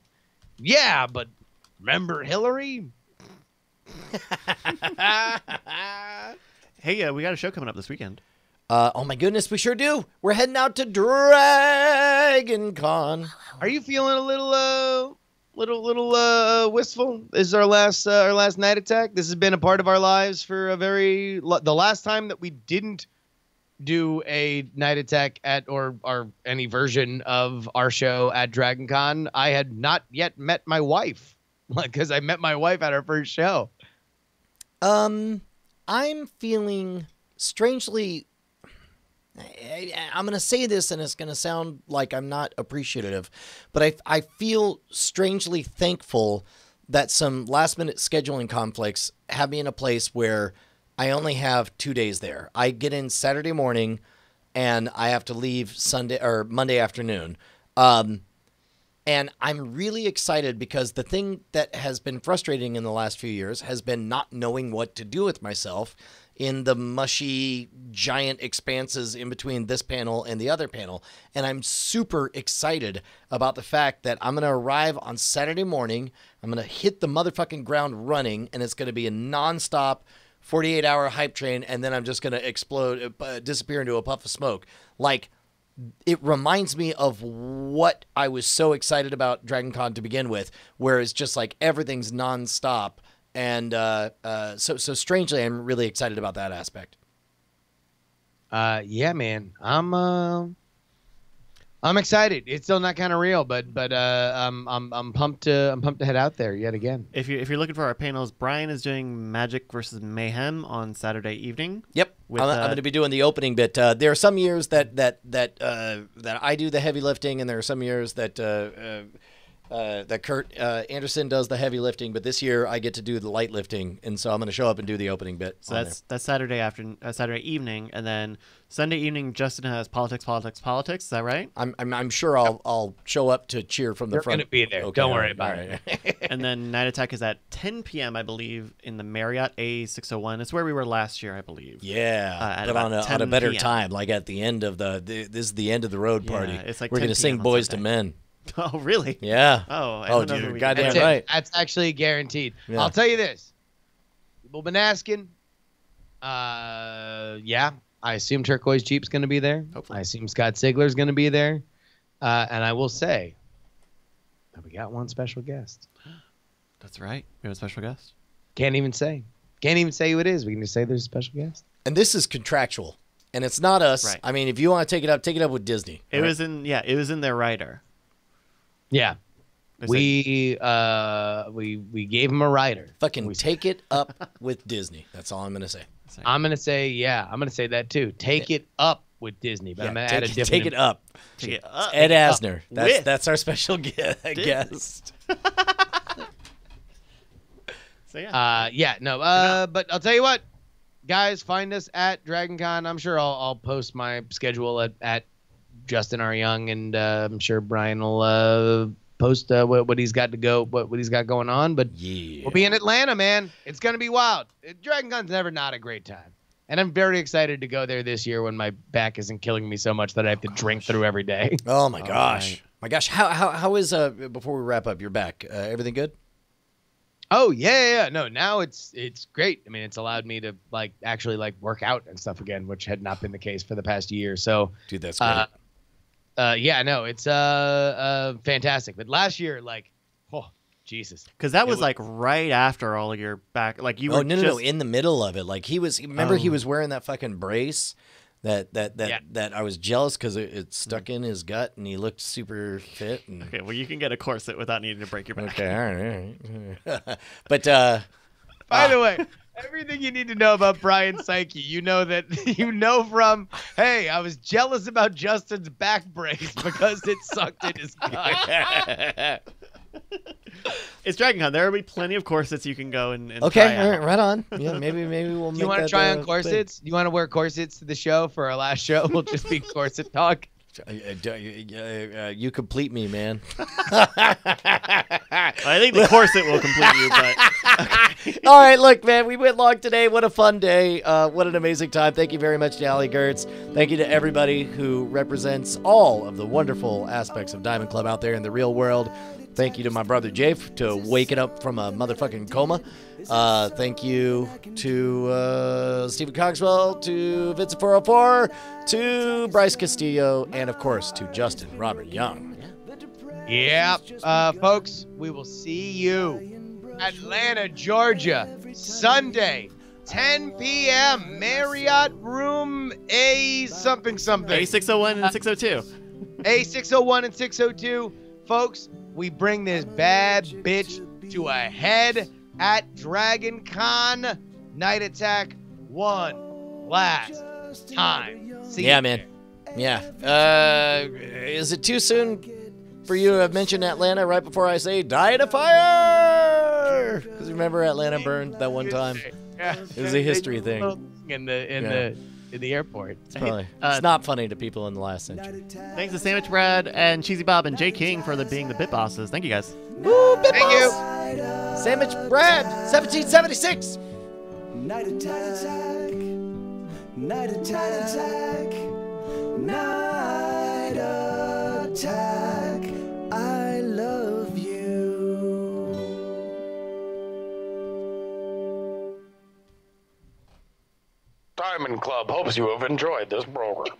yeah, but remember Hillary? Hey, we got a show coming up this weekend. Oh my goodness, we sure do. We're heading out to Dragon Con. Are you feeling a little wistful? This is our last night attack. This has been a part of our lives for the last time that we didn't do a night attack at or any version of our show at Dragon Con. I had not yet met my wife. Like, because I met my wife at our first show. I'm feeling strangely. I'm going to say this, and it's going to sound like I'm not appreciative, but I feel strangely thankful that some last-minute scheduling conflicts have me in a place where I only have 2 days there. I get in Saturday morning, and I have to leave Sunday or Monday afternoon. And I'm really excited, because the thing that has been frustrating in the last few years has been not knowing what to do with myself in the mushy giant expanses in between this panel and the other panel. And I'm super excited about the fact that I'm going to arrive on Saturday morning. I'm going to hit the motherfucking ground running, and it's going to be a nonstop 48-hour hype train. And then I'm just going to explode, disappear into a puff of smoke. Like, it reminds me of what I was so excited about Dragon Con to begin with, where it's just like everything's nonstop. And so strangely, I'm really excited about that aspect. Yeah, man, I'm excited. It's still not kind of real, but I'm pumped to head out there yet again. If you're looking for our panels, Brian is doing Magic versus Mayhem on Saturday evening. Yep, I'm going to be doing the opening bit. There are some years that I do the heavy lifting, and there are some years that Kurt Anderson does the heavy lifting, but this year I get to do the light lifting, and so I'm going to show up and do the opening bit. So that's Saturday evening, and then Sunday evening Justin has politics. Is that right? I'm sure I'll show up to cheer from the You're front. You're going to be there. Okay, Don't worry about it. And then Night Attack is at 10 p.m. I believe in the Marriott A601. It's where we were last year, I believe. Yeah, but on a better time, like at the end of this is the end of the road party. It's like we're going to sing Boys to Men. Oh, really? Yeah. Oh, dude, goddamn right. That's actually guaranteed. Yeah. I'll tell you this. People been asking. Yeah, I assume Turquoise Jeep's going to be there. Hopefully. I assume Scott Sigler's going to be there. And I will say that we got one special guest. That's right. We have a special guest. Can't even say who it is. We can just say there's a special guest. And this is contractual. and it's not us. Right. I mean, if you want to take it up with Disney. It was in their writer. Yeah. We gave him a rider. Fucking take it up with Disney. That's all I'm gonna say. I'm gonna say that too. Take it up with Disney, but I'm gonna add a different. Take it up. Take it up. Ed Asner. With That's our special guest. So but I'll tell you what, guys, find us at DragonCon. I'm sure I'll post my schedule at Justin R. Young, and I'm sure Brian will post what he's got to go, what he's got going on. But we'll be in Atlanta, man. It's gonna be wild. DragonCon's never not a great time, and I'm very excited to go there this year when my back isn't killing me so much that I have to drink through every day. Oh my gosh, my gosh. How is before we wrap up, your back? Everything good? Oh yeah. No, now it's great. I mean, it's allowed me to actually work out and stuff again, which had not been the case for the past year. So, dude, that's great. It's fantastic. But last year, Jesus, because that was right after all of your back, you were no, in the middle of it. He was he was wearing that fucking brace that I was jealous because it stuck in his gut and he looked super fit. And... Okay, well, you can get a corset without needing to break your back. Okay, all right. But by the way, everything you need to know about Brian's psyche, from, hey, I was jealous about Justin's back brace because it sucked in his gut. It's DragonCon. There will be plenty of corsets you can go and okay, try out. Right on. Yeah, maybe we'll. Do you want to try on corsets? Do you want to wear corsets to the show for our last show? We'll just be corset talk. You complete me, man. I think the corset will complete you, but all right, look, man, we went long today. What a fun day. What an amazing time. Thank you very much to Allie Goertz. Thank you to everybody who represents all of the wonderful aspects of Diamond Club out there in the real world. Thank you to my brother Jay to waking up from a motherfucking coma. Thank you to Stephen Cogswell, to Vincent 404, to Bryce Castillo, and of course to Justin Robert Young. Yeah, folks, we will see you Atlanta, Georgia, Sunday, 10 p.m. Marriott Room A something. A601 and 602. A601 and 602, folks. We bring this bad bitch to a head at DragonCon. Night Attack one last time. See you man. Yeah. Is it too soon for you to have mentioned Atlanta right before I say die to fire? Because remember Atlanta burned that one time? Yeah. It was a history thing. In the airport. It's not funny to people in the last century. Thanks to Sandwich Brad and Cheesy Bob and Jay King for being the bit bosses. Thank you guys. Woo, bit Thank boss. you. Sandwich Brad, 1776. Night attack. Night attack. Night attack. I love you. Diamond Club hopes you have enjoyed this program.